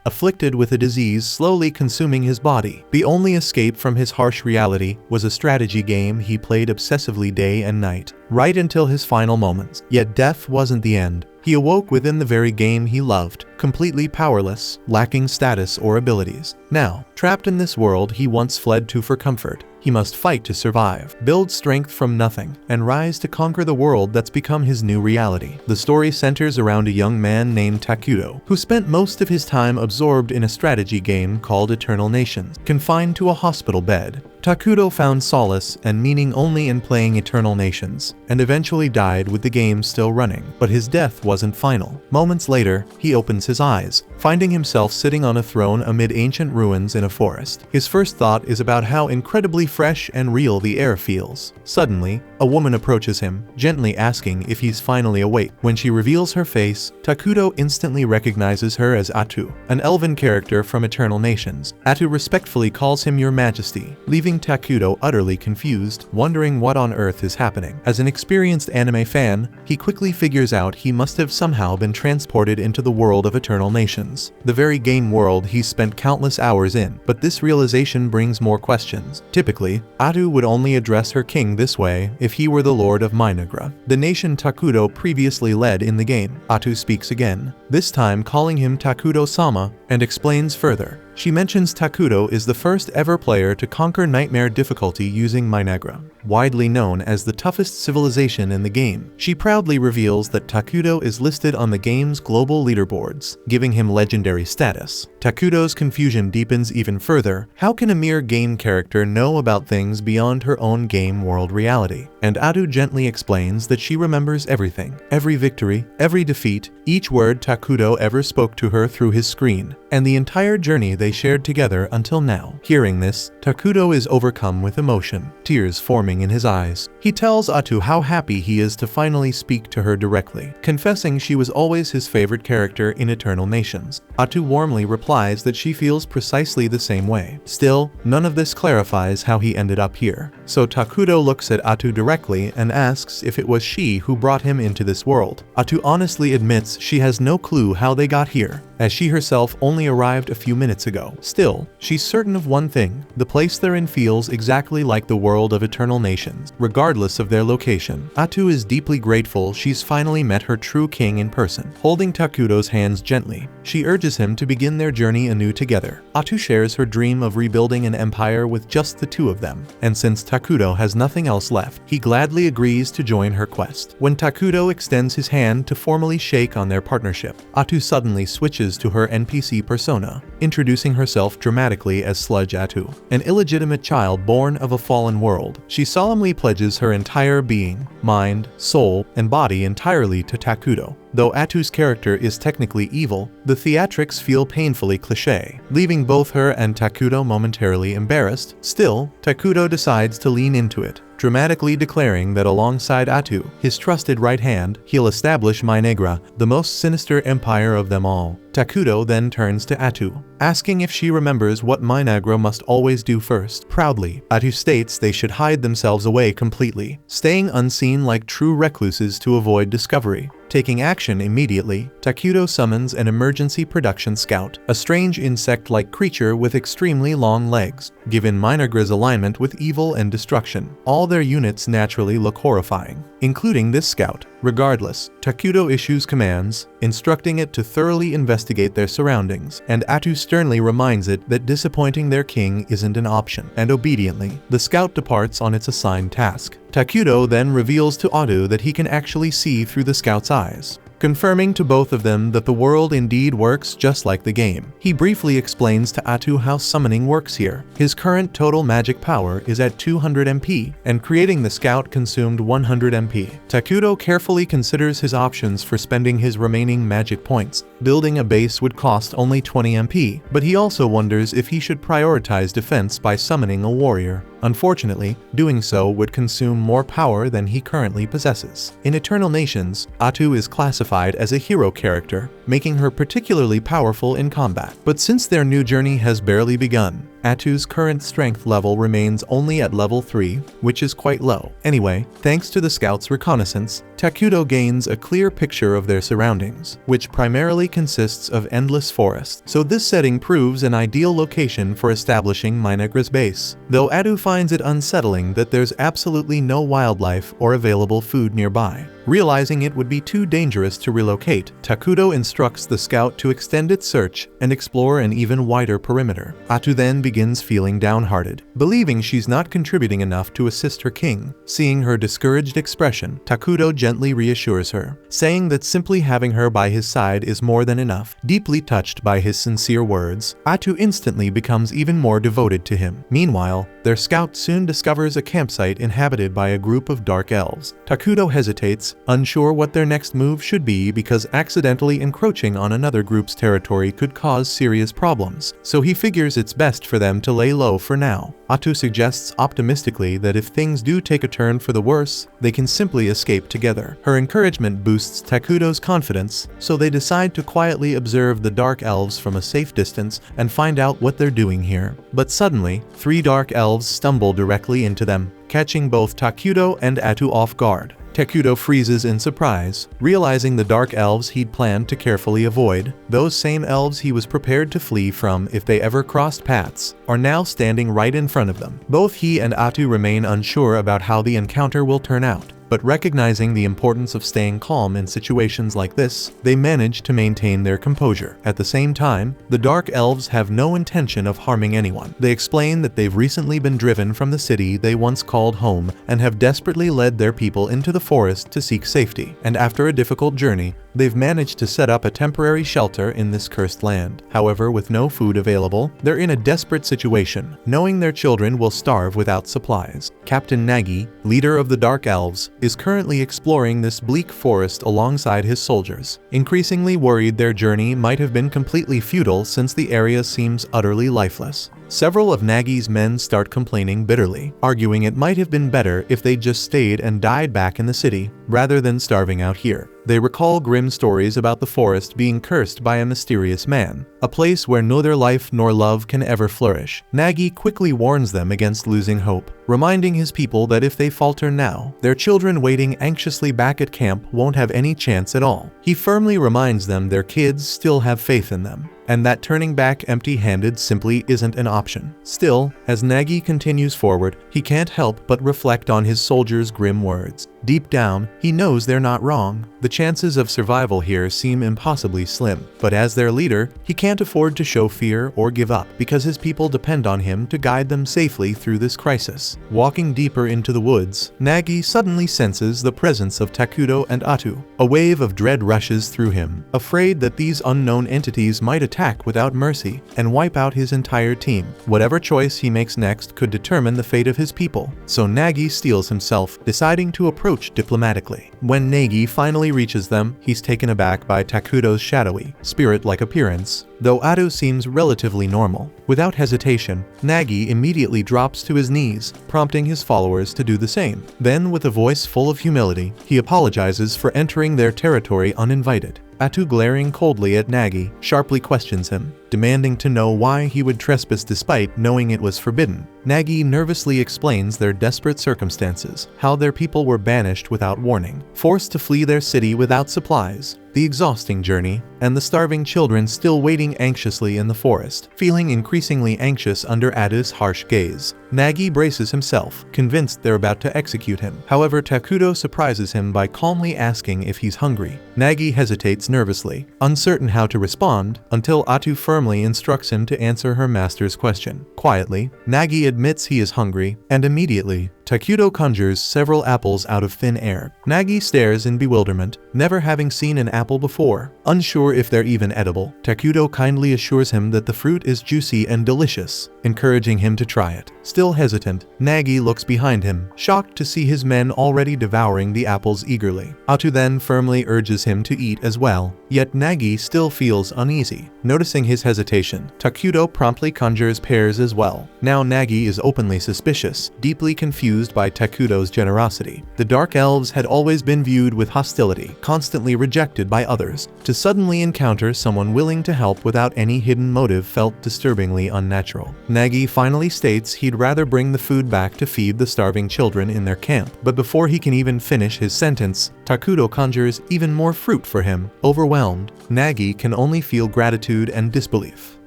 afflicted with a disease slowly consuming his body. The only escape from his harsh reality was a strategy game he played obsessively day and night, right until his final moments. Yet death wasn't the end. He awoke within the very game he loved, completely powerless, lacking status or abilities. Now, trapped in this world he once fled to for comfort, he must fight to survive, build strength from nothing, and rise to conquer the world that's become his new reality. The story centers around a young man named Takuto, who spent most of his time absorbed in a strategy game called Eternal Nations. Confined to a hospital bed, Takuto found solace and meaning only in playing Eternal Nations, and eventually died with the game still running. But his death wasn't final. Moments later, he opens his eyes, finding himself sitting on a throne amid ancient ruins in a forest. His first thought is about how incredibly fresh and real the air feels. Suddenly, a woman approaches him, gently asking if he's finally awake. When she reveals her face, Takuto instantly recognizes her as Atu, an elven character from Eternal Nations. Atu respectfully calls him Your Majesty, leaving Takuto utterly confused, wondering what on earth is happening. As an experienced anime fan, he quickly figures out he must have somehow been transported into the world of Eternal Nations, the very game world he spent countless hours in. But this realization brings more questions. Typically, Atu would only address her king this way if he were the Lord of Minagra, the nation Takuto previously led in the game. Atu speaks again, this time calling him Takuto-sama, and explains further. She mentions Takuto is the first ever player to conquer nightmare difficulty using Minagra, widely known as the toughest civilization in the game. She proudly reveals that Takuto is listed on the game's global leaderboards, giving him legendary status. Takuto's confusion deepens even further. How can a mere game character know about things beyond her own game world reality? And Atu gently explains that she remembers everything, every victory, every defeat, each word Takuto ever spoke to her through his screen, and the entire journey they shared together until now. Hearing this, Takuto is overcome with emotion, tears forming in his eyes. He tells Atu how happy he is to finally speak to her directly, confessing she was always his favorite character in Eternal Nations. Atu warmly replies that she feels precisely the same way. Still, none of this clarifies how he ended up here. So Takuto looks at Atu directly and asks if it was she who brought him into this world. Atu honestly admits she has no clue how they got here, as she herself only arrived a few minutes ago. Still, she's certain of one thing: the place they're in feels exactly like the world of Eternal Nations, regardless of their location. Atu is deeply grateful she's finally met her true king in person. Holding Takuto's hands gently, she urges him to begin their journey anew together. Atu shares her dream of rebuilding an empire with just the two of them, and since Takuto has nothing else left, he gladly agrees to join her quest. When Takuto extends his hand to formally shake on their partnership, Atu suddenly switches to her NPC persona, introducing herself dramatically as Sludge Atu, an illegitimate child born of a fallen world. She solemnly pledges her entire being, mind, soul, and body entirely to Takuto. Though Atu's character is technically evil, the theatrics feel painfully cliché, leaving both her and Takuto momentarily embarrassed. Still, Takuto decides to lean into it, dramatically declaring that alongside Atu, his trusted right hand, he'll establish Minagra, the most sinister empire of them all. Takuto then turns to Atu, asking if she remembers what Minagra must always do first. Proudly, Atu states they should hide themselves away completely, staying unseen like true recluses to avoid discovery. Taking action immediately, Takuto summons an emergency production scout, a strange insect-like creature with extremely long legs, given Minagra's alignment with evil and destruction. All their units naturally look horrifying, including this scout. Regardless, Takuto issues commands, instructing it to thoroughly investigate their surroundings, and Atu sternly reminds it that disappointing their king isn't an option, and obediently, the scout departs on its assigned task. Takuto then reveals to Atu that he can actually see through the scout's eyes, confirming to both of them that the world indeed works just like the game. He briefly explains to Atu how summoning works here. His current total magic power is at 200 MP, and creating the scout consumed 100 MP. Takuto carefully considers his options for spending his remaining magic points. Building a base would cost only 20 MP, but he also wonders if he should prioritize defense by summoning a warrior. Unfortunately, doing so would consume more power than he currently possesses. In Eternal Nations, Atu is classified as a hero character, making her particularly powerful in combat. But since their new journey has barely begun, Atu's current strength level remains only at level 3, which is quite low. Anyway, thanks to the scout's reconnaissance, Takuto gains a clear picture of their surroundings, which primarily consists of endless forest. So this setting proves an ideal location for establishing Minagra's base, though Atu finds it unsettling that there's absolutely no wildlife or available food nearby. Realizing it would be too dangerous to relocate, Takuto instructs the scout to extend its search and explore an even wider perimeter. Atu then begins feeling downhearted, believing she's not contributing enough to assist her king. Seeing her discouraged expression, Takuto gently reassures her, saying that simply having her by his side is more than enough. Deeply touched by his sincere words, Atu instantly becomes even more devoted to him. Meanwhile, their scout soon discovers a campsite inhabited by a group of dark elves. Takuto hesitates, unsure what their next move should be because accidentally encroaching on another group's territory could cause serious problems, so he figures it's best for them to lay low for now. Atu suggests optimistically that if things do take a turn for the worse, they can simply escape together. Her encouragement boosts Takuto's confidence, so they decide to quietly observe the dark elves from a safe distance and find out what they're doing here. But suddenly, 3 dark elves stumble directly into them, catching both Takuto and Atu off guard. Takuto freezes in surprise, realizing the dark elves he'd planned to carefully avoid, those same elves he was prepared to flee from if they ever crossed paths, are now standing right in front of them. Both he and Atu remain unsure about how the encounter will turn out, but recognizing the importance of staying calm in situations like this, they manage to maintain their composure. At the same time, the Dark Elves have no intention of harming anyone. They explain that they've recently been driven from the city they once called home and have desperately led their people into the forest to seek safety. And after a difficult journey, they've managed to set up a temporary shelter in this cursed land. However, with no food available, they're in a desperate situation, knowing their children will starve without supplies. Captain Nagi, leader of the Dark Elves, is currently exploring this bleak forest alongside his soldiers, increasingly worried their journey might have been completely futile since the area seems utterly lifeless. Several of Nagi's men start complaining bitterly, arguing it might have been better if they just stayed and died back in the city, rather than starving out here. They recall grim stories about the forest being cursed by a mysterious man, a place where neither life nor love can ever flourish. Nagi quickly warns them against losing hope, reminding his people that if they falter now, their children waiting anxiously back at camp won't have any chance at all. He firmly reminds them their kids still have faith in them, and that turning back empty-handed simply isn't an option. Still, as Nagi continues forward, he can't help but reflect on his soldiers' grim words. Deep down, he knows they're not wrong. The chances of survival here seem impossibly slim, but as their leader, he can't afford to show fear or give up because his people depend on him to guide them safely through this crisis. Walking deeper into the woods, Nagi suddenly senses the presence of Takuto and Atu. A wave of dread rushes through him, afraid that these unknown entities might attack without mercy and wipe out his entire team. Whatever choice he makes next could determine the fate of his people, so Nagi steels himself, deciding to approach diplomatically. When Nagi finally reaches them, he's taken aback by Takuto's shadowy, spirit-like appearance, though Atu seems relatively normal. Without hesitation, Nagi immediately drops to his knees, prompting his followers to do the same. Then, with a voice full of humility, he apologizes for entering their territory uninvited. Atu, glaring coldly at Nagi, sharply questions him, demanding to know why he would trespass despite knowing it was forbidden. Nagi nervously explains their desperate circumstances, how their people were banished without warning, forced to flee their city without supplies, the exhausting journey, and the starving children still waiting anxiously in the forest. Feeling increasingly anxious under Atu's harsh gaze, Nagi braces himself, convinced they're about to execute him. However, Takuto surprises him by calmly asking if he's hungry. Nagi hesitates nervously, uncertain how to respond, until Atu firmly instructs him to answer her master's question. Quietly, Nagi admits he is hungry, and immediately, Takuto conjures several apples out of thin air. Nagi stares in bewilderment, never having seen an apple before. Unsure if they're even edible, Takuto kindly assures him that the fruit is juicy and delicious, encouraging him to try it. Still hesitant, Nagi looks behind him, shocked to see his men already devouring the apples eagerly. Atu then firmly urges him to eat as well, Yet Nagi still feels uneasy. Noticing his hesitation, Takudo promptly conjures pairs as well. Now Nagi is openly suspicious, deeply confused by Takudo's generosity. The Dark Elves had always been viewed with hostility, constantly rejected by others. To suddenly encounter someone willing to help without any hidden motive felt disturbingly unnatural. Nagi finally states he'd rather bring the food back to feed the starving children in their camp. But before he can even finish his sentence, Takudo conjures even more fruit for him. Overwhelmed, Nagi can only feel gratitude and disbelief.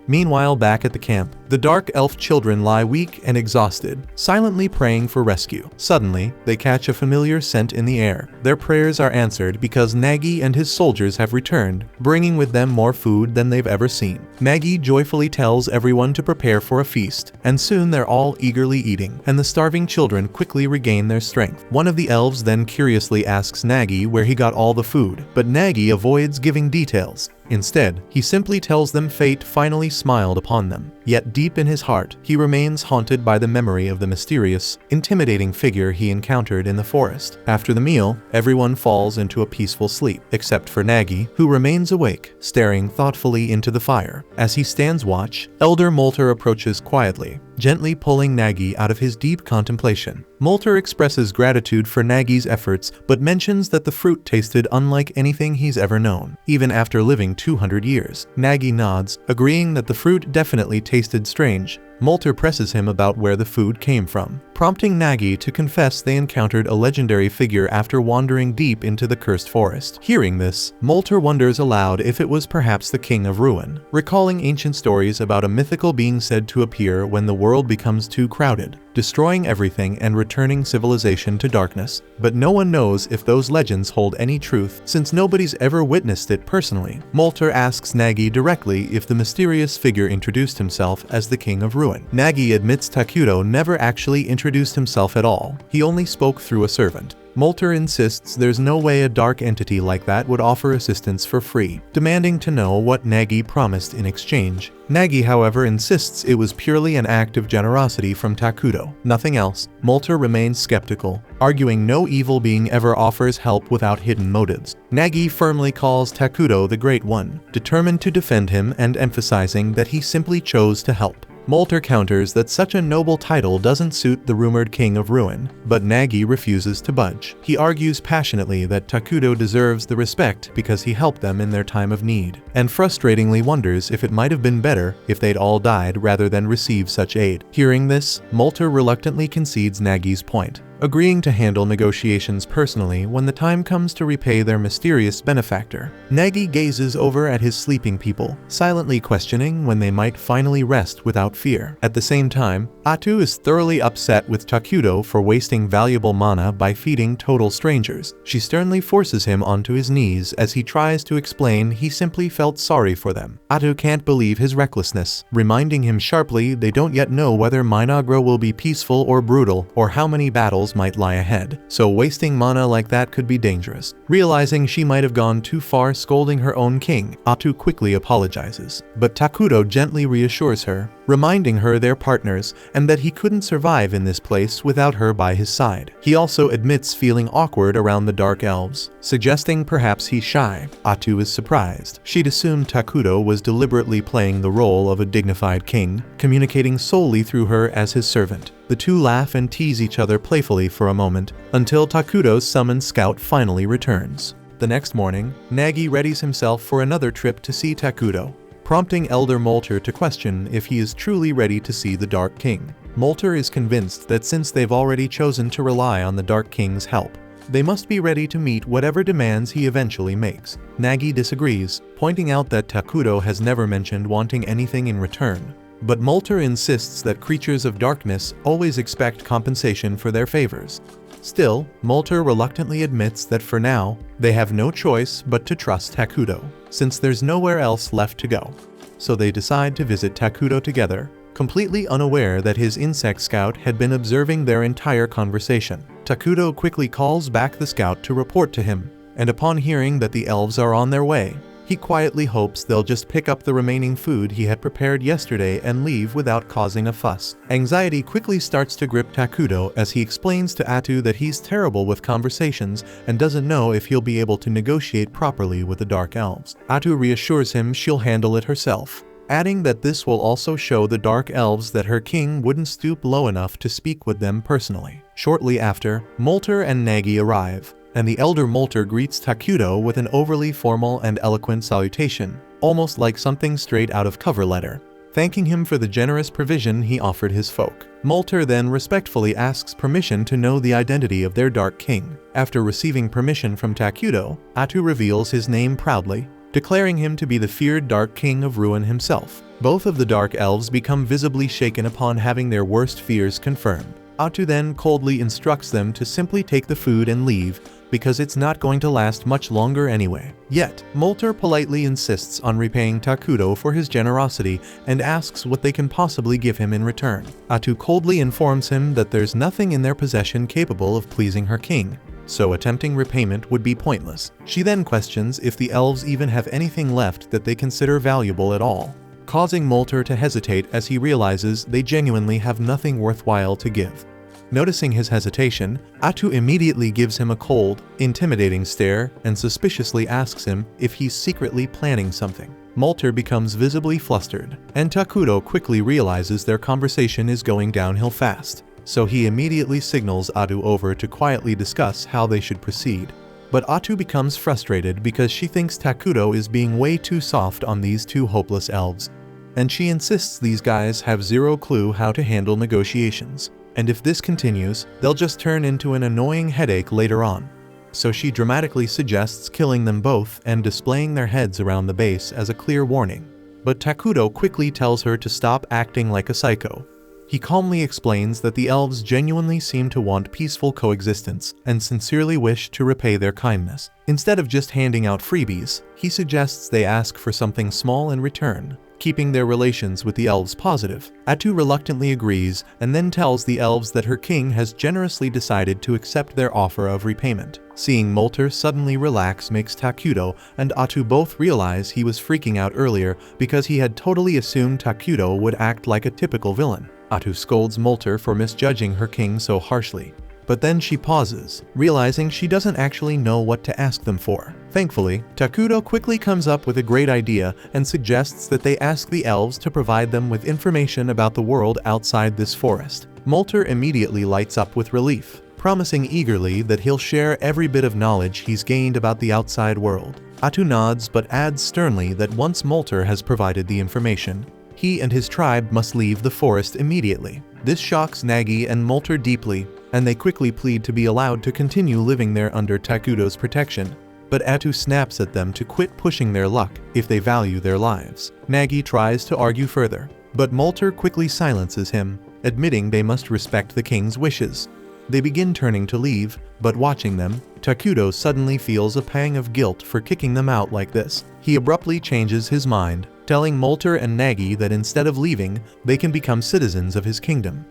Meanwhile, back at the camp, the Dark Elf children lie weak and exhausted, silently praying for rescue. Suddenly, they catch a familiar scent in the air. Their prayers are answered because Nagi and his soldiers have returned, bringing with them more food than they've ever seen. Nagi joyfully tells everyone to prepare for a feast, and soon they're all eagerly eating, and the starving children quickly regain their strength. One of the elves then curiously asks Nagi where he got all the food, but Nagi avoids giving details. Instead, he simply tells them fate finally smiled upon them. Yet deep in his heart, he remains haunted by the memory of the mysterious, intimidating figure he encountered in the forest. After the meal, everyone falls into a peaceful sleep, except for Nagi, who remains awake, staring thoughtfully into the fire. As he stands watch, Elder Molter approaches quietly, gently pulling Nagi out of his deep contemplation. Molter expresses gratitude for Nagi's efforts, but mentions that the fruit tasted unlike anything he's ever known, even after living 200 years. Nagi nods, agreeing that the fruit definitely tasted strange. Molter presses him about where the food came from, prompting Nagi to confess they encountered a legendary figure after wandering deep into the cursed forest. Hearing this, Molter wonders aloud if it was perhaps the King of Ruin, recalling ancient stories about a mythical being said to appear when the world becomes too crowded, destroying everything and returning civilization to darkness. But no one knows if those legends hold any truth, since nobody's ever witnessed it personally. Molter asks Nagi directly if the mysterious figure introduced himself as the King of Ruin. Nagi admits Takudo never actually introduced himself at all. He only spoke through a servant. Molter insists there's no way a dark entity like that would offer assistance for free, demanding to know what Nagi promised in exchange. Nagi, however, insists it was purely an act of generosity from Takudo, nothing else. Molter remains skeptical, arguing no evil being ever offers help without hidden motives. Nagi firmly calls Takudo the Great One, determined to defend him and emphasizing that he simply chose to help. Molter counters that such a noble title doesn't suit the rumored King of Ruin, but Nagi refuses to budge. He argues passionately that Takudo deserves the respect because he helped them in their time of need, and frustratingly wonders if it might have been better if they'd all died rather than receive such aid. Hearing this, Molter reluctantly concedes Nagi's point, agreeing to handle negotiations personally when the time comes to repay their mysterious benefactor. Nagi gazes over at his sleeping people, silently questioning when they might finally rest without fear. At the same time, Atu is thoroughly upset with Takudo for wasting valuable mana by feeding total strangers. She sternly forces him onto his knees as he tries to explain he simply felt sorry for them. Atu can't believe his recklessness, reminding him sharply they don't yet know whether Minagra will be peaceful or brutal, or how many battles might lie ahead, so wasting mana like that could be dangerous. Realizing she might have gone too far scolding her own king, Atu quickly apologizes, but Takudo gently reassures her, reminding her they're partners and that he couldn't survive in this place without her by his side. He also admits feeling awkward around the Dark Elves, suggesting perhaps he's shy. Atu is surprised. She'd assumed Takudo was deliberately playing the role of a dignified king, communicating solely through her as his servant. The two laugh and tease each other playfully for a moment, until Takudo's summoned scout finally returns. The next morning, Nagi readies himself for another trip to see Takudo, prompting Elder Molter to question if he is truly ready to see the Dark King. Molter is convinced that since they've already chosen to rely on the Dark King's help, they must be ready to meet whatever demands he eventually makes. Nagi disagrees, pointing out that Takudo has never mentioned wanting anything in return. But Molter insists that creatures of darkness always expect compensation for their favors. Still, Molter reluctantly admits that for now, they have no choice but to trust Takudo, since there's nowhere else left to go. So they decide to visit Takudo together, completely unaware that his insect scout had been observing their entire conversation. Takudo quickly calls back the scout to report to him, and upon hearing that the elves are on their way, he He quietly hopes they'll just pick up the remaining food he had prepared yesterday and leave without causing a fuss. Anxiety quickly starts to grip Takudo as he explains to Atu that he's terrible with conversations and doesn't know if he'll be able to negotiate properly with the Dark Elves. Atu reassures him she'll handle it herself, adding that this will also show the Dark Elves that her king wouldn't stoop low enough to speak with them personally. Shortly after, Molter and Nagi arrive, and the elder Molter greets Takudo with an overly formal and eloquent salutation, almost like something straight out of cover letter, thanking him for the generous provision he offered his folk. Molter then respectfully asks permission to know the identity of their Dark King. After receiving permission from Takudo, Atu reveals his name proudly, declaring him to be the feared Dark King of Ruin himself. Both of the Dark Elves become visibly shaken upon having their worst fears confirmed. Atu then coldly instructs them to simply take the food and leave, because it's not going to last much longer anyway. Yet, Molter politely insists on repaying Takudo for his generosity and asks what they can possibly give him in return. Atu coldly informs him that there's nothing in their possession capable of pleasing her king, so attempting repayment would be pointless. She then questions if the elves even have anything left that they consider valuable at all, causing Molter to hesitate as he realizes they genuinely have nothing worthwhile to give. Noticing his hesitation, Atu immediately gives him a cold, intimidating stare and suspiciously asks him if he's secretly planning something. Molter becomes visibly flustered, and Takudo quickly realizes their conversation is going downhill fast, so he immediately signals Atu over to quietly discuss how they should proceed. But Atu becomes frustrated because she thinks Takudo is being way too soft on these two hopeless elves, and she insists these guys have zero clue how to handle negotiations, and if this continues, they'll just turn into an annoying headache later on. So she dramatically suggests killing them both and displaying their heads around the base as a clear warning. But Takudo quickly tells her to stop acting like a psycho. He calmly explains that the elves genuinely seem to want peaceful coexistence and sincerely wish to repay their kindness. Instead of just handing out freebies, he suggests they ask for something small in return, keeping their relations with the elves positive. Atu reluctantly agrees and then tells the elves that her king has generously decided to accept their offer of repayment. Seeing Molter suddenly relax makes Takudo and Atu both realize he was freaking out earlier because he had totally assumed Takudo would act like a typical villain. Atu scolds Molter for misjudging her king so harshly, but then she pauses, realizing she doesn't actually know what to ask them for. Thankfully, Takudo quickly comes up with a great idea and suggests that they ask the elves to provide them with information about the world outside this forest. Molter immediately lights up with relief, promising eagerly that he'll share every bit of knowledge he's gained about the outside world. Atu nods but adds sternly that once Molter has provided the information, he and his tribe must leave the forest immediately. This shocks Nagi and Molter deeply, and they quickly plead to be allowed to continue living there under Takudo's protection. But Atu snaps at them to quit pushing their luck if they value their lives. Nagi tries to argue further, but Molter quickly silences him, admitting they must respect the king's wishes. They begin turning to leave, but watching them, Takudo suddenly feels a pang of guilt for kicking them out like this. He abruptly changes his mind, telling Molter and Nagi that instead of leaving, they can become citizens of his kingdom.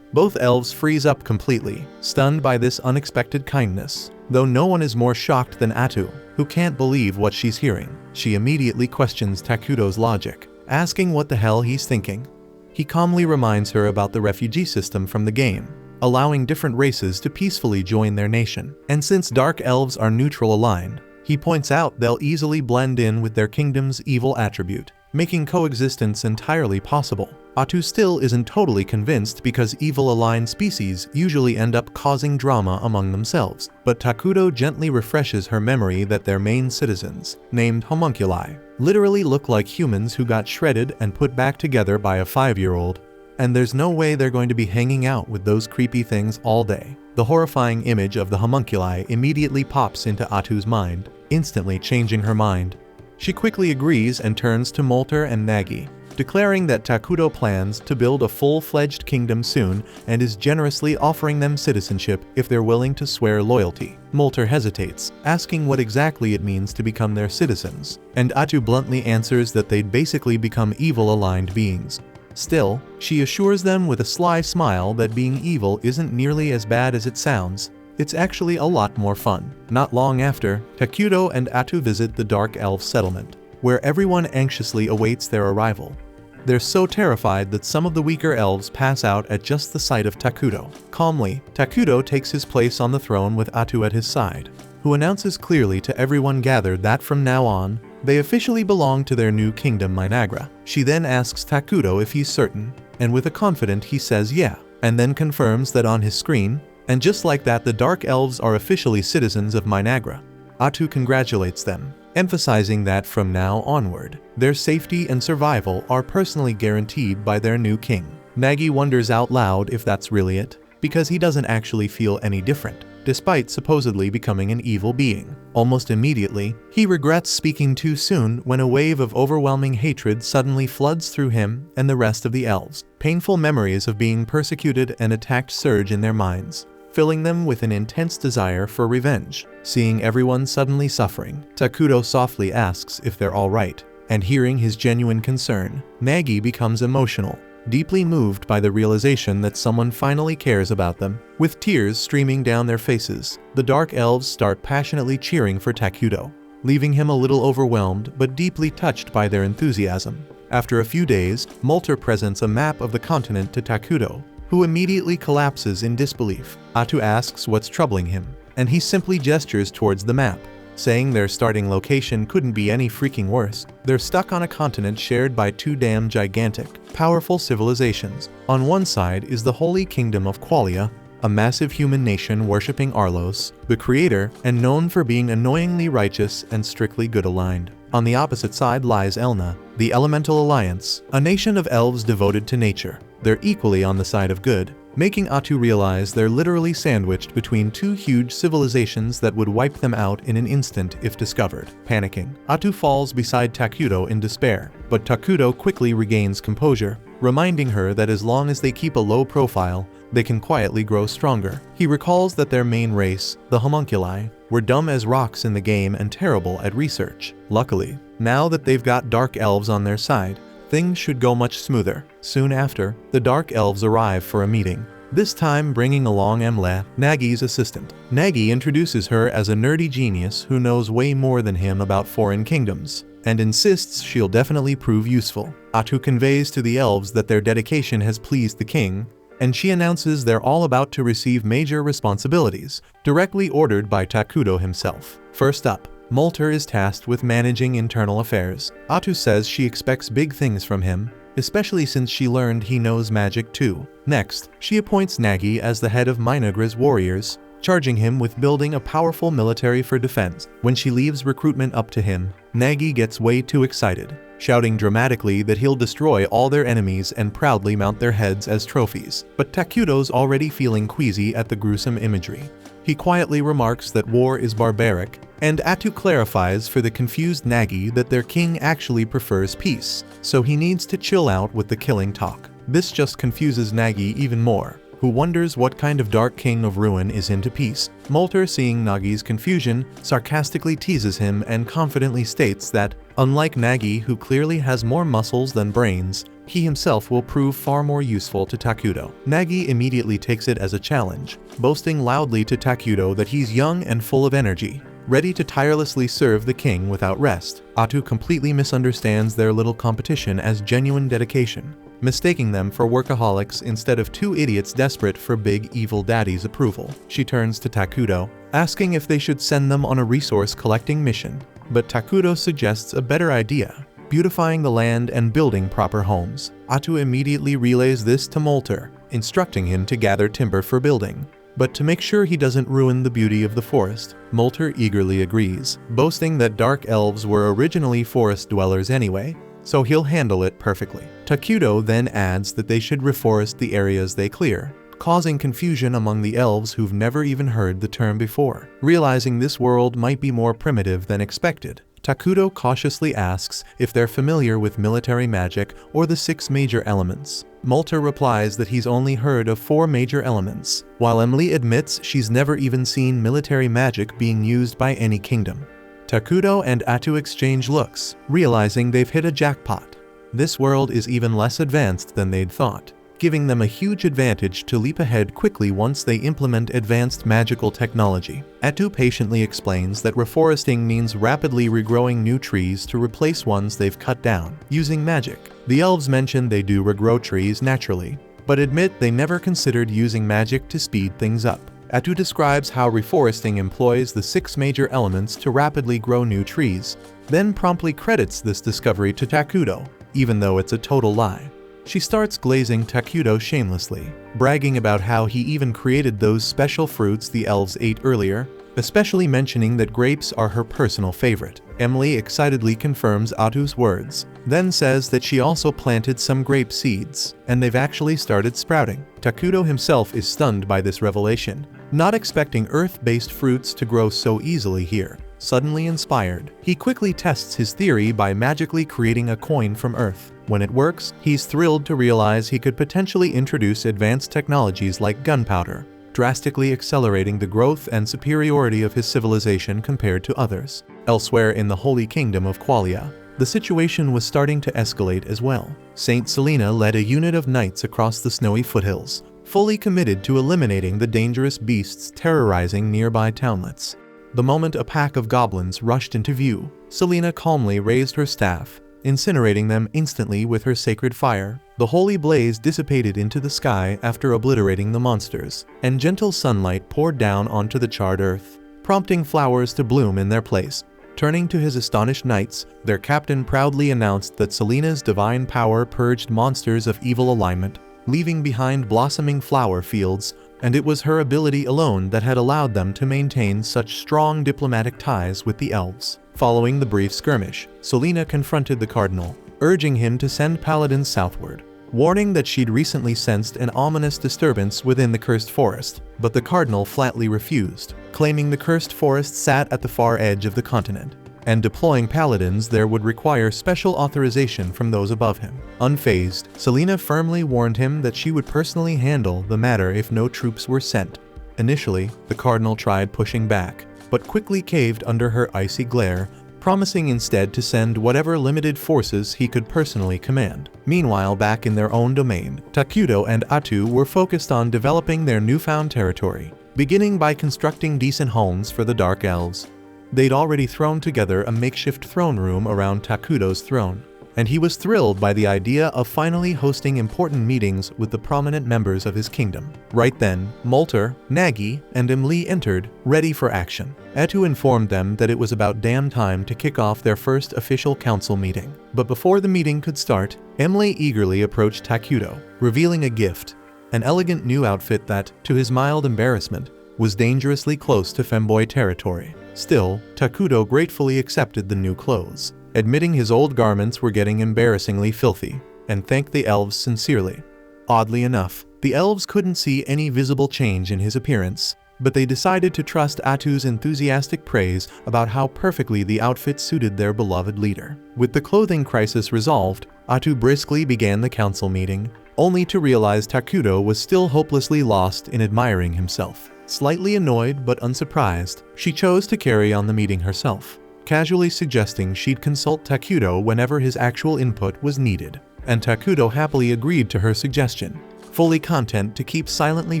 Both elves freeze up completely, stunned by this unexpected kindness, though no one is more shocked than Atu, who can't believe what she's hearing. She immediately questions Takudo's logic, asking what the hell he's thinking. He calmly reminds her about the refugee system from the game, allowing different races to peacefully join their nation. And since dark elves are neutral aligned, he points out they'll easily blend in with their kingdom's evil attribute, making coexistence entirely possible. Atu still isn't totally convinced because evil-aligned species usually end up causing drama among themselves, but Takudo gently refreshes her memory that their main citizens, named homunculi, literally look like humans who got shredded and put back together by a 5-year-old, and there's no way they're going to be hanging out with those creepy things all day. The horrifying image of the homunculi immediately pops into Atu's mind, instantly changing her mind. She quickly agrees and turns to Molter and Nagi, declaring that Takudo plans to build a full-fledged kingdom soon and is generously offering them citizenship if they're willing to swear loyalty. Molter hesitates, asking what exactly it means to become their citizens, and Atu bluntly answers that they'd basically become evil-aligned beings. Still, she assures them with a sly smile that being evil isn't nearly as bad as it sounds. It's actually a lot more fun. Not long after, Takudo and Atu visit the Dark Elf settlement. where everyone anxiously awaits their arrival. They're so terrified that some of the weaker elves pass out at just the sight of Takudo. Calmly, Takudo takes his place on the throne with Atu at his side, who announces clearly to everyone gathered that from now on, they officially belong to their new kingdom Minagra. She then asks Takudo if he's certain, and with a confident he says yeah, and then confirms that on his screen, and just like that the Dark Elves are officially citizens of Minagra. Atu congratulates them, emphasizing that from now onward, their safety and survival are personally guaranteed by their new king. Nagi wonders out loud if that's really it, because he doesn't actually feel any different, despite supposedly becoming an evil being. Almost immediately, he regrets speaking too soon when a wave of overwhelming hatred suddenly floods through him and the rest of the elves. Painful memories of being persecuted and attacked surge in their minds, filling them with an intense desire for revenge. Seeing everyone suddenly suffering, Takudo softly asks if they're all right, and hearing his genuine concern, Nagi becomes emotional, deeply moved by the realization that someone finally cares about them. With tears streaming down their faces, the Dark Elves start passionately cheering for Takudo, leaving him a little overwhelmed but deeply touched by their enthusiasm. After a few days, Molter presents a map of the continent to Takudo, who immediately collapses in disbelief. Atu asks what's troubling him, and he simply gestures towards the map, saying their starting location couldn't be any freaking worse. They're stuck on a continent shared by two damn gigantic, powerful civilizations. On one side is the Holy Kingdom of Qualia, a massive human nation worshipping Arlos, the creator, and known for being annoyingly righteous and strictly good-aligned. On the opposite side lies Elna, the Elemental Alliance, a nation of elves devoted to nature. They're equally on the side of good, making Atu realize they're literally sandwiched between two huge civilizations that would wipe them out in an instant if discovered. Panicking, Atu falls beside Takudo in despair, but Takudo quickly regains composure, reminding her that as long as they keep a low profile, they can quietly grow stronger. He recalls that their main race, the homunculi, were dumb as rocks in the game and terrible at research. Luckily, now that they've got Dark Elves on their side, things should go much smoother. Soon after, the Dark Elves arrive for a meeting, this time bringing along Emle, Nagi's assistant. Nagi introduces her as a nerdy genius who knows way more than him about foreign kingdoms, and insists she'll definitely prove useful. Atu conveys to the elves that their dedication has pleased the king, and she announces they're all about to receive major responsibilities, directly ordered by Takudo himself. First up, Molter is tasked with managing internal affairs. Atu says she expects big things from him, especially since she learned he knows magic too. Next, she appoints Nagi as the head of Minagra's warriors, charging him with building a powerful military for defense. When she leaves recruitment up to him, Nagi gets way too excited, shouting dramatically that he'll destroy all their enemies and proudly mount their heads as trophies. But Takudo's already feeling queasy at the gruesome imagery. He quietly remarks that war is barbaric, and Atu clarifies for the confused Nagi that their king actually prefers peace, so he needs to chill out with the killing talk. This just confuses Nagi even more, who wonders what kind of dark king of ruin is into peace. Molter, seeing Nagi's confusion, sarcastically teases him and confidently states that, unlike Nagi who clearly has more muscles than brains, he himself will prove far more useful to Takudo. Nagi immediately takes it as a challenge, boasting loudly to Takudo that he's young and full of energy, ready to tirelessly serve the king without rest. Atu completely misunderstands their little competition as genuine dedication, mistaking them for workaholics instead of two idiots desperate for Big Evil Daddy's approval. She turns to Takudo, asking if they should send them on a resource-collecting mission, but Takudo suggests a better idea: beautifying the land and building proper homes. Atu immediately relays this to Molter, instructing him to gather timber for building, but to make sure he doesn't ruin the beauty of the forest. Molter eagerly agrees, boasting that Dark Elves were originally forest dwellers anyway, so he'll handle it perfectly. Takudo then adds that they should reforest the areas they clear, causing confusion among the elves who've never even heard the term before. Realizing this world might be more primitive than expected, Takudo cautiously asks if they're familiar with military magic or the 6 major elements. Molter replies that he's only heard of 4 major elements, while Emily admits she's never even seen military magic being used by any kingdom. Takudo and Atu exchange looks, realizing they've hit a jackpot. This world is even less advanced than they'd thought. giving them a huge advantage to leap ahead quickly once they implement advanced magical technology. Atu patiently explains that reforesting means rapidly regrowing new trees to replace ones they've cut down, using magic. The elves mention they do regrow trees naturally, but admit they never considered using magic to speed things up. Atu describes how reforesting employs the 6 major elements to rapidly grow new trees, then promptly credits this discovery to Takudo, even though it's a total lie. She starts glazing Takudo shamelessly, bragging about how he even created those special fruits the elves ate earlier, especially mentioning that grapes are her personal favorite. Emily excitedly confirms Atu's words, then says that she also planted some grape seeds, and they've actually started sprouting. Takudo himself is stunned by this revelation, not expecting earth-based fruits to grow so easily here. Suddenly inspired, he quickly tests his theory by magically creating a coin from earth. When it works, he's thrilled to realize he could potentially introduce advanced technologies like gunpowder, drastically accelerating the growth and superiority of his civilization compared to others. Elsewhere in the Holy Kingdom of Qualia, the situation was starting to escalate as well. Saint Selena led a unit of knights across the snowy foothills, fully committed to eliminating the dangerous beasts terrorizing nearby townlets. The moment a pack of goblins rushed into view, Selena calmly raised her staff, incinerating them instantly with her sacred fire. The holy blaze dissipated into the sky after obliterating the monsters, and gentle sunlight poured down onto the charred earth, prompting flowers to bloom in their place. Turning to his astonished knights, their captain proudly announced that Selena's divine power purged monsters of evil alignment, leaving behind blossoming flower fields, and it was her ability alone that had allowed them to maintain such strong diplomatic ties with the elves. Following the brief skirmish, Selena confronted the cardinal, urging him to send paladins southward, warning that she'd recently sensed an ominous disturbance within the cursed forest, but the cardinal flatly refused, claiming the cursed forest sat at the far edge of the continent, and deploying paladins there would require special authorization from those above him. Unfazed, Selena firmly warned him that she would personally handle the matter if no troops were sent. Initially, the cardinal tried pushing back, but quickly caved under her icy glare, promising instead to send whatever limited forces he could personally command. Meanwhile, back in their own domain, Takudo and Atu were focused on developing their newfound territory, beginning by constructing decent homes for the Dark Elves. They'd already thrown together a makeshift throne room around Takudo's throne, and he was thrilled by the idea of finally hosting important meetings with the prominent members of his kingdom. Right then, Molter, Nagi, and Emily entered, ready for action. Atu informed them that it was about damn time to kick off their first official council meeting. But before the meeting could start, Emily eagerly approached Takudo, revealing a gift, an elegant new outfit that, to his mild embarrassment, was dangerously close to femboy territory. Still, Takudo gratefully accepted the new clothes, admitting his old garments were getting embarrassingly filthy, and thanked the elves sincerely. Oddly enough, the elves couldn't see any visible change in his appearance, but they decided to trust Atu's enthusiastic praise about how perfectly the outfit suited their beloved leader. With the clothing crisis resolved, Atu briskly began the council meeting, only to realize Takudo was still hopelessly lost in admiring himself. Slightly annoyed but unsurprised, she chose to carry on the meeting herself, casually suggesting she'd consult Takudo whenever his actual input was needed. And Takudo happily agreed to her suggestion, fully content to keep silently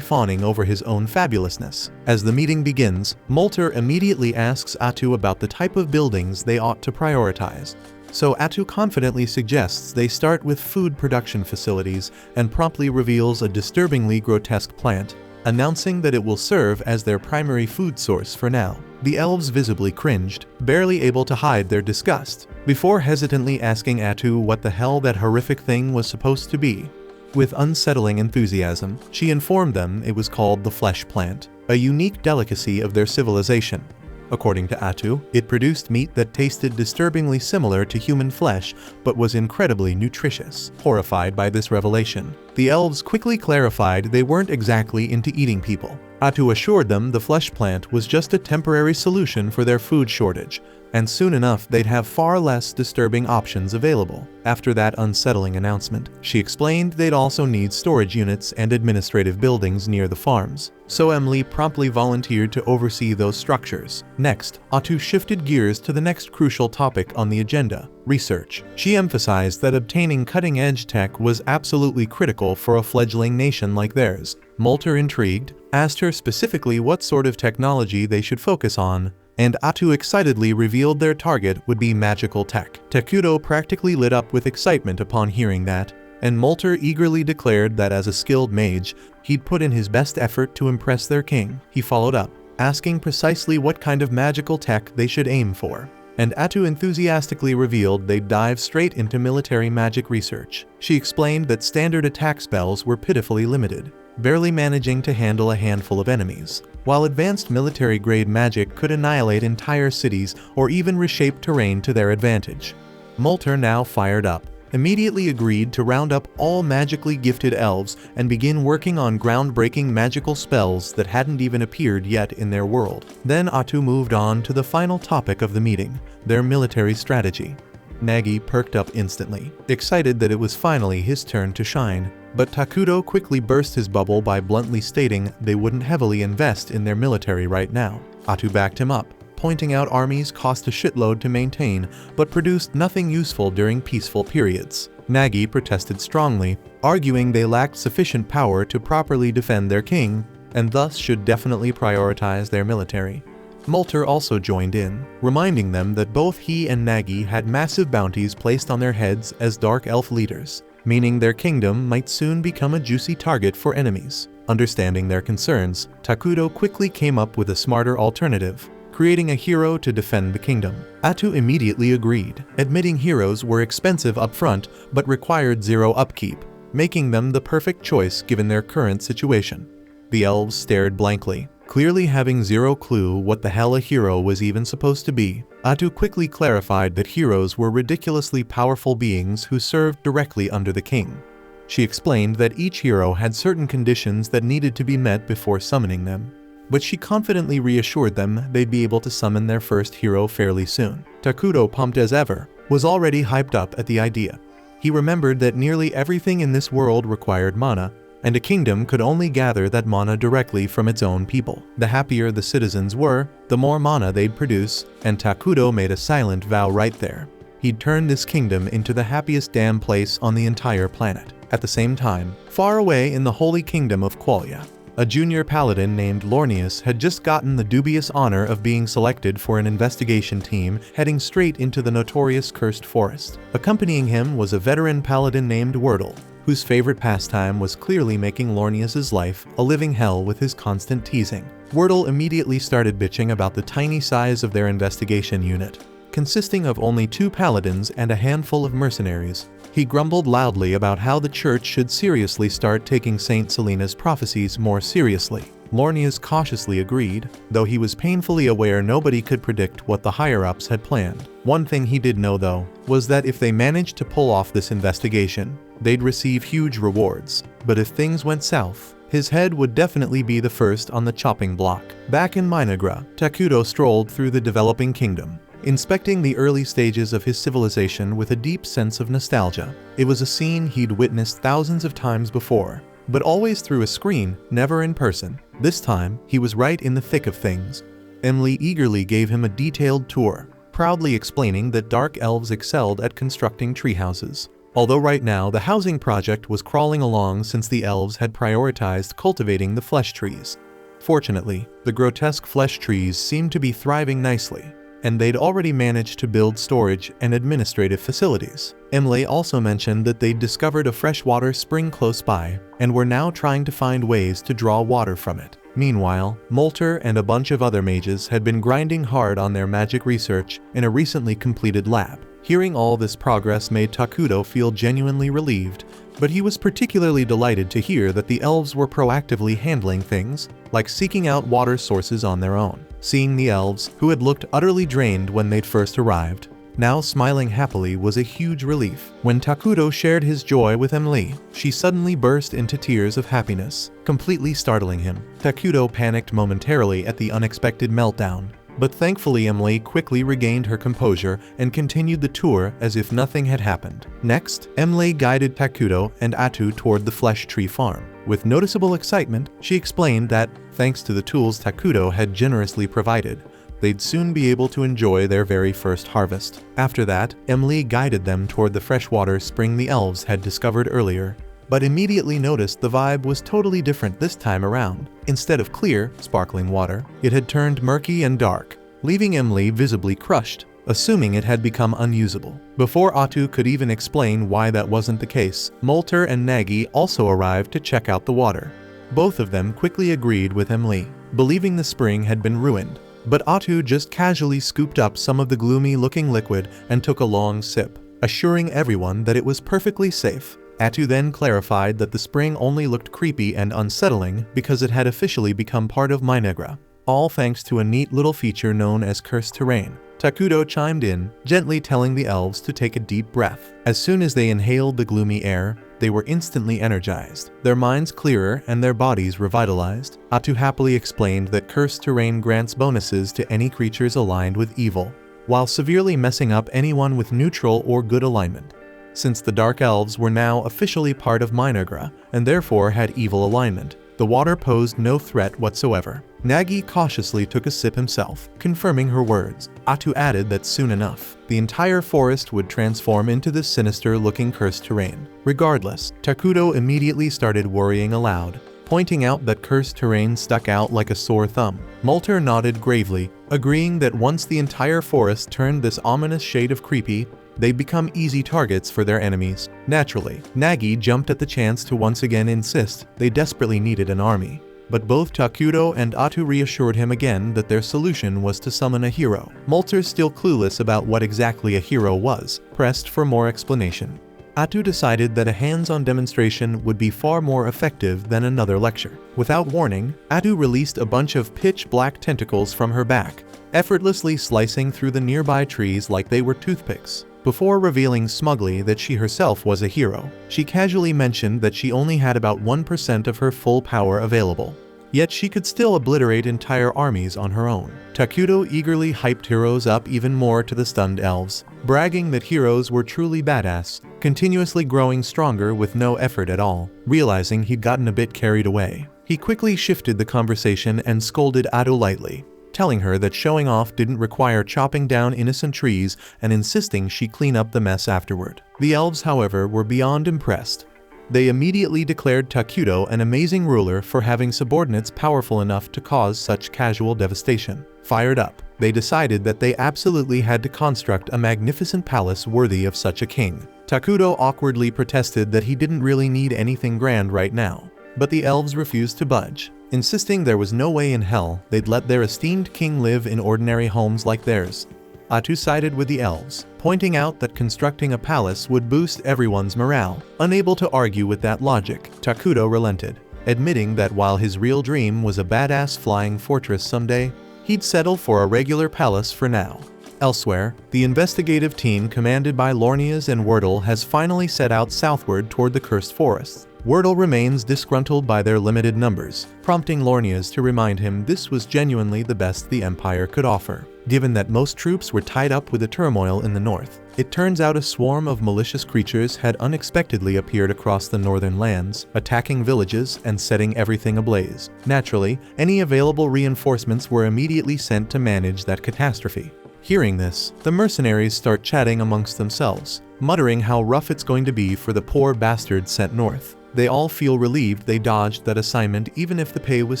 fawning over his own fabulousness. As the meeting begins, Molter immediately asks Atu about the type of buildings they ought to prioritize. So Atu confidently suggests they start with food production facilities and promptly reveals a disturbingly grotesque plant, announcing that it will serve as their primary food source for now. The elves visibly cringed, barely able to hide their disgust, before hesitantly asking Atu what the hell that horrific thing was supposed to be. With unsettling enthusiasm, she informed them it was called the flesh plant, a unique delicacy of their civilization. According to Atu, it produced meat that tasted disturbingly similar to human flesh but was incredibly nutritious. Horrified by this revelation, the elves quickly clarified they weren't exactly into eating people. Atu assured them the flesh plant was just a temporary solution for their food shortage, and soon enough they'd have far less disturbing options available. After that unsettling announcement, she explained they'd also need storage units and administrative buildings near the farms, so Emily promptly volunteered to oversee those structures. Next, Atu shifted gears to the next crucial topic on the agenda: research. She emphasized that obtaining cutting-edge tech was absolutely critical for a fledgling nation like theirs. Molter, intrigued, asked her specifically what sort of technology they should focus on, and Atu excitedly revealed their target would be magical tech. Takuto practically lit up with excitement upon hearing that, and Molter eagerly declared that as a skilled mage, he'd put in his best effort to impress their king. He followed up, asking precisely what kind of magical tech they should aim for, and Atu enthusiastically revealed they'd dive straight into military magic research. She explained that standard attack spells were pitifully limited, barely managing to handle a handful of enemies, while advanced military-grade magic could annihilate entire cities or even reshape terrain to their advantage. Molter, now fired up, immediately agreed to round up all magically gifted elves and begin working on groundbreaking magical spells that hadn't even appeared yet in their world. Then Atu moved on to the final topic of the meeting: their military strategy. Nagi perked up instantly, excited that it was finally his turn to shine. But Takuto quickly burst his bubble by bluntly stating they wouldn't heavily invest in their military right now. Atu backed him up, pointing out armies cost a shitload to maintain but produced nothing useful during peaceful periods. Nagi protested strongly, arguing they lacked sufficient power to properly defend their king, and thus should definitely prioritize their military. Molter also joined in, reminding them that both he and Nagi had massive bounties placed on their heads as Dark Elf leaders, meaning their kingdom might soon become a juicy target for enemies. Understanding their concerns, Takuto quickly came up with a smarter alternative: creating a hero to defend the kingdom. Atu immediately agreed, admitting heroes were expensive upfront but required zero upkeep, making them the perfect choice given their current situation. The elves stared blankly, clearly having zero clue what the hell a hero was even supposed to be. Atu quickly clarified that heroes were ridiculously powerful beings who served directly under the king. She explained that each hero had certain conditions that needed to be met before summoning them, but she confidently reassured them they'd be able to summon their first hero fairly soon. Takuto, pumped as ever, was already hyped up at the idea. He remembered that nearly everything in this world required mana, and a kingdom could only gather that mana directly from its own people. The happier the citizens were, the more mana they'd produce, and Takuto made a silent vow right there. He'd turn this kingdom into the happiest damn place on the entire planet. At the same time, far away in the holy kingdom of Qualia, a junior paladin named Lornius had just gotten the dubious honor of being selected for an investigation team heading straight into the notorious Cursed Forest. Accompanying him was a veteran paladin named Wordle, whose favorite pastime was clearly making Lornius's life a living hell with his constant teasing. Wordle immediately started bitching about the tiny size of their investigation unit, consisting of only 2 paladins and a handful of mercenaries. He grumbled loudly about how the church should seriously start taking Saint Selena's prophecies more seriously. Lornius cautiously agreed, though he was painfully aware nobody could predict what the higher-ups had planned. One thing he did know, though, was that if they managed to pull off this investigation, they'd receive huge rewards. But if things went south, his head would definitely be the first on the chopping block. Back in Minagra, Takuto strolled through the developing kingdom, inspecting the early stages of his civilization with a deep sense of nostalgia. It was a scene he'd witnessed thousands of times before, but always through a screen, never in person. This time, he was right in the thick of things. Emily eagerly gave him a detailed tour, proudly explaining that dark elves excelled at constructing treehouses. Although right now the housing project was crawling along since the elves had prioritized cultivating the flesh trees. Fortunately, the grotesque flesh trees seemed to be thriving nicely, and they'd already managed to build storage and administrative facilities. Emily also mentioned that they'd discovered a freshwater spring close by, and were now trying to find ways to draw water from it. Meanwhile, Molter and a bunch of other mages had been grinding hard on their magic research in a recently completed lab. Hearing all this progress made Takuto feel genuinely relieved, but he was particularly delighted to hear that the elves were proactively handling things, like seeking out water sources on their own. Seeing the elves, who had looked utterly drained when they'd first arrived, now smiling happily was a huge relief. When Takuto shared his joy with Emily, she suddenly burst into tears of happiness, completely startling him. Takuto panicked momentarily at the unexpected meltdown, But thankfully Emily quickly regained her composure and continued the tour as if nothing had happened. Next, Emily guided Takuto and Atu toward the flesh tree farm. With noticeable excitement, she explained that, thanks to the tools Takuto had generously provided, they'd soon be able to enjoy their very first harvest. After that, Emily guided them toward the freshwater spring the elves had discovered earlier, but immediately noticed the vibe was totally different this time around. Instead of clear, sparkling water, it had turned murky and dark, leaving Emily visibly crushed, assuming it had become unusable. Before Atu could even explain why that wasn't the case, Molter and Nagi also arrived to check out the water. Both of them quickly agreed with Emily, believing the spring had been ruined. But Atu just casually scooped up some of the gloomy-looking liquid and took a long sip, assuring everyone that it was perfectly safe. Atu then clarified that the spring only looked creepy and unsettling because it had officially become part of Minegra, all thanks to a neat little feature known as cursed terrain. Takuto chimed in, gently telling the elves to take a deep breath. As soon as they inhaled the gloomy air, they were instantly energized, their minds clearer and their bodies revitalized. Atu happily explained that cursed terrain grants bonuses to any creatures aligned with evil, while severely messing up anyone with neutral or good alignment. Since the Dark Elves were now officially part of Minegra, and therefore had evil alignment, the water posed no threat whatsoever. Nagi cautiously took a sip himself, confirming her words. Atu added that soon enough, the entire forest would transform into this sinister-looking cursed terrain. Regardless, Takuto immediately started worrying aloud, pointing out that cursed terrain stuck out like a sore thumb. Molter nodded gravely, agreeing that once the entire forest turned this ominous shade of creepy, they'd become easy targets for their enemies. Naturally, Nagi jumped at the chance to once again insist they desperately needed an army. But both Takuto and Atu reassured him again that their solution was to summon a hero. Molter, still clueless about what exactly a hero was, pressed for more explanation. Atu decided that a hands-on demonstration would be far more effective than another lecture. Without warning, Atu released a bunch of pitch-black tentacles from her back, effortlessly slicing through the nearby trees like they were toothpicks. Before revealing smugly that she herself was a hero, she casually mentioned that she only had about 1% of her full power available. Yet she could still obliterate entire armies on her own. Takuto eagerly hyped heroes up even more to the stunned elves, bragging that heroes were truly badass, continuously growing stronger with no effort at all. Realizing he'd gotten a bit carried away, he quickly shifted the conversation and scolded Atu lightly, telling her that showing off didn't require chopping down innocent trees and insisting she clean up the mess afterward. The elves, however, were beyond impressed. They immediately declared Takuto an amazing ruler for having subordinates powerful enough to cause such casual devastation. Fired up, they decided that they absolutely had to construct a magnificent palace worthy of such a king. Takuto awkwardly protested that he didn't really need anything grand right now, but the elves refused to budge, insisting there was no way in hell they'd let their esteemed king live in ordinary homes like theirs. Atu sided with the elves, pointing out that constructing a palace would boost everyone's morale. Unable to argue with that logic, Takuto relented, admitting that while his real dream was a badass flying fortress someday, he'd settle for a regular palace for now. Elsewhere, the investigative team commanded by Lornias and Wordle has finally set out southward toward the cursed forests. Wordle remains disgruntled by their limited numbers, prompting Lornias to remind him this was genuinely the best the Empire could offer. Given that most troops were tied up with the turmoil in the north, it turns out a swarm of malicious creatures had unexpectedly appeared across the northern lands, attacking villages and setting everything ablaze. Naturally, any available reinforcements were immediately sent to manage that catastrophe. Hearing this, the mercenaries start chatting amongst themselves, muttering how rough it's going to be for the poor bastards sent north. They all feel relieved they dodged that assignment even if the pay was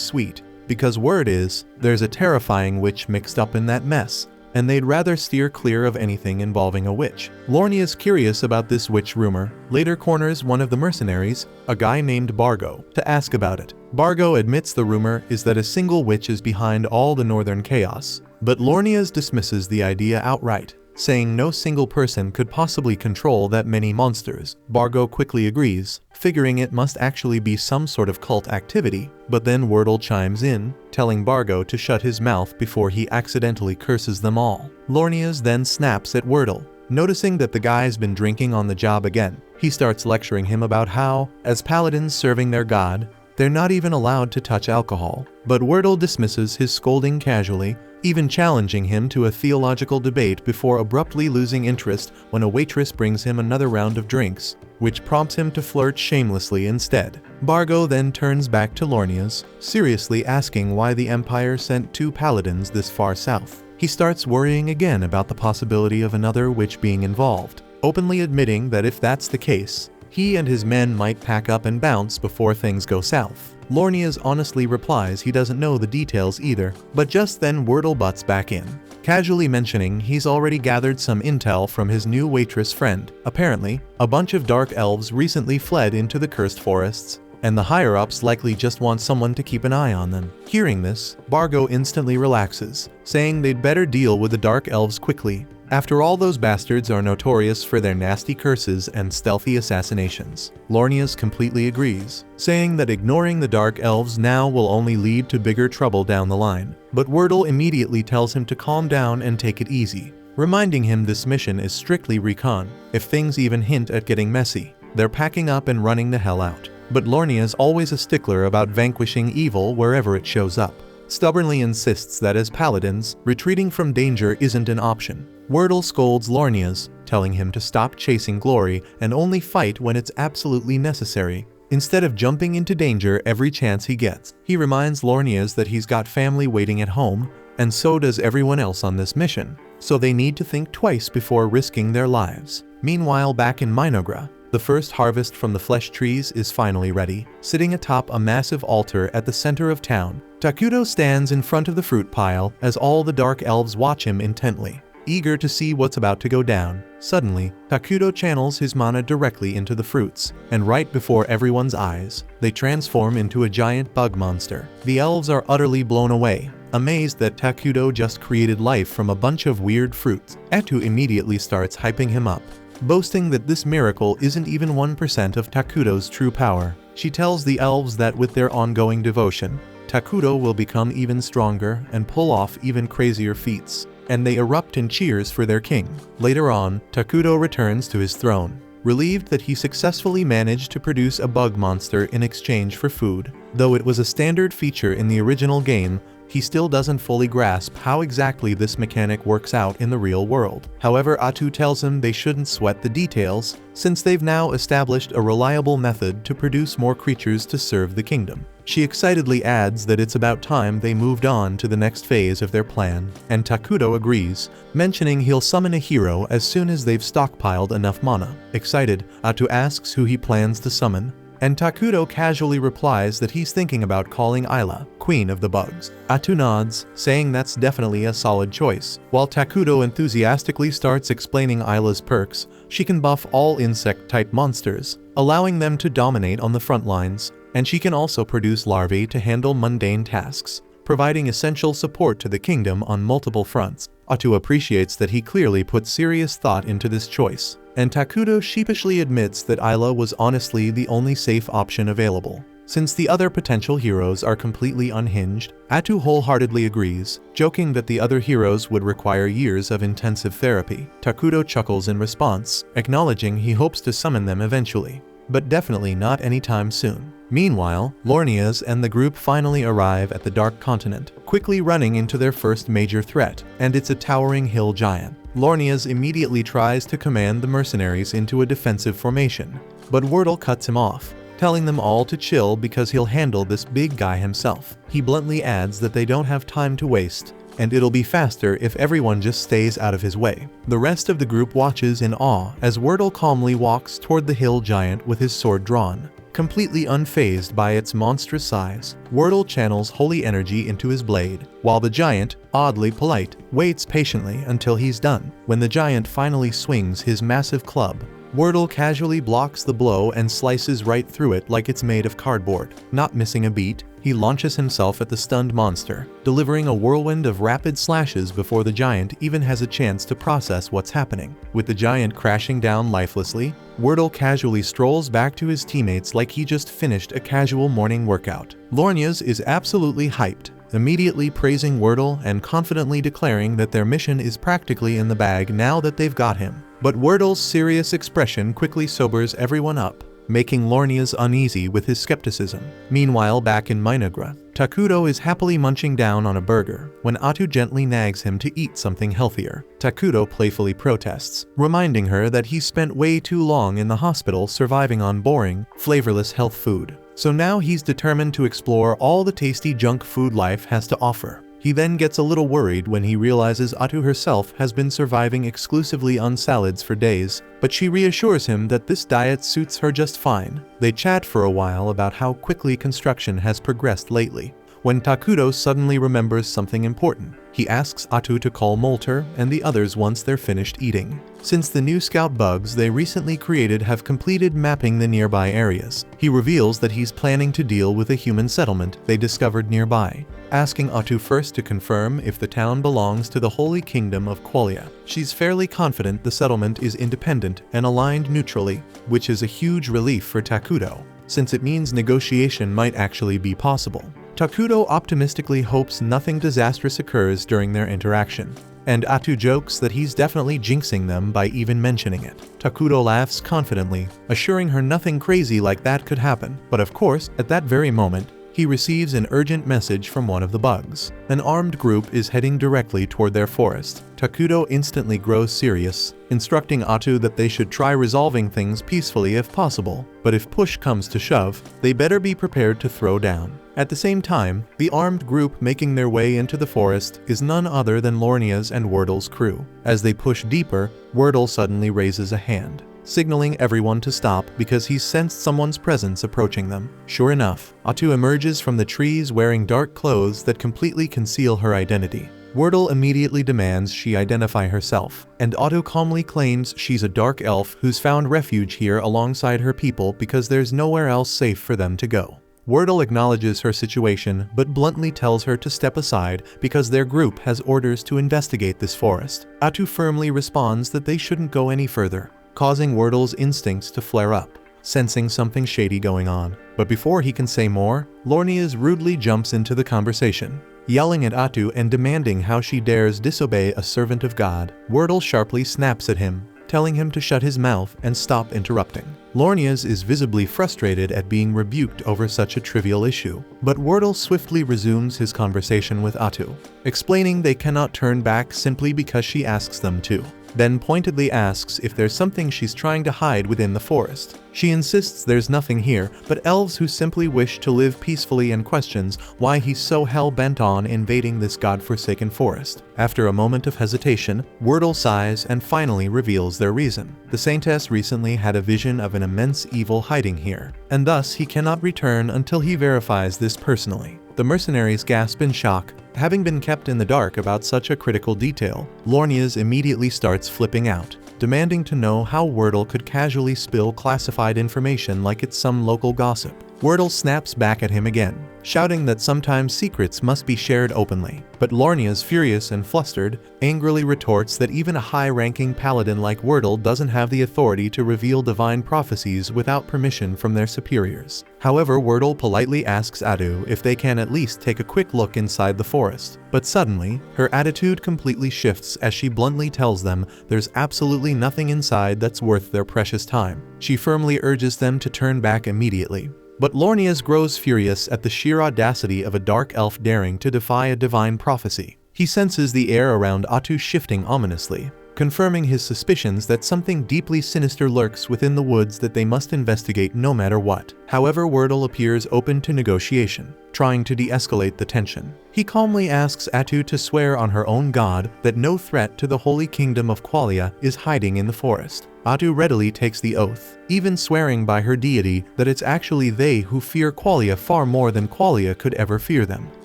sweet, because word is, there's a terrifying witch mixed up in that mess, and they'd rather steer clear of anything involving a witch. Lornia is curious about this witch rumor, later corners one of the mercenaries, a guy named Bargo, to ask about it. Bargo admits the rumor is that a single witch is behind all the northern chaos, but Lornias dismisses the idea outright, saying no single person could possibly control that many monsters. Bargo quickly agrees, figuring it must actually be some sort of cult activity, but then Wordle chimes in, telling Bargo to shut his mouth before he accidentally curses them all. Lornias then snaps at Wordle, noticing that the guy's been drinking on the job again. He starts lecturing him about how, as paladins serving their god, They're not even allowed to touch alcohol. But Wordle dismisses his scolding casually, even challenging him to a theological debate before abruptly losing interest when a waitress brings him another round of drinks, which prompts him to flirt shamelessly instead. Bargo then turns back to Lornias, seriously asking why the Empire sent 2 paladins this far south. He starts worrying again about the possibility of another witch being involved, openly admitting that if that's the case, he and his men might pack up and bounce before things go south. Lornias honestly replies he doesn't know the details either, but just then Wordle butts back in, casually mentioning he's already gathered some intel from his new waitress friend. Apparently, a bunch of dark elves recently fled into the cursed forests, and the higher-ups likely just want someone to keep an eye on them. Hearing this, Bargo instantly relaxes, saying they'd better deal with the dark elves quickly. After all, those bastards are notorious for their nasty curses and stealthy assassinations. Lornias completely agrees, saying that ignoring the dark elves now will only lead to bigger trouble down the line. But Wordle immediately tells him to calm down and take it easy, reminding him this mission is strictly recon. If things even hint at getting messy, they're packing up and running the hell out. But Lornia's always a stickler about vanquishing evil wherever it shows up. Stubbornly insists that as paladins, retreating from danger isn't an option. Wordle scolds Lornias, telling him to stop chasing glory and only fight when it's absolutely necessary, instead of jumping into danger every chance he gets. He reminds Lornias that he's got family waiting at home, and so does everyone else on this mission, so they need to think twice before risking their lives. Meanwhile, back in Minogra, the first harvest from the flesh trees is finally ready. Sitting atop a massive altar at the center of town, Takuto stands in front of the fruit pile as all the dark elves watch him intently, eager to see what's about to go down. Suddenly, Takuto channels his mana directly into the fruits, and right before everyone's eyes, they transform into a giant bug monster. The elves are utterly blown away, amazed that Takuto just created life from a bunch of weird fruits. Atu immediately starts hyping him up, boasting that this miracle isn't even 1% of Takuto's true power. She tells the elves that with their ongoing devotion, Takuto will become even stronger and pull off even crazier feats, and they erupt in cheers for their king. Later on, Takuto returns to his throne, relieved that he successfully managed to produce a bug monster in exchange for food. Though it was a standard feature in the original game, he still doesn't fully grasp how exactly this mechanic works out in the real world. However, Atu tells him they shouldn't sweat the details, since they've now established a reliable method to produce more creatures to serve the kingdom. She excitedly adds that it's about time they moved on to the next phase of their plan, and Takuto agrees, mentioning he'll summon a hero as soon as they've stockpiled enough mana. Excited, Atu asks who he plans to summon, and Takuto casually replies that he's thinking about calling Isla, Queen of the Bugs. Atu nods, saying that's definitely a solid choice. While Takuto enthusiastically starts explaining Isla's perks, she can buff all insect-type monsters, allowing them to dominate on the front lines, and she can also produce larvae to handle mundane tasks, providing essential support to the kingdom on multiple fronts. Atu appreciates that he clearly put serious thought into this choice, and Takuto sheepishly admits that Isla was honestly the only safe option available. Since the other potential heroes are completely unhinged, Atu wholeheartedly agrees, joking that the other heroes would require years of intensive therapy. Takuto chuckles in response, acknowledging he hopes to summon them eventually, but definitely not anytime soon. Meanwhile, Lornias and the group finally arrive at the Dark Continent, quickly running into their first major threat, and it's a towering hill giant. Lornias immediately tries to command the mercenaries into a defensive formation, but Wordle cuts him off, telling them all to chill because he'll handle this big guy himself. He bluntly adds that they don't have time to waste, and it'll be faster if everyone just stays out of his way. The rest of the group watches in awe as Wordle calmly walks toward the hill giant with his sword drawn. Completely unfazed by its monstrous size, Wordle channels holy energy into his blade, while the giant, oddly polite, waits patiently until he's done. When the giant finally swings his massive club, Wordle casually blocks the blow and slices right through it like it's made of cardboard. Not missing a beat, he launches himself at the stunned monster, delivering a whirlwind of rapid slashes before the giant even has a chance to process what's happening. With the giant crashing down lifelessly, Wordle casually strolls back to his teammates like he just finished a casual morning workout. Lornias is absolutely hyped, immediately praising Wordle and confidently declaring that their mission is practically in the bag now that they've got him. But Wordle's serious expression quickly sobers everyone up, making Lornias uneasy with his skepticism. Meanwhile, back in Minagra, Takudo is happily munching down on a burger when Atu gently nags him to eat something healthier. Takudo playfully protests, reminding her that he spent way too long in the hospital surviving on boring, flavorless health food. So now he's determined to explore all the tasty junk food life has to offer. He then gets a little worried when he realizes Atu herself has been surviving exclusively on salads for days, but she reassures him that this diet suits her just fine. They chat for a while about how quickly construction has progressed lately, when Takudo suddenly remembers something important. He asks Atu to call Molter and the others once they're finished eating, since the new scout bugs they recently created have completed mapping the nearby areas. He reveals that he's planning to deal with a human settlement they discovered nearby, asking Atu first to confirm if the town belongs to the Holy Kingdom of Qualia. She's fairly confident the settlement is independent and aligned neutrally, which is a huge relief for Takudo, since it means negotiation might actually be possible. Takudo optimistically hopes nothing disastrous occurs during their interaction, and Atu jokes that he's definitely jinxing them by even mentioning it. Takudo laughs confidently, assuring her nothing crazy like that could happen. But of course, at that very moment, he receives an urgent message from one of the bugs. An armed group is heading directly toward their forest. Takudo instantly grows serious, instructing Atu that they should try resolving things peacefully if possible, but if push comes to shove, they better be prepared to throw down. At the same time, the armed group making their way into the forest is none other than Lornia's and Wordle's crew. As they push deeper, Wordle suddenly raises a hand, signaling everyone to stop because he sensed someone's presence approaching them. Sure enough, Atu emerges from the trees wearing dark clothes that completely conceal her identity. Wordle immediately demands she identify herself, and Atu calmly claims she's a dark elf who's found refuge here alongside her people because there's nowhere else safe for them to go. Wordle acknowledges her situation but bluntly tells her to step aside because their group has orders to investigate this forest. Atu firmly responds that they shouldn't go any further, causing Wordle's instincts to flare up, sensing something shady going on. But before he can say more, Lornias rudely jumps into the conversation, yelling at Atu and demanding how she dares disobey a servant of God. Wordle sharply snaps at him, telling him to shut his mouth and stop interrupting. Lornias is visibly frustrated at being rebuked over such a trivial issue, but Wordle swiftly resumes his conversation with Atu, explaining they cannot turn back simply because she asks them to, then pointedly asks if there's something she's trying to hide within the forest. She insists there's nothing here but elves who simply wish to live peacefully and questions why he's so hell-bent on invading this godforsaken forest. After a moment of hesitation, Wordle sighs and finally reveals their reason. The Saintess recently had a vision of an immense evil hiding here, and thus he cannot return until he verifies this personally. The mercenaries gasp in shock, having been kept in the dark about such a critical detail. Lornias immediately starts flipping out, demanding to know how Wordle could casually spill classified information like it's some local gossip. Wordle snaps back at him again, shouting that sometimes secrets must be shared openly. But Lornias, furious and flustered, angrily retorts that even a high-ranking paladin like Wordle doesn't have the authority to reveal divine prophecies without permission from their superiors. However, Wordle politely asks Atu if they can at least take a quick look inside the forest. But suddenly, her attitude completely shifts as she bluntly tells them there's absolutely nothing inside that's worth their precious time. She firmly urges them to turn back immediately. But Lornias grows furious at the sheer audacity of a dark elf daring to defy a divine prophecy. He senses the air around Atu shifting ominously, confirming his suspicions that something deeply sinister lurks within the woods that they must investigate no matter what. However, Wordle appears open to negotiation, trying to de-escalate the tension. He calmly asks Atu to swear on her own god that no threat to the Holy Kingdom of Qualia is hiding in the forest. Atu readily takes the oath, even swearing by her deity that it's actually they who fear Qualia far more than Qualia could ever fear them.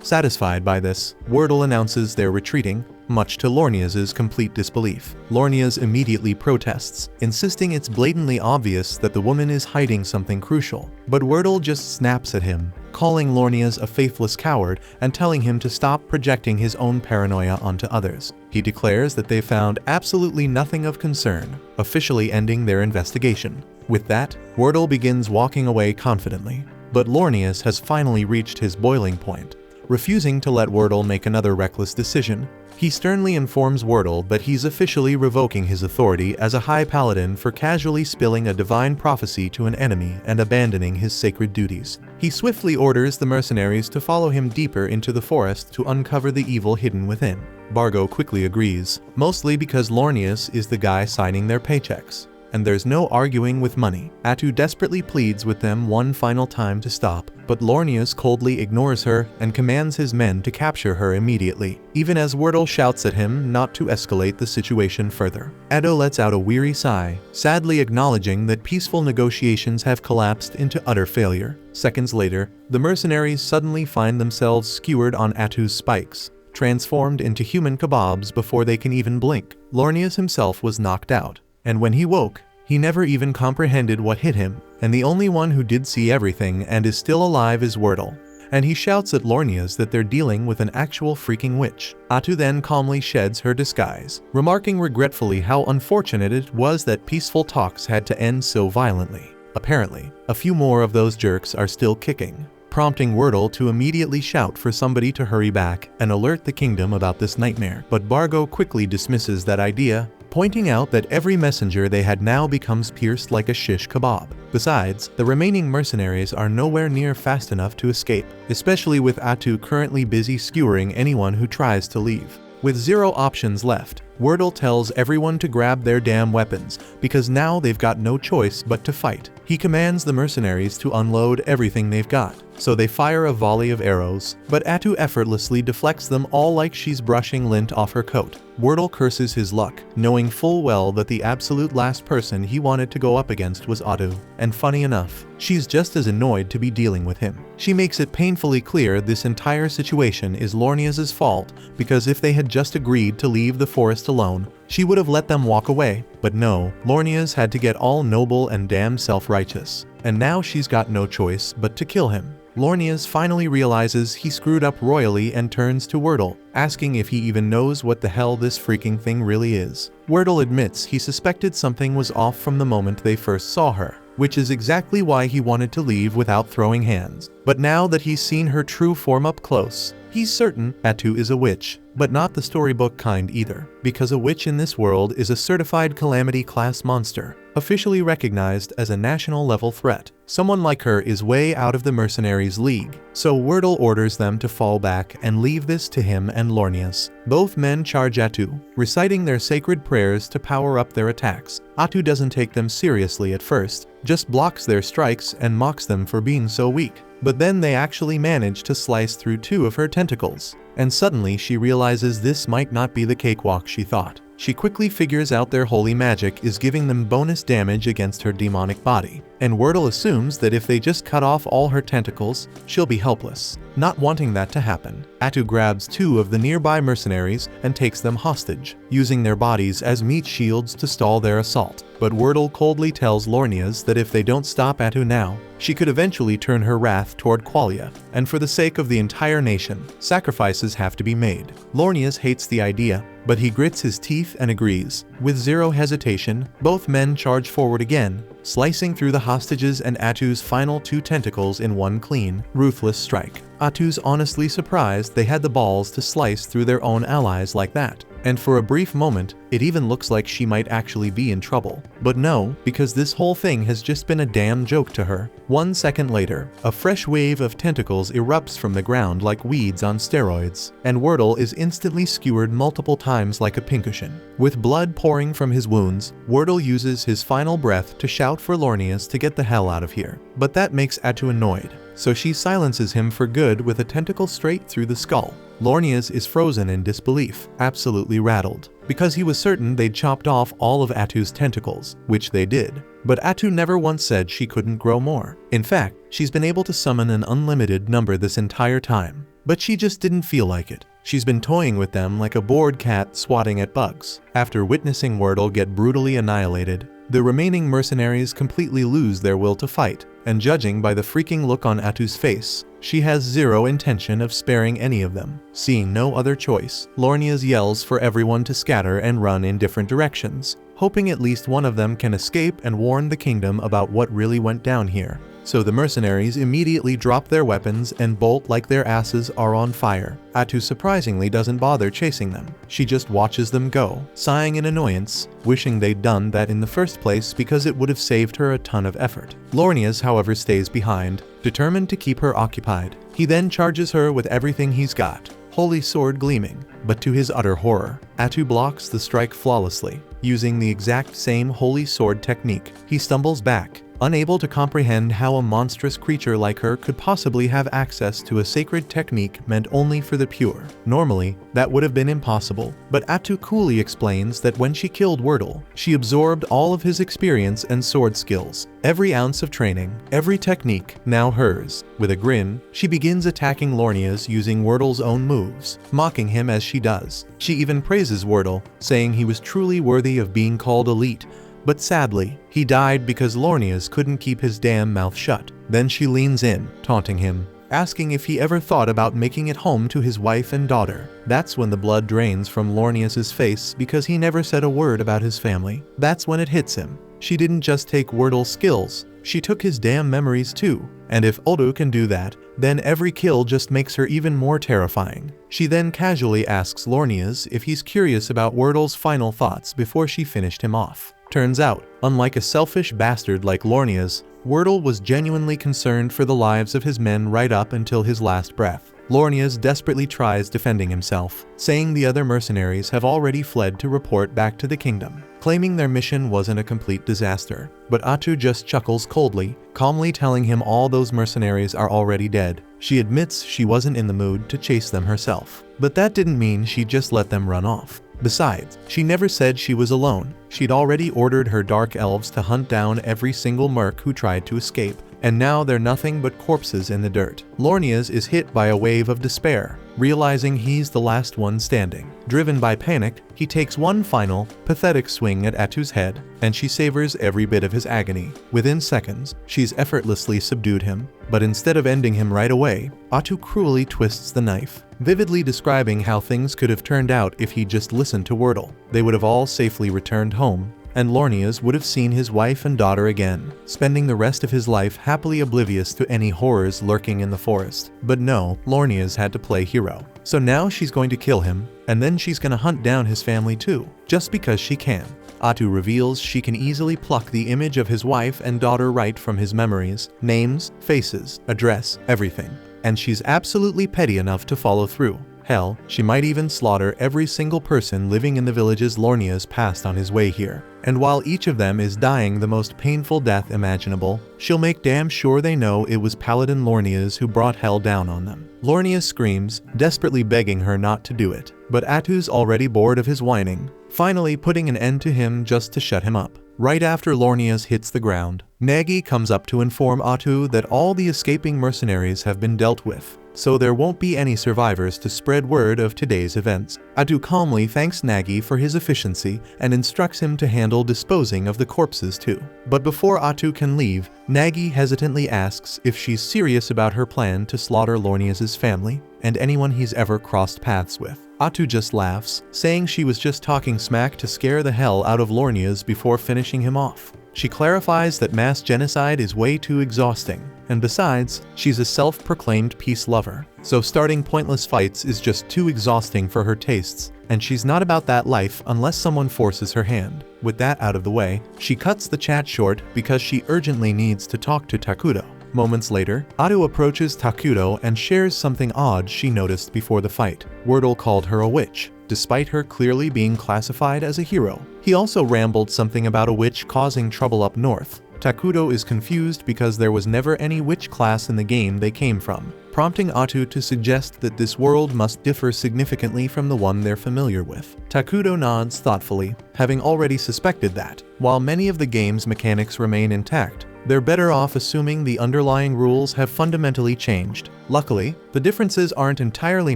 Satisfied by this, Wordle announces they're retreating, much to Lornias' complete disbelief. Lornias immediately protests, insisting it's blatantly obvious that the woman is hiding something crucial. But Wordle just snaps at him, calling Lornias a faithless coward and telling him to stop projecting his own paranoia onto others. He declares that they found absolutely nothing of concern, officially ending their investigation. With that, Wordle begins walking away confidently, but Lornias has finally reached his boiling point, refusing to let Wordle make another reckless decision. He sternly informs Wordle that he's officially revoking his authority as a high paladin for casually spilling a divine prophecy to an enemy and abandoning his sacred duties. He swiftly orders the mercenaries to follow him deeper into the forest to uncover the evil hidden within. Bargo quickly agrees, mostly because Lornius is the guy signing their paychecks. And there's no arguing with money. Atu desperately pleads with them one final time to stop, but Lornius coldly ignores her and commands his men to capture her immediately, even as Wordle shouts at him not to escalate the situation further. Ado lets out a weary sigh, sadly acknowledging that peaceful negotiations have collapsed into utter failure. Seconds later, the mercenaries suddenly find themselves skewered on Atu's spikes, transformed into human kebabs before they can even blink. Lornius himself was knocked out, and when he woke, he never even comprehended what hit him, and the only one who did see everything and is still alive is Wordle. And he shouts at Lornius that they're dealing with an actual freaking witch. Atu then calmly sheds her disguise, remarking regretfully how unfortunate it was that peaceful talks had to end so violently. Apparently, a few more of those jerks are still kicking, prompting Wordle to immediately shout for somebody to hurry back and alert the kingdom about this nightmare. But Bargo quickly dismisses that idea, pointing out that every messenger they had now becomes pierced like a shish kebab. Besides, the remaining mercenaries are nowhere near fast enough to escape, especially with Atu currently busy skewering anyone who tries to leave. With zero options left, Wordle tells everyone to grab their damn weapons, because now they've got no choice but to fight. He commands the mercenaries to unload everything they've got, so they fire a volley of arrows, but Atu effortlessly deflects them all like she's brushing lint off her coat. Wordle curses his luck, knowing full well that the absolute last person he wanted to go up against was Atu, and funny enough, she's just as annoyed to be dealing with him. She makes it painfully clear this entire situation is Lornius's fault, because if they had just agreed to leave the forest alone, she would have let them walk away. But no, Lornius had to get all noble and damn self-righteous, and now she's got no choice but to kill him. Lornius finally realizes he screwed up royally and turns to Wordle, asking if he even knows what the hell this freaking thing really is. Wordle admits he suspected something was off from the moment they first saw her, which is exactly why he wanted to leave without throwing hands. But now that he's seen her true form up close, he's certain Atu is a witch, but not the storybook kind either, because a witch in this world is a certified calamity class monster, officially recognized as a national level threat. Someone like her is way out of the mercenaries' league, so Wordle orders them to fall back and leave this to him and Lornius. Both men charge Atu, reciting their sacred prayers to power up their attacks. Atu doesn't take them seriously at first, just blocks their strikes and mocks them for being so weak. But then they actually manage to slice through 2 of her tentacles, and suddenly she realizes this might not be the cakewalk she thought. She quickly figures out their holy magic is giving them bonus damage against her demonic body, and Wordle assumes that if they just cut off all her tentacles, she'll be helpless. Not wanting that to happen, Atu grabs 2 of the nearby mercenaries and takes them hostage, using their bodies as meat shields to stall their assault. But Wordle coldly tells Lornius that if they don't stop Atu now, she could eventually turn her wrath toward Qualia, and for the sake of the entire nation, sacrifices have to be made. Lornius hates the idea, but he grits his teeth and agrees. With zero hesitation, both men charge forward again, slicing through the hostages and Atu's final 2 tentacles in one clean, ruthless strike. Atu's honestly surprised they had the balls to slice through their own allies like that, and for a brief moment, it even looks like she might actually be in trouble. But no, because this whole thing has just been a damn joke to her. 1 second later, a fresh wave of tentacles erupts from the ground like weeds on steroids, and Wordle is instantly skewered multiple times like a pincushion. With blood pouring from his wounds, Wordle uses his final breath to shout for Lornius to get the hell out of here. But that makes Atu annoyed, so she silences him for good with a tentacle straight through the skull. Lornius is frozen in disbelief, absolutely rattled, because he was certain they'd chopped off all of Atu's tentacles, which they did. But Atu never once said she couldn't grow more. In fact, she's been able to summon an unlimited number this entire time. But she just didn't feel like it. She's been toying with them like a bored cat swatting at bugs. After witnessing Wordle get brutally annihilated, the remaining mercenaries completely lose their will to fight, and judging by the freaking look on Atu's face, she has zero intention of sparing any of them. Seeing no other choice, Lornius yells for everyone to scatter and run in different directions, hoping at least one of them can escape and warn the kingdom about what really went down here. so the mercenaries immediately drop their weapons and bolt like their asses are on fire. Atu surprisingly doesn't bother chasing them. She just watches them go, sighing in annoyance, wishing they'd done that in the first place because it would have saved her a ton of effort. Lornias, however, stays behind, determined to keep her occupied. He then charges her with everything he's got, holy sword gleaming, but to his utter horror, Atu blocks the strike flawlessly, using the exact same holy sword technique. He stumbles back, unable to comprehend how a monstrous creature like her could possibly have access to a sacred technique meant only for the pure. Normally, that would have been impossible, but Atu coolly explains that when she killed Wordle, she absorbed all of his experience and sword skills. Every ounce of training, every technique, now hers. With a grin, she begins attacking Lornias using Wordle's own moves, mocking him as she does. She even praises Wordle, saying he was truly worthy of being called elite. But sadly, he died because Lornias couldn't keep his damn mouth shut. Then she leans in, taunting him, asking if he ever thought about making it home to his wife and daughter. That's when the blood drains from Lornias' face because he never said a word about his family. That's when it hits him. She didn't just take Wordle's skills, she took his damn memories too. And if Odo can do that, then every kill just makes her even more terrifying. She then casually asks Lornias if he's curious about Wordle's final thoughts before she finished him off. Turns out, unlike a selfish bastard like Lornias, Wordle was genuinely concerned for the lives of his men right up until his last breath. Lornias desperately tries defending himself, saying the other mercenaries have already fled to report back to the kingdom, claiming their mission wasn't a complete disaster. But Atu just chuckles coldly, calmly telling him all those mercenaries are already dead. She admits she wasn't in the mood to chase them herself, but that didn't mean she'd just let them run off. Besides, she never said she was alone. She'd already ordered her dark elves to hunt down every single merc who tried to escape, and now they're nothing but corpses in the dirt. Lornias is hit by a wave of despair, realizing he's the last one standing. Driven by panic, he takes one final, pathetic swing at Atu's head, and she savors every bit of his agony. Within seconds, she's effortlessly subdued him, but instead of ending him right away, Atu cruelly twists the knife, vividly describing how things could have turned out if he just listened to Wordle. They would have all safely returned home, and Lornias would have seen his wife and daughter again, spending the rest of his life happily oblivious to any horrors lurking in the forest. But no, Lornias had to play hero. So now she's going to kill him, and then she's gonna hunt down his family too, just because she can. Atu reveals she can easily pluck the image of his wife and daughter right from his memories, names, faces, address, everything. And she's absolutely petty enough to follow through. Hell, she might even slaughter every single person living in the villages Lornias passed on his way here. And while each of them is dying the most painful death imaginable, she'll make damn sure they know it was Paladin Lornias who brought hell down on them. Lornia screams, desperately begging her not to do it, but Atu's already bored of his whining, finally putting an end to him just to shut him up. Right after Lornias hits the ground, Nagi comes up to inform Atu that all the escaping mercenaries have been dealt with, so there won't be any survivors to spread word of today's events. Atu calmly thanks Nagi for his efficiency and instructs him to handle disposing of the corpses too. But before Atu can leave, Nagi hesitantly asks if she's serious about her plan to slaughter Lornias' family and anyone he's ever crossed paths with. Atu just laughs, saying she was just talking smack to scare the hell out of Lornias before finishing him off. She clarifies that mass genocide is way too exhausting, and besides, she's a self-proclaimed peace lover, so starting pointless fights is just too exhausting for her tastes, and she's not about that life unless someone forces her hand. With that out of the way, she cuts the chat short because she urgently needs to talk to Takudo. Moments later, Atu approaches Takudo and shares something odd she noticed before the fight. Wordle called her a witch, despite her clearly being classified as a hero. He also rambled something about a witch causing trouble up north. Takudo is confused because there was never any witch class in the game they came from, prompting Atu to suggest that this world must differ significantly from the one they're familiar with. Takudo nods thoughtfully, having already suspected that, while many of the game's mechanics remain intact, they're better off assuming the underlying rules have fundamentally changed. Luckily, the differences aren't entirely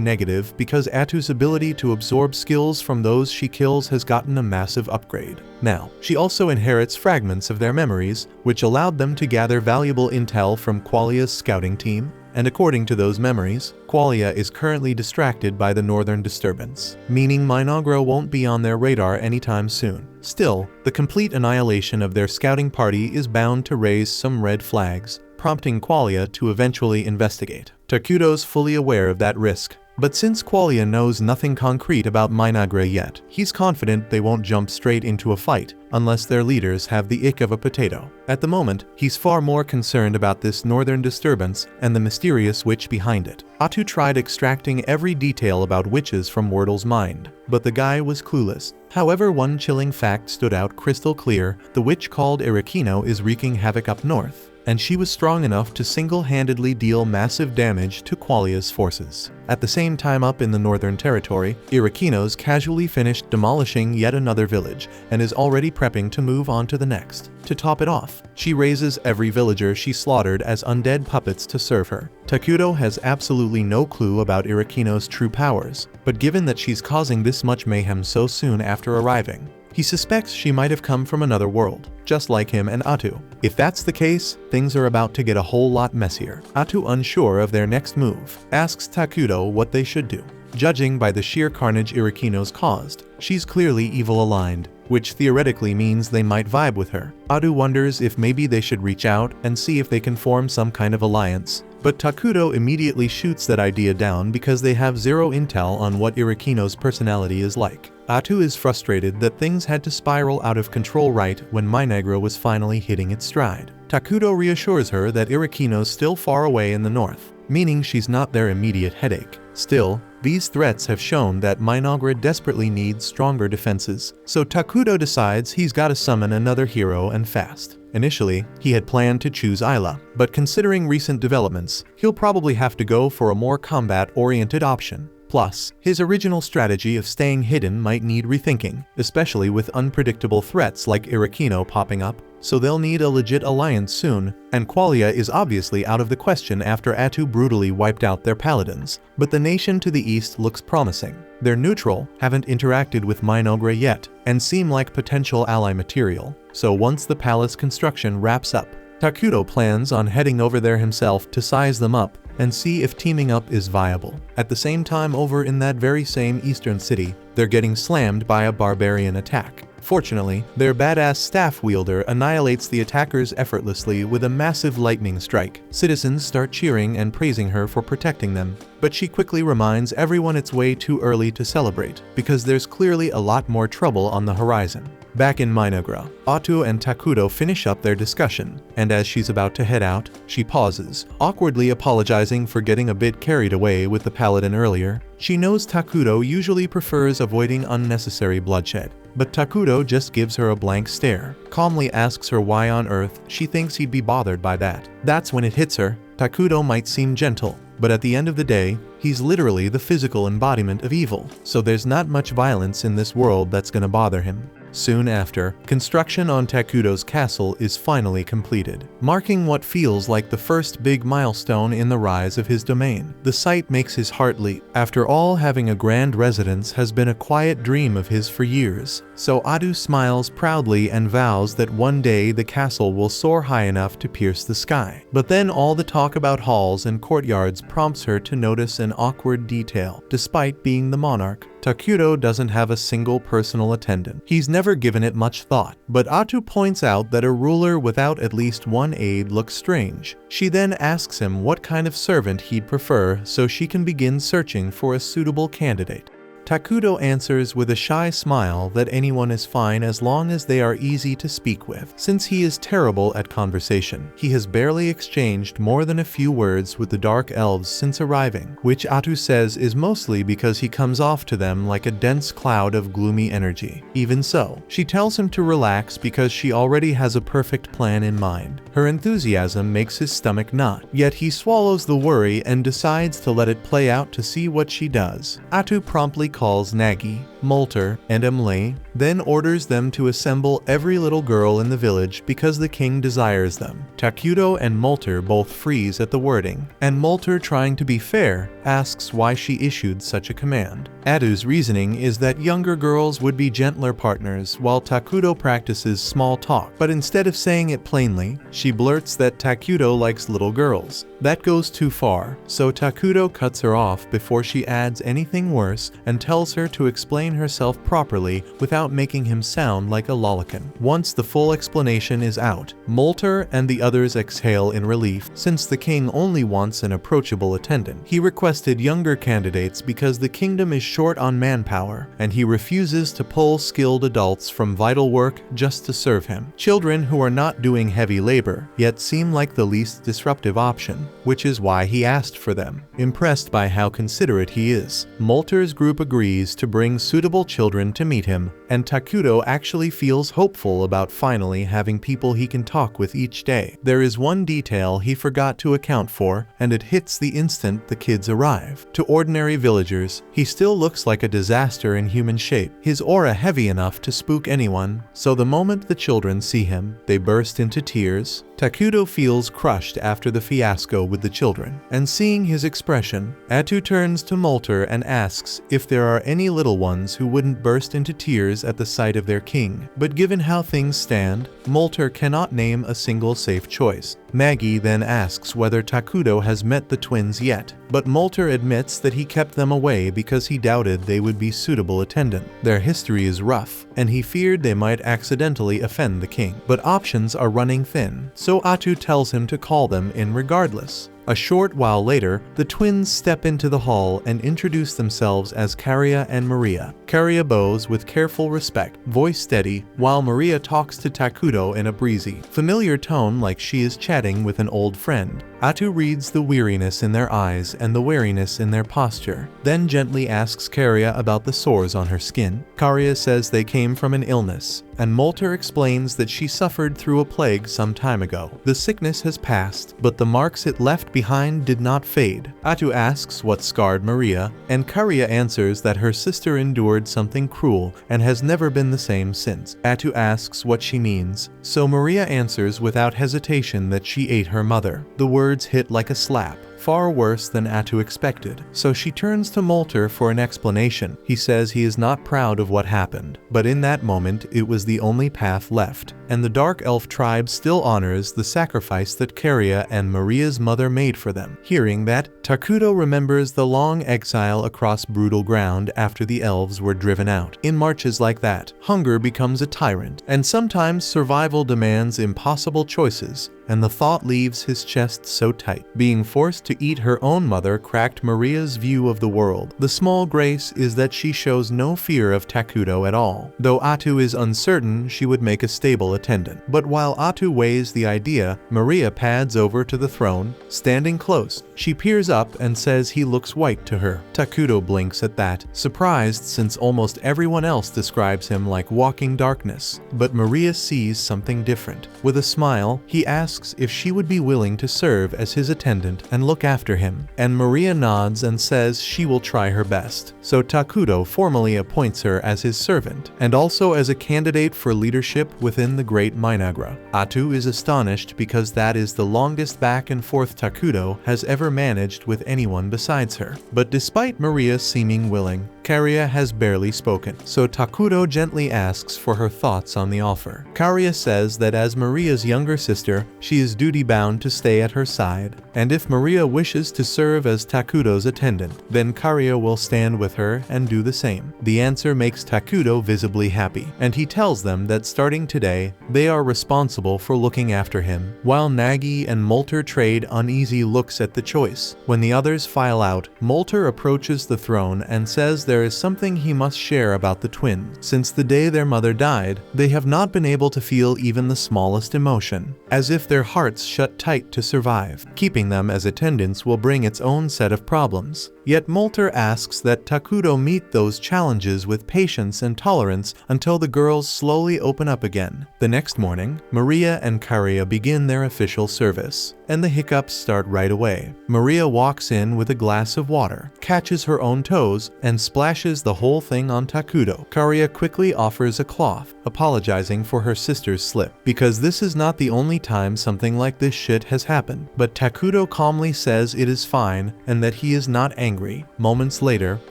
negative because Atu's ability to absorb skills from those she kills has gotten a massive upgrade. Now, she also inherits fragments of their memories, which allowed them to gather valuable intel from Qualia's scouting team, and according to those memories, Qualia is currently distracted by the northern disturbance, meaning Minogro won't be on their radar anytime soon. Still, the complete annihilation of their scouting party is bound to raise some red flags, prompting Qualia to eventually investigate. Takuto's fully aware of that risk. But since Qualia knows nothing concrete about Minagre yet, he's confident they won't jump straight into a fight unless their leaders have the ick of a potato. At the moment, he's far more concerned about this northern disturbance and the mysterious witch behind it. Atu tried extracting every detail about witches from Wordle's mind, but the guy was clueless. However, one chilling fact stood out crystal clear: the witch called Irakino is wreaking havoc up north, and she was strong enough to single-handedly deal massive damage to Qualia's forces. At the same time, up in the Northern Territory, Irakino's casually finished demolishing yet another village and is already prepping to move on to the next. To top it off, she raises every villager she slaughtered as undead puppets to serve her. Takuto has absolutely no clue about Irakino's true powers, but given that she's causing this much mayhem so soon after arriving, he suspects she might have come from another world, just like him and Atu. If that's the case, things are about to get a whole lot messier. Atu, unsure of their next move, asks Takuto what they should do. Judging by the sheer carnage Irakino's caused, she's clearly evil-aligned, which theoretically means they might vibe with her. Atu wonders if maybe they should reach out and see if they can form some kind of alliance, but Takuto immediately shoots that idea down because they have zero intel on what Irakino's personality is like. Atu is frustrated that things had to spiral out of control right when Minagre was finally hitting its stride. Takuto reassures her that Irakino's still far away in the north, meaning she's not their immediate headache. Still, these threats have shown that Minagre desperately needs stronger defenses, so Takuto decides he's gotta summon another hero and fast. Initially, he had planned to choose Ayla, but considering recent developments, he'll probably have to go for a more combat-oriented option. Plus, his original strategy of staying hidden might need rethinking, especially with unpredictable threats like Irakino popping up, so they'll need a legit alliance soon, and Qualia is obviously out of the question after Atu brutally wiped out their paladins. But the nation to the east looks promising. They're neutral, haven't interacted with Minagre yet, and seem like potential ally material, so once the palace construction wraps up, Takuto plans on heading over there himself to size them up and see if teaming up is viable. At the same time, over in that very same eastern city, they're getting slammed by a barbarian attack. Fortunately, their badass staff wielder annihilates the attackers effortlessly with a massive lightning strike. Citizens start cheering and praising her for protecting them, but she quickly reminds everyone it's way too early to celebrate, because there's clearly a lot more trouble on the horizon. Back in Minagre, Atu and Takuto finish up their discussion, and as she's about to head out, she pauses, awkwardly apologizing for getting a bit carried away with the paladin earlier. She knows Takuto usually prefers avoiding unnecessary bloodshed, but Takuto just gives her a blank stare, calmly asks her why on earth she thinks he'd be bothered by that. That's when it hits her. Takuto might seem gentle, but at the end of the day, he's literally the physical embodiment of evil, so there's not much violence in this world that's gonna bother him. Soon after, construction on Takuto's castle is finally completed, marking what feels like the first big milestone in the rise of his domain. The sight makes his heart leap. After all, having a grand residence has been a quiet dream of his for years, so Atu smiles proudly and vows that one day the castle will soar high enough to pierce the sky. But then all the talk about halls and courtyards prompts her to notice an awkward detail. Despite being the monarch, Takuto doesn't have a single personal attendant. He's never given it much thought, but Atu points out that a ruler without at least one aide looks strange. She then asks him what kind of servant he'd prefer so she can begin searching for a suitable candidate. Takuto answers with a shy smile that anyone is fine as long as they are easy to speak with. Since he is terrible at conversation, he has barely exchanged more than a few words with the Dark Elves since arriving, which Atu says is mostly because he comes off to them like a dense cloud of gloomy energy. Even so, she tells him to relax because she already has a perfect plan in mind. Her enthusiasm makes his stomach knot, yet he swallows the worry and decides to let it play out to see what she does. Atu promptly calls Nagi, Molter, and Emle, then orders them to assemble every little girl in the village because the king desires them. Takuto and Molter both freeze at the wording, and Molter, trying to be fair, asks why she issued such a command. Atu's reasoning is that younger girls would be gentler partners while Takuto practices small talk, but instead of saying it plainly, she blurts that Takuto likes little girls. That goes too far, so Takuto cuts her off before she adds anything worse and tells her to explain explain herself properly without making him sound like a lolicon. Once the full explanation is out, Molter and the others exhale in relief, since the king only wants an approachable attendant. He requested younger candidates because the kingdom is short on manpower, and he refuses to pull skilled adults from vital work just to serve him. Children who are not doing heavy labor, yet seem like the least disruptive option, which is why he asked for them. Impressed by how considerate he is, Molter's group agrees to bring suitable children to meet him, and Takuto actually feels hopeful about finally having people he can talk with each day. There is one detail he forgot to account for, and it hits the instant the kids arrive. To ordinary villagers, he still looks like a disaster in human shape, his aura heavy enough to spook anyone, so the moment the children see him, they burst into tears. Takuto feels crushed after the fiasco with the children, and seeing his expression, Atu turns to Molter and asks if there are any little ones who wouldn't burst into tears at the sight of their king. But given how things stand, Molter cannot name a single safe choice. Maggie then asks whether Takuto has met the twins yet, but Molter admits that he kept them away because he doubted they would be suitable attendant. Their history is rough, and he feared they might accidentally offend the king. But options are running thin, so Atu tells him to call them in regardless. A short while later, the twins step into the hall and introduce themselves as Karia and Maria. Karia bows with careful respect, voice steady, while Maria talks to Takuto in a breezy, familiar tone like she is chatting with an old friend. Atu reads the weariness in their eyes and the wariness in their posture, then gently asks Karia about the sores on her skin. Karia says they came from an illness, and Molter explains that she suffered through a plague some time ago. The sickness has passed, but the marks it left behind did not fade. Atu asks what scarred Maria, and Karia answers that her sister endured something cruel and has never been the same since. Atu asks what she means, so Maria answers without hesitation that she ate her mother. The words hit like a slap, far worse than Atu expected, so she turns to Molter for an explanation. He says he is not proud of what happened, but in that moment it was the only path left, and the Dark Elf tribe still honors the sacrifice that Karia and Maria's mother made for them. Hearing that, Takuto remembers the long exile across brutal ground after the elves were driven out. In marches like that, hunger becomes a tyrant, and sometimes survival demands impossible choices, and the thought leaves his chest so tight. Being forced to eat her own mother cracked Maria's view of the world. The small grace is that she shows no fear of Takuto at all, though Atu is uncertain she would make a stable attendant. But while Atu weighs the idea, Maria pads over to the throne, standing close. She peers up and says he looks white to her. Takuto blinks at that, surprised since almost everyone else describes him like walking darkness. But Maria sees something different. With a smile, he asks if she would be willing to serve as his attendant and look after him, and Maria nods and says she will try her best. So Takuto formally appoints her as his servant, and also as a candidate for leadership within the Great Minagra. Atu is astonished because that is the longest back and forth Takuto has ever managed with anyone besides her. But despite Maria seeming willing, Karia has barely spoken, so Takuto gently asks for her thoughts on the offer. Karia says that as Maria's younger sister, she is duty-bound to stay at her side, and if Maria wishes to serve as Takuto's attendant, then Karia will stand with her and do the same. The answer makes Takuto visibly happy, and he tells them that starting today, they are responsible for looking after him, while Nagi and Molter trade uneasy looks at the choice. When the others file out, Molter approaches the throne and says there is something he must share about the twins. Since the day their mother died, they have not been able to feel even the smallest emotion, as if their hearts shut tight to survive. Keeping them as attendants will bring its own set of problems. Yet Molter asks that Takuto meet those challenges with patience and tolerance until the girls slowly open up again. The next morning, Maria and Karia begin their official service, and the hiccups start right away. Maria walks in with a glass of water, catches her own toes, and splashes the whole thing on Takuto. Karia quickly offers a cloth, apologizing for her sister's slip, because this is not the only time something like this shit has happened. But Takuto calmly says it is fine and that he is not angry. Moments later,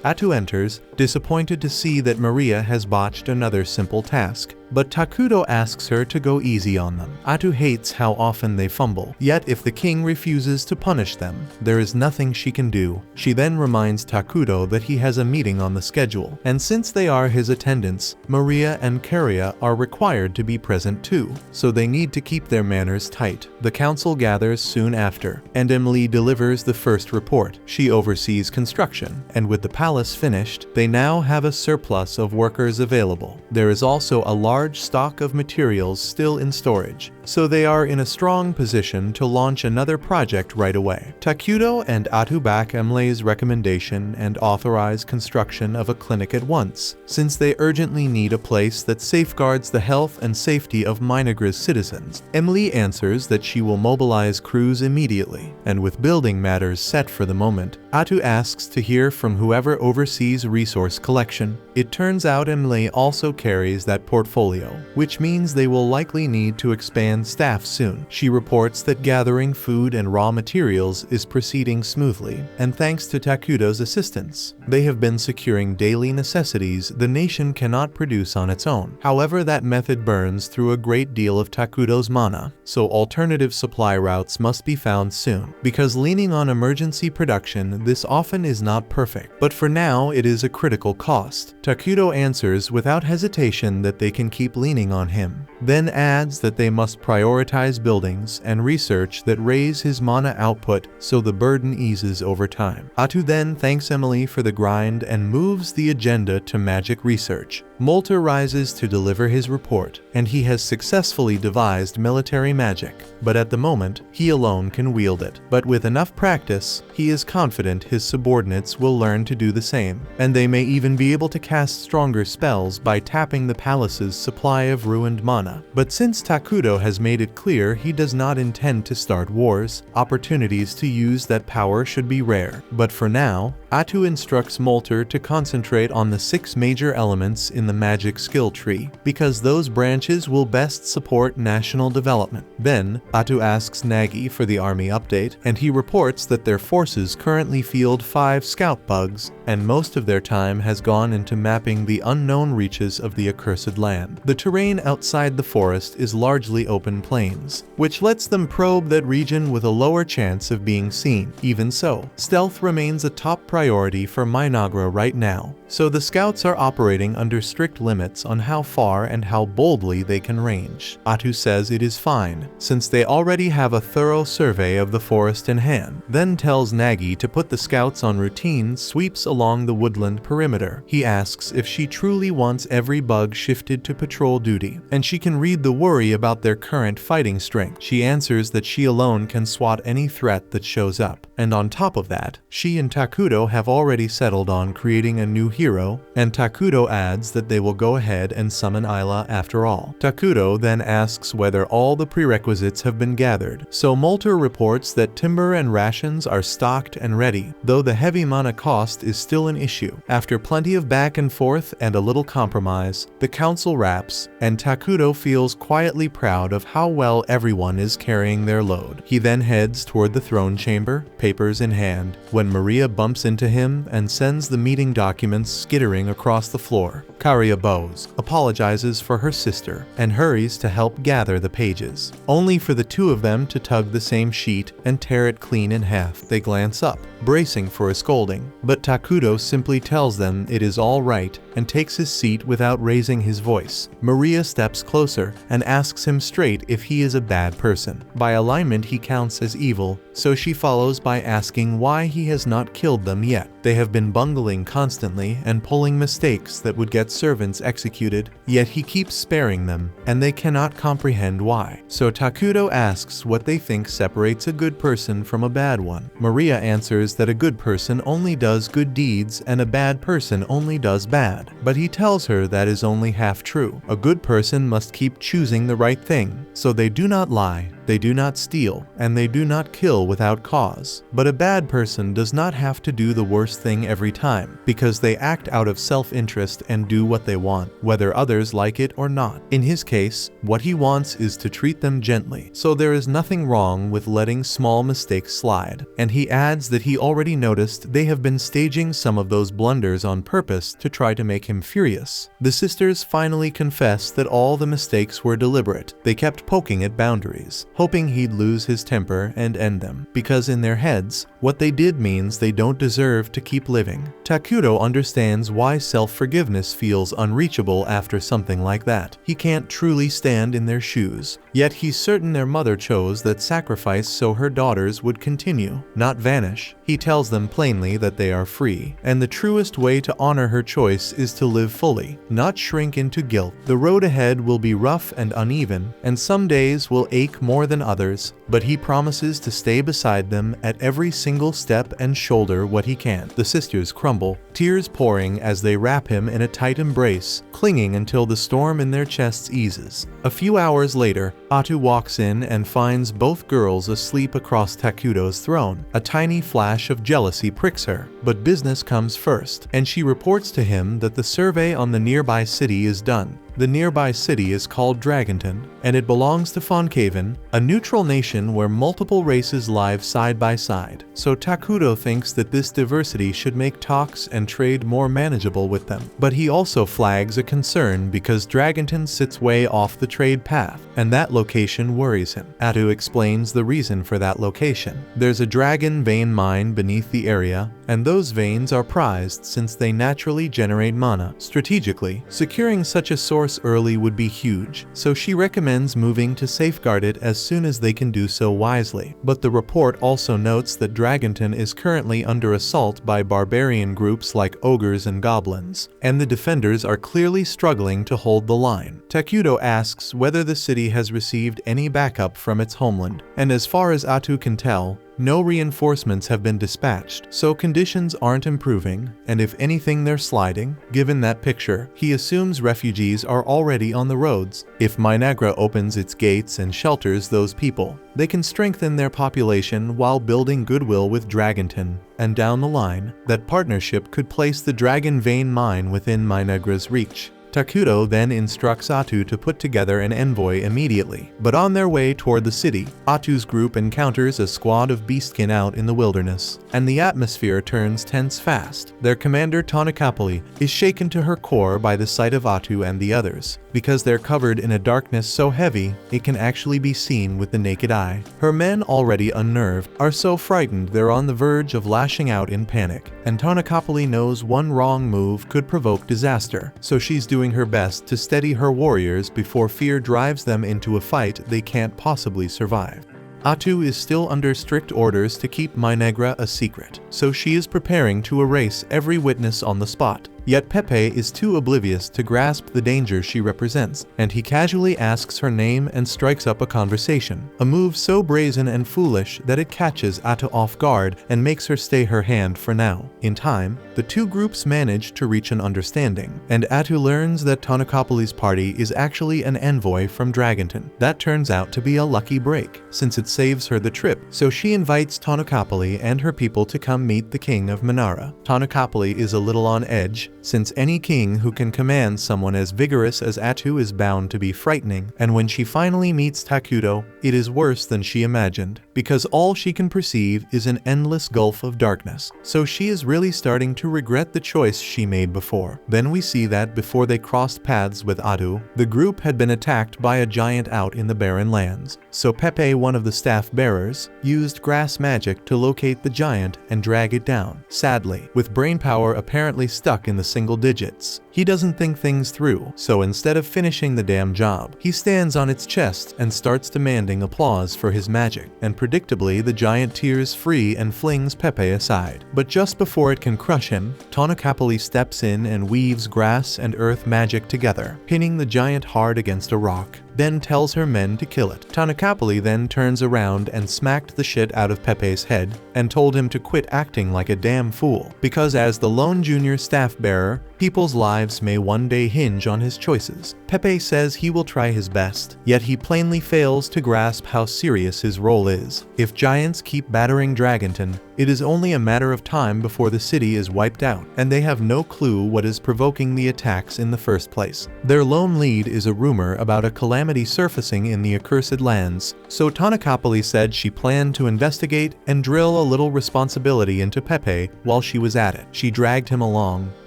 Atu enters, disappointed to see that Maria has botched another simple task. but Takuto asks her to go easy on them. Atu hates how often they fumble, yet if the king refuses to punish them, there is nothing she can do. She then reminds Takuto that he has a meeting on the schedule, and since they are his attendants, Maria and Karia are required to be present too, so they need to keep their manners tight. The council gathers soon after, and Emily delivers the first report. She oversees construction, and with the palace finished, they now have a surplus of workers available. There is also a large stock of materials still in storage, so they are in a strong position to launch another project right away. Takuto and Atu back Emily's recommendation and authorize construction of a clinic at once, since they urgently need a place that safeguards the health and safety of Minagra's citizens. Emily answers that she will mobilize crews immediately, and with building matters set for the moment, Atu asks to hear from whoever oversees resource collection. It turns out Emily also carries that portfolio, which means they will likely need to expand staff soon. She reports that gathering food and raw materials is proceeding smoothly, and thanks to Takuto's assistance, they have been securing daily necessities the nation cannot produce on its own. However, that method burns through a great deal of Takuto's mana, so alternative supply routes must be found soon. Because leaning on emergency production, this often is not perfect, but for now it is a critical cost. Takuto answers without hesitation that they can keep leaning on him, then adds that they must prioritize buildings and research that raise his mana output so the burden eases over time. Atu then thanks Emily for the grind and moves the agenda to magic research. Molter rises to deliver his report, and he has successfully devised military magic, but at the moment, he alone can wield it. But with enough practice, he is confident his subordinates will learn to do the same, and they may even be able to cast stronger spells by tapping the palace's supply of ruined mana. But since Takuto has made it clear he does not intend to start wars, opportunities to use that power should be rare. But for now, Atu instructs Molter to concentrate on the 6 major elements in the magic skill tree, because those branches will best support national development. Then, Atu asks Nagi for the army update, and he reports that their forces currently field 5 scout bugs, and most of their time has gone into mapping the unknown reaches of the accursed land. The terrain outside the forest is largely open plains, which lets them probe that region with a lower chance of being seen. Even so, stealth remains a top priority for Minagra right now, so the scouts are operating under strict limits on how far and how boldly they can range. Atu says it is fine, since they already have a thorough survey of the forest in hand, then tells Nagi to put the scouts on routine sweeps along the woodland perimeter. He asks if she truly wants every bug shifted to patrol duty, and she can read the worry about their current fighting strength. She answers that she alone can swat any threat that shows up, and on top of that, she and Takuto have already settled on creating a new hero, and Takuto adds that they will go ahead and summon Ayla after all. Takuto then asks whether all the prerequisites have been gathered, so Molter reports that timber and rations are stocked and ready, though the heavy mana cost is still an issue. After plenty of back and forth and a little compromise, the council wraps, and Takuto feels quietly proud of how well everyone is carrying their load. He then heads toward the throne chamber, papers in hand, when Maria bumps into him and sends the meeting documents skittering across the floor. Karia bows, apologizes for her sister, and hurries to help gather the pages, only for the two of them to tug the same sheet and tear it clean in half. They glance up, bracing for a scolding, but Takuto simply tells them it is all right and takes his seat without raising his voice. Maria steps closer and asks him straight if he is a bad person. By alignment he counts as evil, so she follows by asking why he has not killed them yet. They have been bungling constantly and pulling mistakes that would get servants executed, yet he keeps sparing them, and they cannot comprehend why. So Takuto asks what they think separates a good person from a bad one. Maria answers that a good person only does good deeds and a bad person only does bad, but he tells her that is only half true. A good person must keep choosing the right thing, so they do not lie, They do not steal, and they do not kill without cause. But a bad person does not have to do the worst thing every time, because they act out of self-interest and do what they want, whether others like it or not. In his case, what he wants is to treat them gently, so there is nothing wrong with letting small mistakes slide. And he adds that he already noticed they have been staging some of those blunders on purpose to try to make him furious. The sisters finally confess that all the mistakes were deliberate. They kept poking at boundaries, hoping he'd lose his temper and end them, because in their heads, what they did means they don't deserve to keep living. Takuto understands why self-forgiveness feels unreachable after something like that. He can't truly stand in their shoes, yet he's certain their mother chose that sacrifice so her daughters would continue, not vanish. He tells them plainly that they are free, and the truest way to honor her choice is to live fully, not shrink into guilt. The road ahead will be rough and uneven, and some days will ache more than others, but he promises to stay beside them at every single step and shoulder what he can. The sisters crumble, tears pouring as they wrap him in a tight embrace, clinging until the storm in their chests eases. A few hours later, Atu walks in and finds both girls asleep across Takuto's throne. A tiny flash of jealousy pricks her, but business comes first, and she reports to him that the survey on the nearby city is done. The nearby city is called Dragonton, and it belongs to Fonkaven, a neutral nation where multiple races live side by side. So Takuto thinks that this diversity should make talks and trade more manageable with them. But he also flags a concern because Dragonton sits way off the trade path, and that location worries him. Atu explains the reason for that location. There's a dragon vein mine beneath the area, and those veins are prized since they naturally generate mana. Strategically, securing such a source early would be huge, so she recommends moving to safeguard it as soon as they can do so wisely. But the report also notes that Dragonton is currently under assault by barbarian groups like ogres and goblins, and the defenders are clearly struggling to hold the line. Takuto asks whether the city has received any backup from its homeland, and as far as Atu can tell, no reinforcements have been dispatched, so conditions aren't improving, and if anything they're sliding. Given that picture, he assumes refugees are already on the roads. If Minagra opens its gates and shelters those people, they can strengthen their population while building goodwill with Dragonton, and down the line, that partnership could place the Dragon Vein mine within Minagra's reach. Takuto then instructs Atu to put together an envoy immediately, but on their way toward the city, Atu's group encounters a squad of beastkin out in the wilderness, and the atmosphere turns tense fast. Their commander Tonakapali is shaken to her core by the sight of Atu and the others, because they're covered in a darkness so heavy it can actually be seen with the naked eye. Her men, already unnerved, are so frightened they're on the verge of lashing out in panic, and Tonakapali knows one wrong move could provoke disaster, so she's doing her best to steady her warriors before fear drives them into a fight they can't possibly survive. Atu is still under strict orders to keep Minagra a secret, so she is preparing to erase every witness on the spot. Yet Pepe is too oblivious to grasp the danger she represents, and he casually asks her name and strikes up a conversation, a move so brazen and foolish that it catches Atu off guard and makes her stay her hand for now. In time, the two groups manage to reach an understanding, and Atu learns that Tonakapali's party is actually an envoy from Dragonton. That turns out to be a lucky break, since it saves her the trip, so she invites Tonakapali and her people to come meet the king of Minara. Tonakapali is a little on edge, since any king who can command someone as vigorous as Atu is bound to be frightening, and when she finally meets Takuto, it is worse than she imagined, because all she can perceive is an endless gulf of darkness. So she is really starting to regret the choice she made before. Then we see that before they crossed paths with Atu, the group had been attacked by a giant out in the barren lands. So Pepe, one of the staff bearers, used grass magic to locate the giant and drag it down. Sadly, with brainpower apparently stuck in the single digits, he doesn't think things through, so instead of finishing the damn job, he stands on its chest and starts demanding applause for his magic, and predictably the giant tears free and flings Pepe aside. But just before it can crush him, Tonakapali steps in and weaves grass and earth magic together, pinning the giant hard against a rock, then tells her men to kill it. Tonakapali then turns around and smacked the shit out of Pepe's head and told him to quit acting like a damn fool, because as the lone junior staff bearer, People's lives may one day hinge on his choices. Pepe says he will try his best, yet he plainly fails to grasp how serious his role is. If giants keep battering Dragonton, it is only a matter of time before the city is wiped out, and they have no clue what is provoking the attacks in the first place. Their lone lead is a rumor about a calamity surfacing in the accursed lands, so Tanakapali said she planned to investigate and drill a little responsibility into Pepe while she was at it. She dragged him along,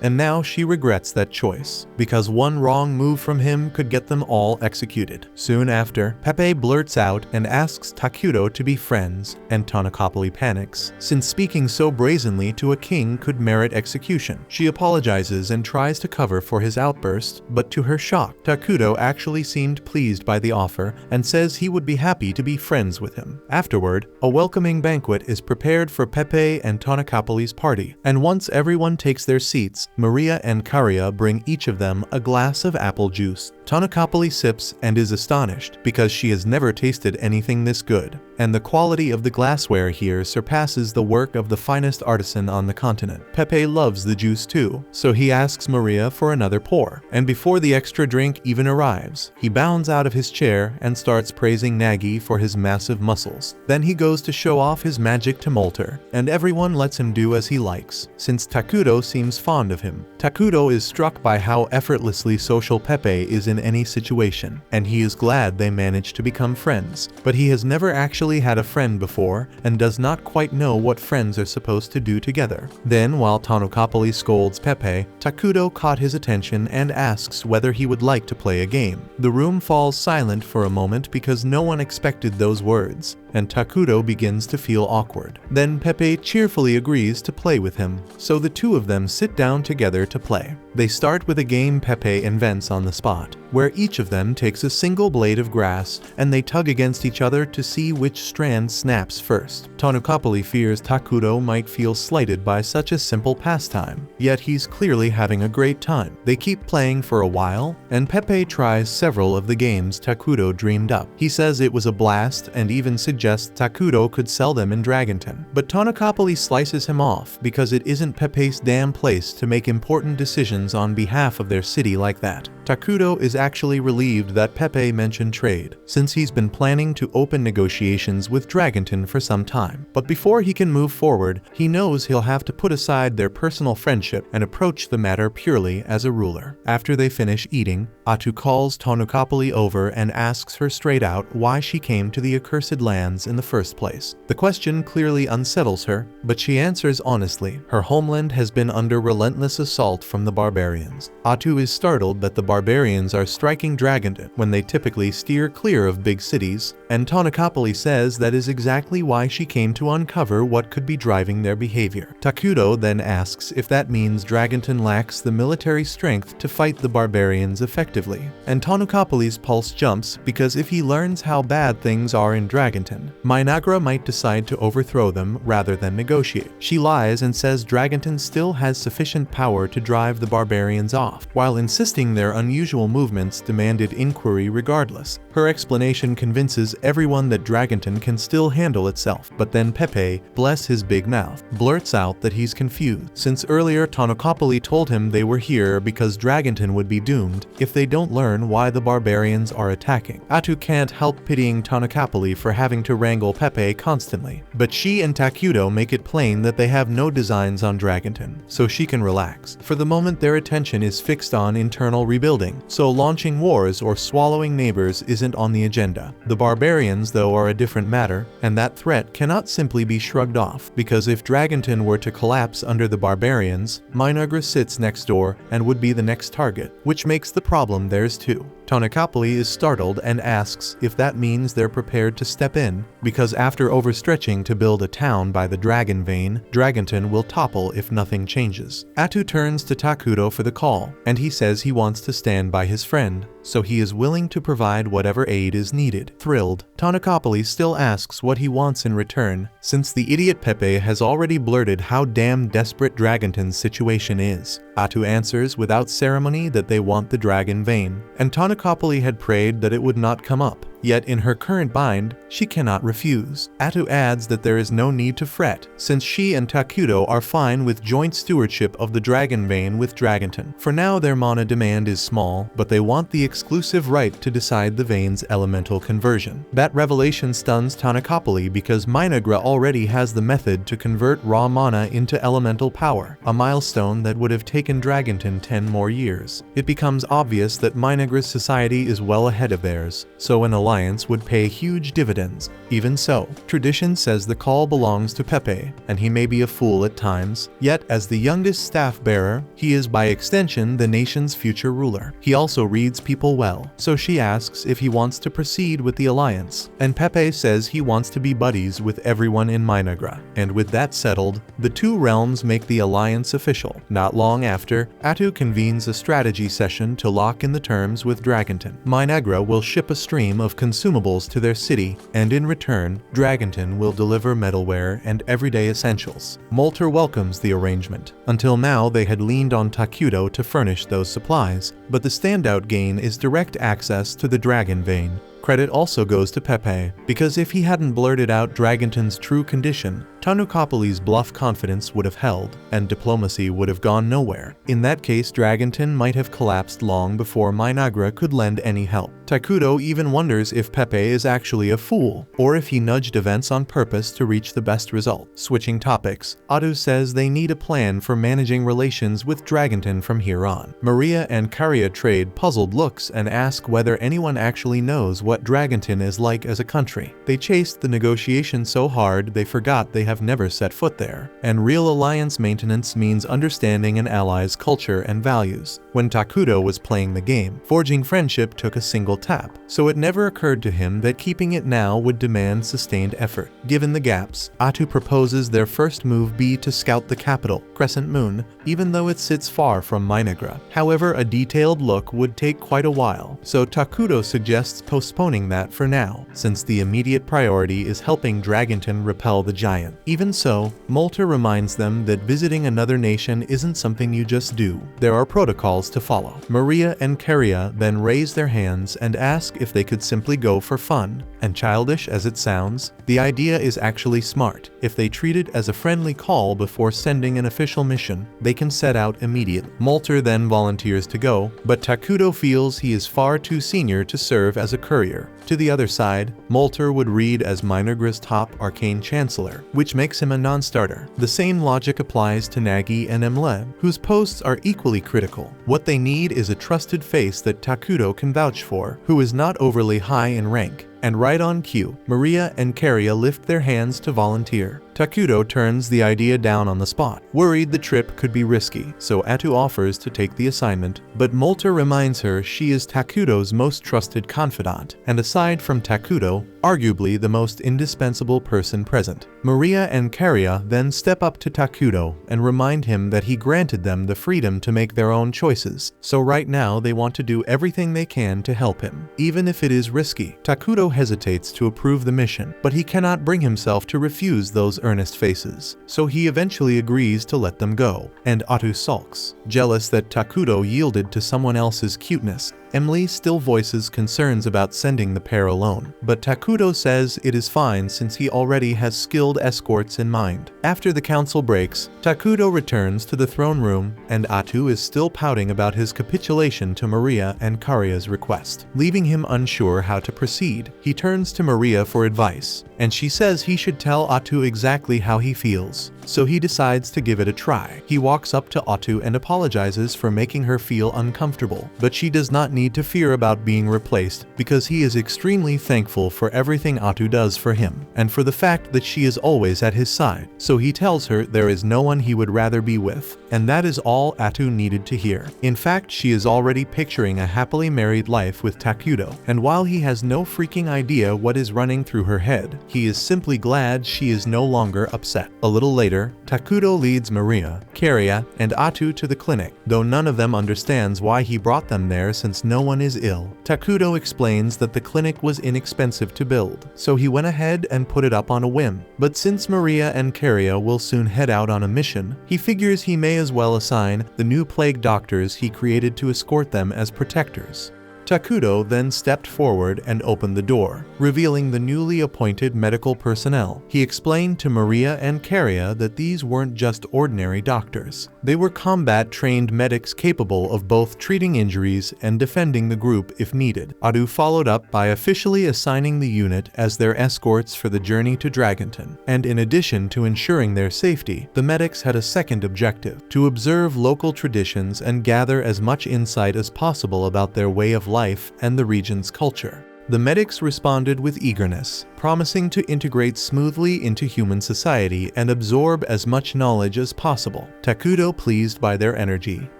and now she regrets that choice, because one wrong move from him could get them all executed. Soon after, Pepe blurts out and asks Takudo to be friends, and Tanakapali panics, since speaking so brazenly to a king could merit execution. She apologizes and tries to cover for his outburst, but to her shock, Takudo actually seemed pleased by the offer and says he would be happy to be friends with him. Afterward, a welcoming banquet is prepared for Pepe and Tanakapali's party, and once everyone takes their seats, Maria and Karia bring each of them a glass of apple juice. Tanakapali sips and is astonished because she has never tasted anything this good, and the quality of the glassware here surpasses the work of the finest artisan on the continent. Pepe loves the juice too, so he asks Maria for another pour, and before the extra drink even arrives, he bounds out of his chair and starts praising Nagi for his massive muscles. Then he goes to show off his magic to Molter, and everyone lets him do as he likes, since Takudo seems fond of him. Takudo is struck by how effortlessly social Pepe is in any situation, and he is glad they managed to become friends, but he has never actually had a friend before and does not quite know what friends are supposed to do together. Then, while Tanakapali scolds Pepe, Takudo caught his attention and asks whether he would like to play a game. The room falls silent for a moment because no one expected those words, and Takudo begins to feel awkward. Then Pepe cheerfully agrees to play with him, so the two of them sit down together to play. They start with a game Pepe invents on the spot, where each of them takes a single blade of grass and they tug against each other to see which strand snaps first. Tanakapali fears Takudo might feel slighted by such a simple pastime, yet he's clearly having a great time. They keep playing for a while, and Pepe tries several of the games Takudo dreamed up. He says it was a blast and even suggests Takudo could sell them in Dragonton, but Tanakapali slices him off because it isn't Pepe's damn place to make important decisions on behalf of their city like that. Takudo is actually relieved that Pepe mentioned trade, since he's been planning to open negotiations with Dragonton for some time. But before he can move forward, he knows he'll have to put aside their personal friendship and approach the matter purely as a ruler. After they finish eating, Atu calls Tanakapali over and asks her straight out why she came to the accursed lands in the first place. The question clearly unsettles her, but she answers honestly. Her homeland has been under relentless assault from the barbarians. Atu is startled that the barbarians are striking Dragonton when they typically steer clear of big cities, and Tanakapali says that is exactly why she came to uncover what could be driving their behavior. Takudo then asks if that means Dragonton lacks the military strength to fight the barbarians effectively, and Tanakapali's pulse jumps because if he learns how bad things are in Dragonton, Minagra might decide to overthrow them rather than negotiate. She lies and says Dragonton still has sufficient power to drive the barbarians off, while insisting their unusual movements demanded inquiry regardless. Her explanation convinces everyone that Dragonton can still handle itself, but then Pepe, bless his big mouth, blurts out that he's confused, since earlier Tanakapali told him they were here because Dragonton would be doomed if they don't learn why the barbarians are attacking. Atu can't help pitying Tanakapali for having to wrangle Pepe constantly, but she and Takudo make it plain that they have no designs on Dragonton, so she can relax. For the moment, their attention is fixed on internal rebuilding, so launching wars or swallowing neighbors isn't on the agenda. The barbarians, though, are a different matter, and that threat cannot simply be shrugged off, because if Dragonton were to collapse under the barbarians, Minagra sits next door and would be the next target, which makes the problem theirs too. Tanakapali is startled and asks if that means they're prepared to step in, because after overstretching to build a town by the dragon vein, Dragonton will topple if nothing changes. Atu turns to Takudo for the call, and he says he wants to stand by his friend, so he is willing to provide whatever aid is needed. Thrilled, Tanakapali still asks what he wants in return, since the idiot Pepe has already blurted how damn desperate Dragonton's situation is. Atu answers without ceremony that they want the dragon vein, and Tanakapali had prayed that it would not come up. yet in her current bind, she cannot refuse. Atu adds that there is no need to fret, since she and Takuto are fine with joint stewardship of the dragon vein with Dragonton. For now their mana demand is small, but they want the exclusive right to decide the vein's elemental conversion. That revelation stuns Tanakapali because Minagra already has the method to convert raw mana into elemental power, a milestone that would have taken Dragonton 10 more years. It becomes obvious that Minagra's society is well ahead of theirs, so an alliance would pay huge dividends. Even so, tradition says the call belongs to Pepe, and he may be a fool at times, yet as the youngest staff bearer, he is by extension the nation's future ruler. He also reads people well, so she asks if he wants to proceed with the alliance, and Pepe says he wants to be buddies with everyone in Minagra. And with that settled, the two realms make the alliance official. Not long after, Atu convenes a strategy session to lock in the terms with Dragonton. Minagra will ship a stream of consumables to their city, and in return, Dragonton will deliver metalware and everyday essentials. Molter welcomes the arrangement. Until now, they had leaned on Takuto to furnish those supplies, but the standout gain is direct access to the dragon vein. Credit also goes to Pepe, because if he hadn't blurted out Dragonton's true condition, Tanukapali's bluff confidence would have held, and diplomacy would have gone nowhere. In that case, Dragonton might have collapsed long before Minagra could lend any help. Takuto even wonders if Pepe is actually a fool, or if he nudged events on purpose to reach the best result. Switching topics, Atu says they need a plan for managing relations with Dragonton from here on. Maria and Karia trade puzzled looks and ask whether anyone actually knows what Dragonton is like as a country. They chased the negotiation so hard they forgot they have never set foot there, and real alliance maintenance means understanding an ally's culture and values. When Takuto was playing the game, forging friendship took a single tap, so it never occurred to him that keeping it now would demand sustained effort. Given the gaps, Atu proposes their first move be to scout the capital, Crescent Moon, even though it sits far from Minagra. However, a detailed look would take quite a while, so Takuto suggests postponing that for now, since the immediate priority is helping Dragonton repel the giant. Even so, Molter reminds them that visiting another nation isn't something you just do. There are protocols to follow. Maria and Karia then raise their hands and ask if they could simply go for fun. And childish as it sounds, the idea is actually smart. If they treat it as a friendly call before sending an official mission, they can set out immediately. Molter then volunteers to go, but Takuto feels he is far too senior to serve as a courier. To the other side, Molter would read as Minagra's top arcane chancellor, which makes him a non-starter. The same logic applies to Nagi and Emle, whose posts are equally critical. What they need is a trusted face that Takuto can vouch for, who is not overly high in rank. And right on cue, Maria and Karia lift their hands to volunteer. Takuto turns the idea down on the spot, worried the trip could be risky, so Atu offers to take the assignment, but Molter reminds her she is Takuto's most trusted confidant, and aside from Takuto, arguably the most indispensable person present. Maria and Karia then step up to Takuto and remind him that he granted them the freedom to make their own choices, so right now they want to do everything they can to help him, even if it is risky. Takuto hesitates to approve the mission, but he cannot bring himself to refuse those earnest faces, so he eventually agrees to let them go, and Atu sulks. Jealous that Takuto yielded to someone else's cuteness, Emily still voices concerns about sending the pair alone, but Takuto says it is fine since he already has skilled escorts in mind. After the council breaks, Takuto returns to the throne room, and Atu is still pouting about his capitulation to Maria and Karia's request. Leaving him unsure how to proceed, he turns to Maria for advice, and she says he should tell Atu exactly how he feels, so he decides to give it a try. He walks up to Atu and apologizes for making her feel uncomfortable, but she does not need to fear about being replaced because he is extremely thankful for everything Atu does for him, and for the fact that she is always at his side. So he tells her there is no one he would rather be with, and that is all Atu needed to hear. In fact, she is already picturing a happily married life with Takuto, and while he has no freaking idea what is running through her head, he is simply glad she is no longer upset. A little later, Takuto leads Maria, Karia, and Atu to the clinic, though none of them understands why he brought them there since no one is ill. Takuto explains that the clinic was inexpensive to build, so he went ahead and put it up on a whim. But since Maria and Karia will soon head out on a mission, he figures he may as well assign the new plague doctors he created to escort them as protectors. Takuto then stepped forward and opened the door, revealing the newly appointed medical personnel. He explained to Maria and Karia that these weren't just ordinary doctors. They were combat-trained medics capable of both treating injuries and defending the group if needed. Adu followed up by officially assigning the unit as their escorts for the journey to Dragonton. And in addition to ensuring their safety, the medics had a second objective: to observe local traditions and gather as much insight as possible about their way of life and the region's culture. The medics responded with eagerness, promising to integrate smoothly into human society and absorb as much knowledge as possible. Takuto, pleased by their energy,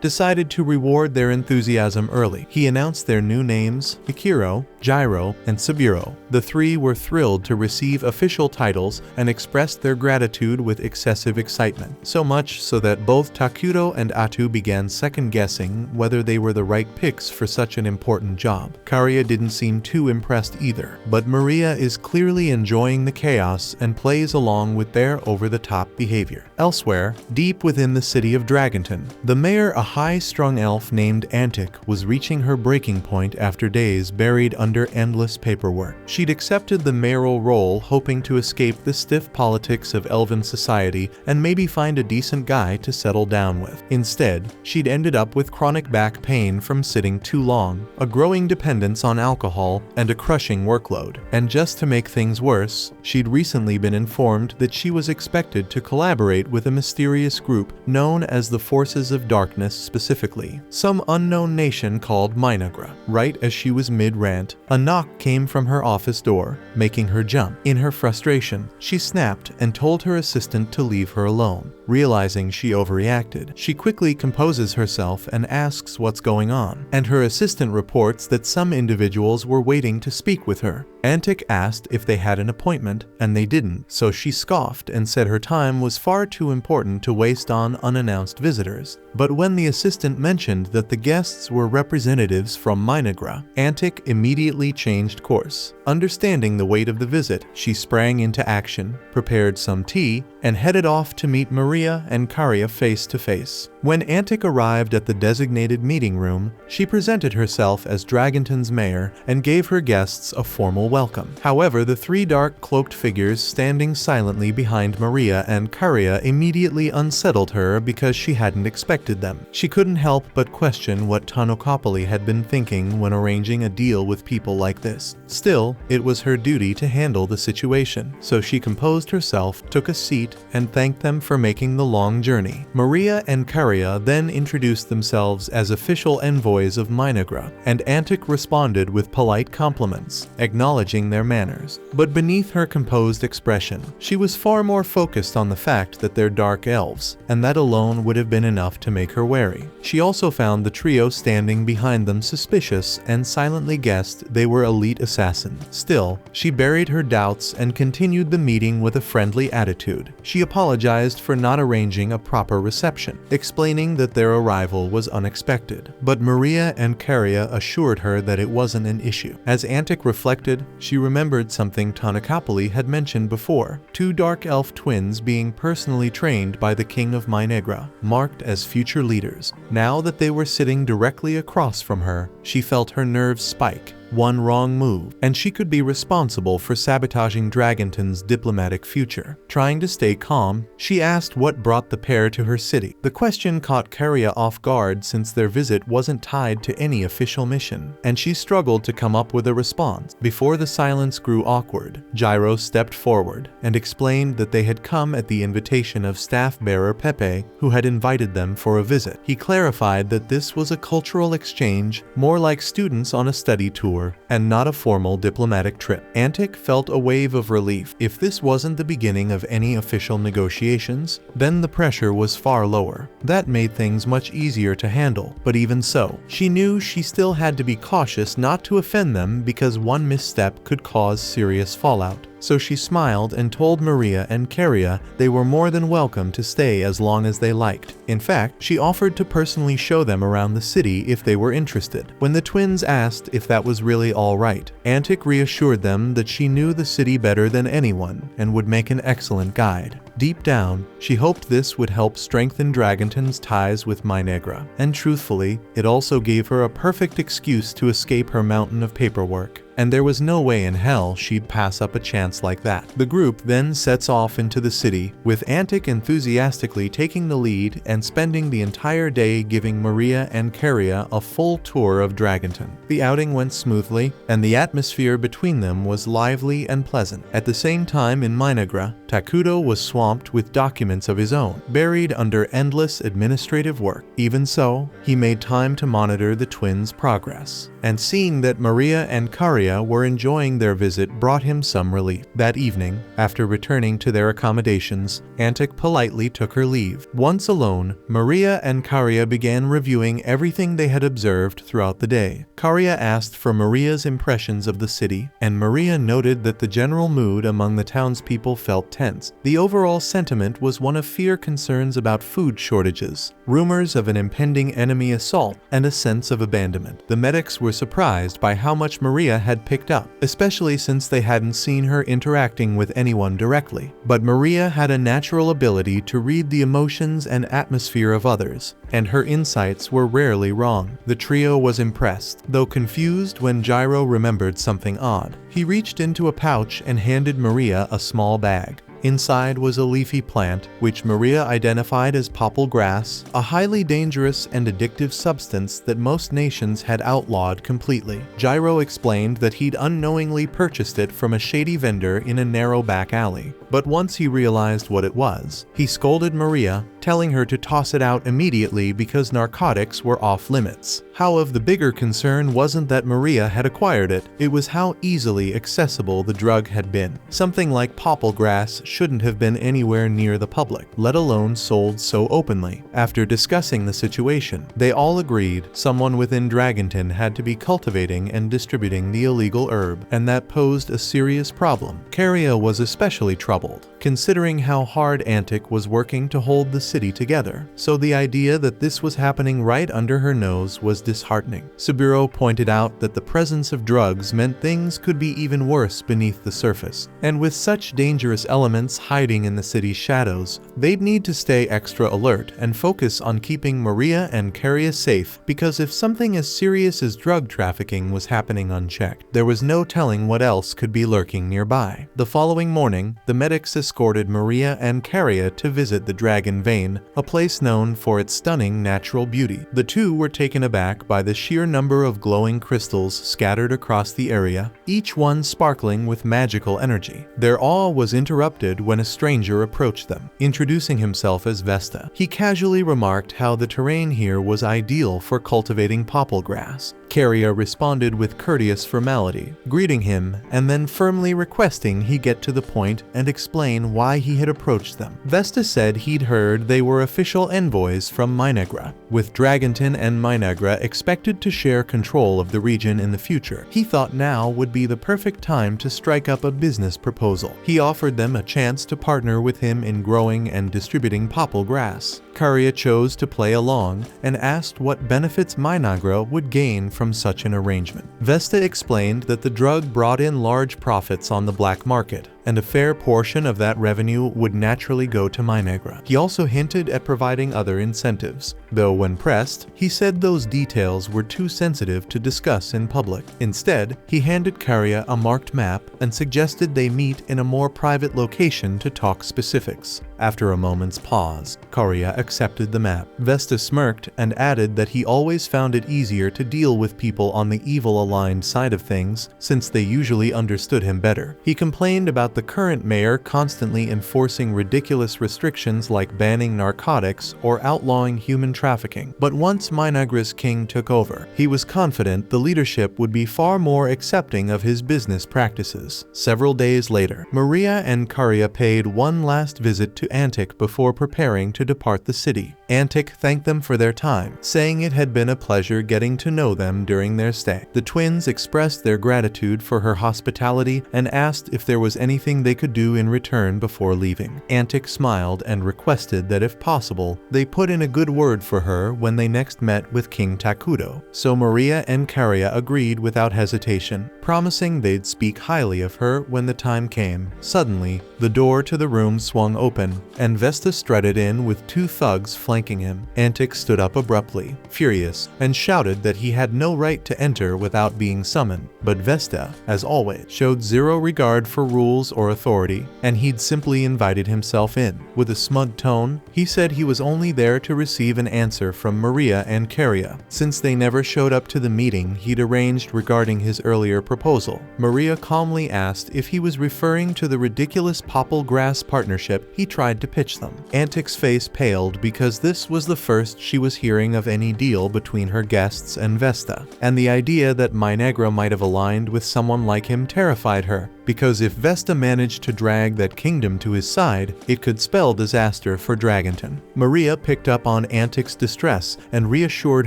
decided to reward their enthusiasm early. He announced their new names: Ikiro, Jiro, and Saburo. The three were thrilled to receive official titles and expressed their gratitude with excessive excitement, so much so that both Takuto and Atu began second-guessing whether they were the right picks for such an important job. Karia didn't seem too impressed either, but Maria is clearly enjoying the chaos and plays along with their over-the-top behavior. Elsewhere, deep within the city of Dragonton, the mayor, a high-strung elf named Antic, was reaching her breaking point after days buried under endless paperwork. She'd accepted the mayoral role hoping to escape the stiff politics of elven society and maybe find a decent guy to settle down with. Instead, she'd ended up with chronic back pain from sitting too long, a growing dependence on alcohol, and a crushing workload. And just to make things worse, she'd recently been informed that she was expected to collaborate with a mysterious group known as the Forces of Darkness, specifically some unknown nation called Minagra. Right as she was mid-rant, a knock came from her office door, making her jump. In her frustration, she snapped and told her assistant to leave her alone. Realizing she overreacted, she quickly composes herself and asks what's going on, and her assistant reports that some individuals were waiting to speak with her. Antic asked if they had an appointment, and they didn't, so she scoffed and said her time was far too important to waste on unannounced visitors. But when the assistant mentioned that the guests were representatives from Minagra, Antic immediately changed course. Understanding the weight of the visit, she sprang into action, prepared some tea, and headed off to meet Maria and Karia face to face. When Antic arrived at the designated meeting room, she presented herself as Dragonton's mayor and gave her guests a formal welcome. However, the three dark cloaked figures standing silently behind Maria and Karia immediately unsettled her because she hadn't expected them. She couldn't help but question what Tanokopoli had been thinking when arranging a deal with people like this. Still, it was her duty to handle the situation, so she composed herself, took a seat, and thanked them for making the long journey. Maria and Karia then introduced themselves as official envoys of Minagra, and Antic responded with polite compliments, acknowledging their manners. But beneath her composed expression, she was far more focused on the fact that they're dark elves, and that alone would have been enough to make her wary. She also found the trio standing behind them suspicious and silently guessed they were elite assassins. Still, she buried her doubts and continued the meeting with a friendly attitude. She apologized for not arranging a proper reception, explaining that their arrival was unexpected. But Maria and Karia assured her that it wasn't an issue. As Antic reflected, she remembered something Tanakapoli had mentioned before: two dark elf twins being personally trained by the king of Minagra, marked as future leaders. Now that they were sitting directly across from her, she felt her nerves spike. One wrong move, and she could be responsible for sabotaging Dragonton's diplomatic future. Trying to stay calm, she asked what brought the pair to her city. The question caught Karia off guard since their visit wasn't tied to any official mission, and she struggled to come up with a response. Before the silence grew awkward, Jiro stepped forward and explained that they had come at the invitation of staff-bearer Pepe, who had invited them for a visit. He clarified that this was a cultural exchange, more like students on a study tour, and not a formal diplomatic trip. Antic felt a wave of relief. If this wasn't the beginning of any official negotiations, then the pressure was far lower. That made things much easier to handle, but even so, she knew she still had to be cautious not to offend them because one misstep could cause serious fallout. so she smiled and told Maria and Caria they were more than welcome to stay as long as they liked. In fact, she offered to personally show them around the city if they were interested. When the twins asked if that was really all right, Antic reassured them that she knew the city better than anyone and would make an excellent guide. Deep down, she hoped this would help strengthen Dragonton's ties with Minegra, and truthfully, it also gave her a perfect excuse to escape her mountain of paperwork. And there was no way in hell she'd pass up a chance like that. The group then sets off into the city, with Antic enthusiastically taking the lead and spending the entire day giving Maria and Caria a full tour of Dragonton. The outing went smoothly, and the atmosphere between them was lively and pleasant. At the same time in Minegra, Takuto was swamped with documents of his own, buried under endless administrative work. Even so, he made time to monitor the twins' progress, and seeing that Maria and Caria were enjoying their visit brought him some relief. That evening, after returning to their accommodations, Antic politely took her leave. Once alone, Maria and Caria began reviewing everything they had observed throughout the day. Caria asked for Maria's impressions of the city, and Maria noted that the general mood among the townspeople felt tense. The overall sentiment was one of fear, concerns about food shortages, rumors of an impending enemy assault, and a sense of abandonment. The medics were surprised by how much Maria had picked up, especially since they hadn't seen her interacting with anyone directly. But Maria had a natural ability to read the emotions and atmosphere of others, and her insights were rarely wrong. The trio was impressed, though confused when Gyro remembered something odd. He reached into a pouch and handed Maria a small bag. Inside was a leafy plant, which Maria identified as popple grass, a highly dangerous and addictive substance that most nations had outlawed completely. Gyro explained that he'd unknowingly purchased it from a shady vendor in a narrow back alley. But once he realized what it was, he scolded Maria, telling her to toss it out immediately because narcotics were off limits. However, the bigger concern wasn't that Maria had acquired it, it was how easily accessible the drug had been. Something like popple grass shouldn't have been anywhere near the public, let alone sold so openly. After discussing the situation, they all agreed someone within Dragonton had to be cultivating and distributing the illegal herb, and that posed a serious problem. Caria was especially troubled, considering how hard Antic was working to hold the city together, so the idea that this was happening right under her nose was disheartening. Saburo pointed out that the presence of drugs meant things could be even worse beneath the surface, and with such dangerous elements hiding in the city's shadows, they'd need to stay extra alert and focus on keeping Maria and Caria safe, because if something as serious as drug trafficking was happening unchecked, there was no telling what else could be lurking nearby. The following morning, the medics escorted Maria and Caria to visit the Dragon Vein, a place known for its stunning natural beauty. The two were taken aback by the sheer number of glowing crystals scattered across the area, each one sparkling with magical energy. Their awe was interrupted when a stranger approached them, introducing himself as Vesta. He casually remarked how the terrain here was ideal for cultivating popple grass. Caria responded with courteous formality, greeting him and then firmly requesting he get to the point and explain why he had approached them. Vesta said he'd heard they were official envoys from Minegra, with Dragonton and Minegra expected to share control of the region in the future. He thought now would be the perfect time to strike up a business proposal. He offered them a chance to partner with him in growing and distributing popple grass. Caria chose to play along and asked what benefits Minegra would gain from such an arrangement. Vesta explained that the drug brought in large profits on the black market, and a fair portion of that revenue would naturally go to Minegra. He also hinted at providing other incentives, though when pressed, he said those details were too sensitive to discuss in public. Instead, he handed Caria a marked map and suggested they meet in a more private location to talk specifics. After a moment's pause, Caria accepted the map. Vesta smirked and added that he always found it easier to deal with people on the evil-aligned side of things, since they usually understood him better. He complained about the current mayor constantly enforcing ridiculous restrictions like banning narcotics or outlawing human trafficking. But once Minegra's king took over, he was confident the leadership would be far more accepting of his business practices. Several days later, Maria and Caria paid one last visit to Antic before preparing to depart the city. Antic thanked them for their time, saying it had been a pleasure getting to know them during their stay. The twins expressed their gratitude for her hospitality and asked if there was anything anything they could do in return before leaving. Antic smiled and requested that if possible, they put in a good word for her when they next met with King Takudo. So Maria and Karia agreed without hesitation, promising they'd speak highly of her when the time came. Suddenly, the door to the room swung open, and Vesta strutted in with two thugs flanking him. Antic stood up abruptly, furious, and shouted that he had no right to enter without being summoned. But Vesta, as always, showed zero regard for rules or authority, and he'd simply invited himself in. With a smug tone, he said he was only there to receive an answer from Maria and Karia, since they never showed up to the meeting he'd arranged regarding his earlier proposal. Maria calmly asked if he was referring to the ridiculous popple grass partnership he tried to pitch them. Antic's face paled because this was the first she was hearing of any deal between her guests and Vesta, and the idea that Minegra might have aligned with someone like him terrified her, because if Vesta managed to drag that kingdom to his side, it could spell disaster for Dragonton. Maria picked up on Antic's distress and reassured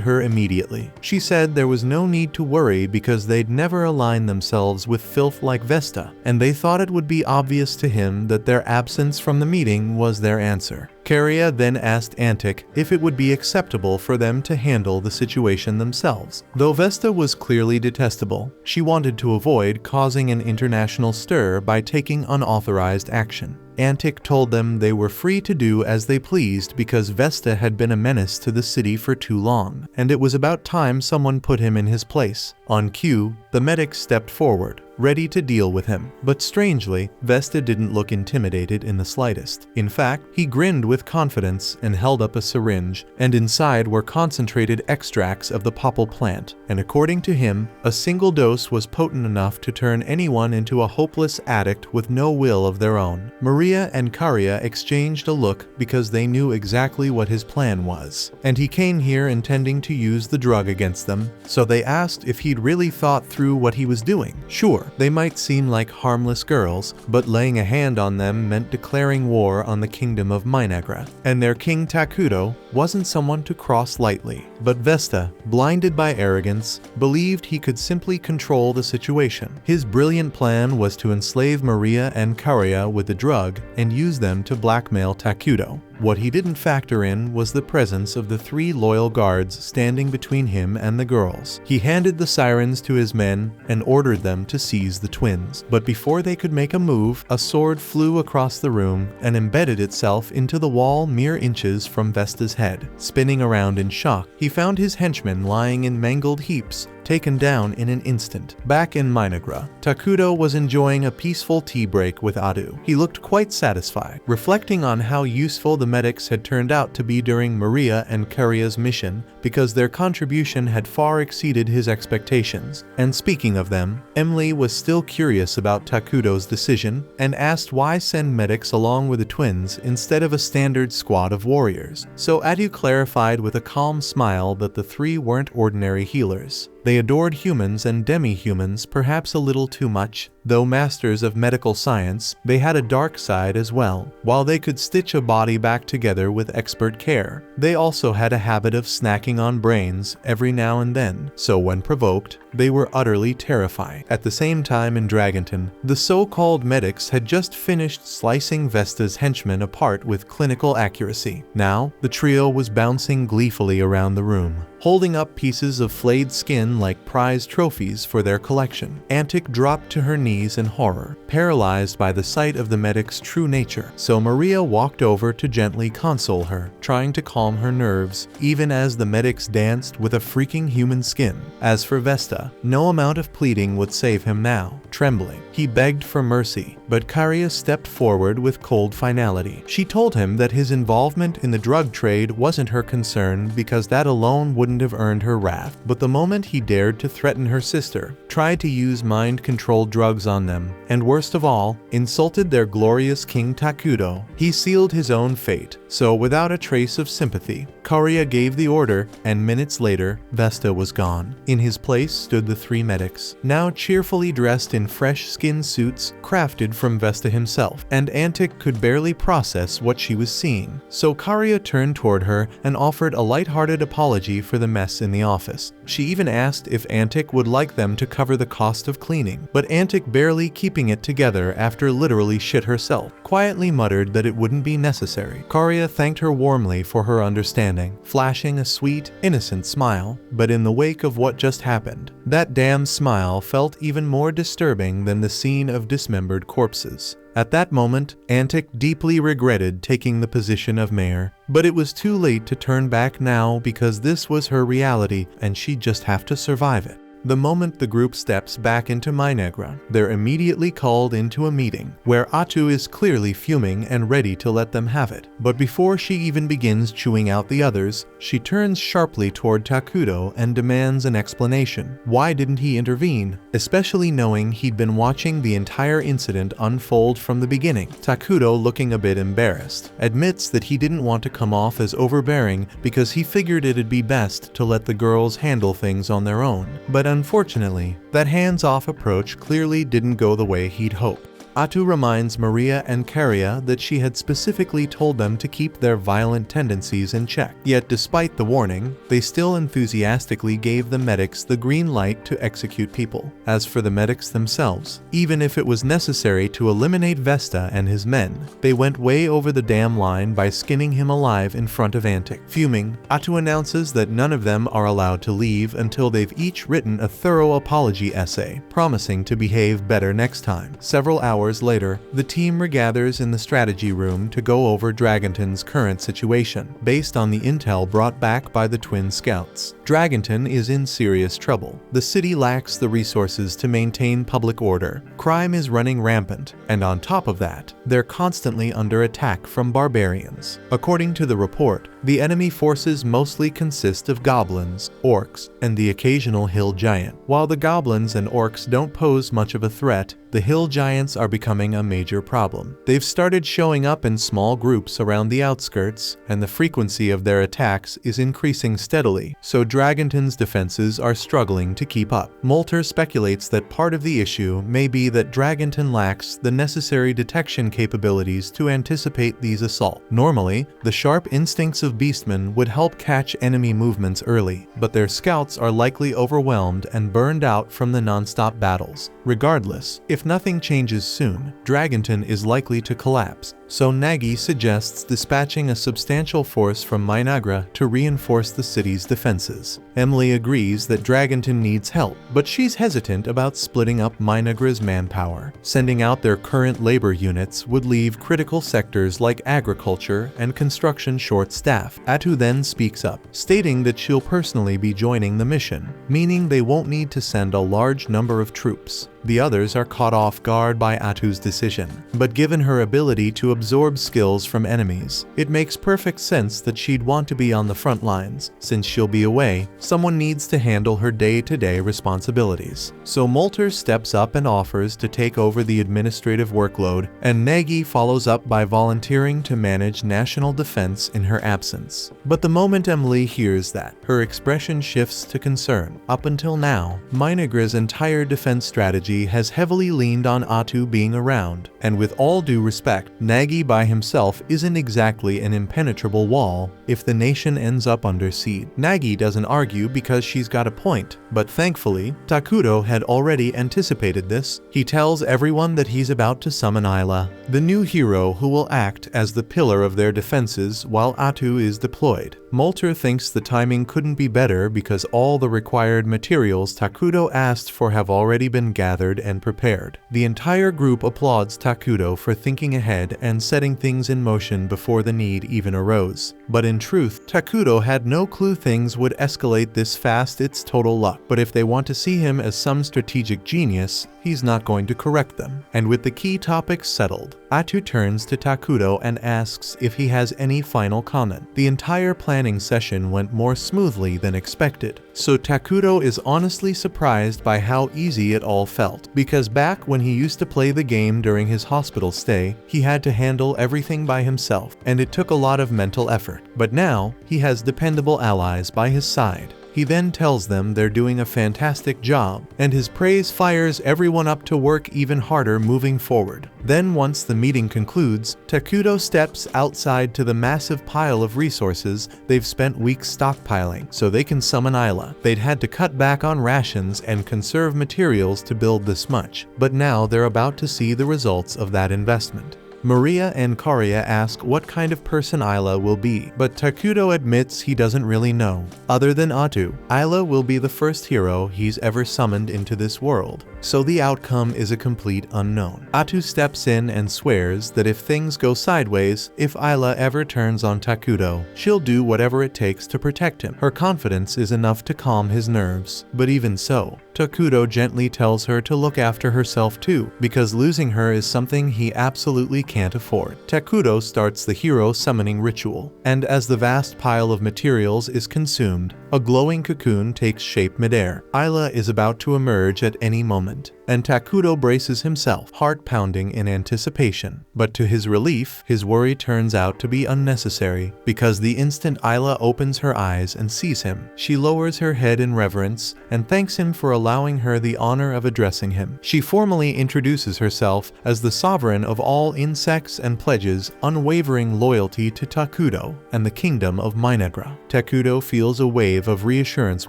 her immediately. She said there was no need to worry because they'd never align themselves with filth like Vesta, and they thought it would be obvious to him that their absence from the meeting was their answer. Karia then asked Antic if it would be acceptable for them to handle the situation themselves. Though Vesta was clearly detestable, she wanted to avoid causing an international stir by taking unauthorized action. Antic told them they were free to do as they pleased because Vesta had been a menace to the city for too long, and it was about time someone put him in his place. On cue, the medic stepped forward, ready to deal with him. But strangely, Vesta didn't look intimidated in the slightest. In fact, he grinned with confidence and held up a syringe, and inside were concentrated extracts of the popple plant, and according to him, a single dose was potent enough to turn anyone into a hopeless addict with no will of their own. Maria and Karia exchanged a look because they knew exactly what his plan was, and he came here intending to use the drug against them, so they asked if he'd really thought through what he was doing. Sure, they might seem like harmless girls, but laying a hand on them meant declaring war on the kingdom of Minegra, and their king Takudo wasn't someone to cross lightly. But Vesta, blinded by arrogance, believed he could simply control the situation. His brilliant plan was to enslave Maria and Karia with the drug and use them to blackmail Takudo. What he didn't factor in was the presence of the 3 loyal guards standing between him and the girls. He handed the sirens to his men and ordered them to seize the twins. But before they could make a move, a sword flew across the room and embedded itself into the wall mere inches from Vesta's head. Spinning around in shock, he found his henchmen lying in mangled heaps, taken down in an instant. Back in Minegra, Takudo was enjoying a peaceful tea break with Adu. He looked quite satisfied, reflecting on how useful the medics had turned out to be during Maria and Karia's mission, because their contribution had far exceeded his expectations. And speaking of them, Emily was still curious about Takudo's decision and asked why send medics along with the twins instead of a standard squad of warriors. So Adu clarified with a calm smile that the 3 weren't ordinary healers. They adored humans and demi-humans perhaps a little too much. Though masters of medical science, they had a dark side as well. While they could stitch a body back together with expert care, they also had a habit of snacking on brains every now and then, so when provoked, they were utterly terrifying. At the same time in Dragonton, the so-called medics had just finished slicing Vesta's henchmen apart with clinical accuracy. Now, the trio was bouncing gleefully around the room, holding up pieces of flayed skin like prize trophies for their collection. Antic dropped to her knees in horror, paralyzed by the sight of the medic's true nature. So Maria walked over to gently console her, trying to calm her nerves, even as the medics danced with a freaking human skin. As for Vesta, no amount of pleading would save him now. Trembling, he begged for mercy, but Karia stepped forward with cold finality. She told him that his involvement in the drug trade wasn't her concern because that alone wouldn't have earned her wrath. But the moment he dared to threaten her sister, tried to use mind-controlled drugs on them, and worst of all, insulted their glorious King Takudo, he sealed his own fate. So without a trace of sympathy, Karia gave the order, and minutes later, Vesta was gone. In his place stood the 3 medics, now cheerfully dressed in fresh skin suits crafted from Vesta himself, and Antic could barely process what she was seeing. So Karia turned toward her and offered a light-hearted apology for the mess in the office. She even asked if Antic would like them to cover the cost of cleaning, but Antic barely keeping it together after literally shit herself, quietly muttered that it wouldn't be necessary. Karia thanked her warmly for her understanding, flashing a sweet, innocent smile. But in the wake of what just happened, that damn smile felt even more disturbing than the scene of dismembered corpses. At that moment, Antic deeply regretted taking the position of mayor, but it was too late to turn back now because this was her reality and she'd just have to survive it. The moment the group steps back into Minegra, they're immediately called into a meeting, where Atu is clearly fuming and ready to let them have it. But before she even begins chewing out the others, she turns sharply toward Takudo and demands an explanation. Why didn't he intervene, especially knowing he'd been watching the entire incident unfold from the beginning? Takudo, looking a bit embarrassed, admits that he didn't want to come off as overbearing because he figured it'd be best to let the girls handle things on their own. But unfortunately, that hands-off approach clearly didn't go the way he'd hoped. Atu reminds Maria and Karia that she had specifically told them to keep their violent tendencies in check. Yet despite the warning, they still enthusiastically gave the medics the green light to execute people. As for the medics themselves, even if it was necessary to eliminate Vesta and his men, they went way over the damn line by skinning him alive in front of Antic. Fuming, Atu announces that none of them are allowed to leave until they've each written a thorough apology essay, promising to behave better next time. Several hours later, the team regathers in the strategy room to go over Dragonton's current situation, based on the intel brought back by the twin scouts. Dragonton is in serious trouble. The city lacks the resources to maintain public order. Crime is running rampant, and on top of that, they're constantly under attack from barbarians. According to the report, the enemy forces mostly consist of goblins, orcs, and the occasional hill giant. While the goblins and orcs don't pose much of a threat, the hill giants are becoming a major problem. They've started showing up in small groups around the outskirts, and the frequency of their attacks is increasing steadily, so Dragonton's defenses are struggling to keep up. Molter speculates that part of the issue may be that Dragonton lacks the necessary detection capabilities to anticipate these assaults. Normally, the sharp instincts of beastmen would help catch enemy movements early, but their scouts are likely overwhelmed and burned out from the non-stop battles. Regardless, if nothing changes soon, Dragonton is likely to collapse, so Nagi suggests dispatching a substantial force from Minegra to reinforce the city's defenses. Emily agrees that Dragonton needs help, but she's hesitant about splitting up Minegra's manpower. Sending out their current labor units would leave critical sectors like agriculture and construction short-staffed. Atu then speaks up, stating that she'll personally be joining the mission, meaning they won't need to send a large number of troops. The others are caught off guard by Atu's decision, but given her ability to absorb skills from enemies, it makes perfect sense that she'd want to be on the front lines. Since she'll be away, someone needs to handle her day-to-day responsibilities. So Molter steps up and offers to take over the administrative workload, and Nagi follows up by volunteering to manage national defense in her absence. But the moment Emily hears that, her expression shifts to concern. Up until now, Minegra's entire defense strategy has heavily leaned on Atu being around, and with all due respect, Nagi by himself isn't exactly an impenetrable wall if the nation ends up under siege. Nagi doesn't argue because she's got a point, but thankfully, Takudo had already anticipated this. He tells everyone that he's about to summon Ayla, the new hero who will act as the pillar of their defenses while Atu is deployed. Molter thinks the timing couldn't be better because all the required materials Takudo asked for have already been gathered and prepared. The entire group applauds Takudo for thinking ahead and setting things in motion before the need even arose. But in truth, Takudo had no clue things would escalate this fast. It's total luck. But if they want to see him as some strategic genius, he's not going to correct them. And with the key topics settled, Atu turns to Takudo and asks if he has any final comment. The entire planning session went more smoothly than expected, so Takudo is honestly surprised by how easy it all felt, because back when he used to play the game during his hospital stay, he had to handle everything by himself, and it took a lot of mental effort. But now, he has dependable allies by his side. He then tells them they're doing a fantastic job, and his praise fires everyone up to work even harder moving forward. Then once the meeting concludes, Takuto steps outside to the massive pile of resources they've spent weeks stockpiling so they can summon Isla. They'd had to cut back on rations and conserve materials to build this much, but now they're about to see the results of that investment. Maria and Karia ask what kind of person Isla will be, but Takuto admits he doesn't really know. Other than Atu, Isla will be the first hero he's ever summoned into this world, so the outcome is a complete unknown. Atu steps in and swears that if things go sideways, if Isla ever turns on Takuto, she'll do whatever it takes to protect him. Her confidence is enough to calm his nerves, but even so, Takuto gently tells her to look after herself too, because losing her is something he absolutely can't afford. Takuto starts the hero summoning ritual, and as the vast pile of materials is consumed, a glowing cocoon takes shape midair. Isla is about to emerge at any moment, and Takuto braces himself, heart pounding in anticipation. But to his relief, his worry turns out to be unnecessary, because the instant Isla opens her eyes and sees him, she lowers her head in reverence and thanks him for allowing her the honor of addressing him. She formally introduces herself as the sovereign of all insects and pledges unwavering loyalty to Takuto and the kingdom of Minegra. Takuto feels a wave of reassurance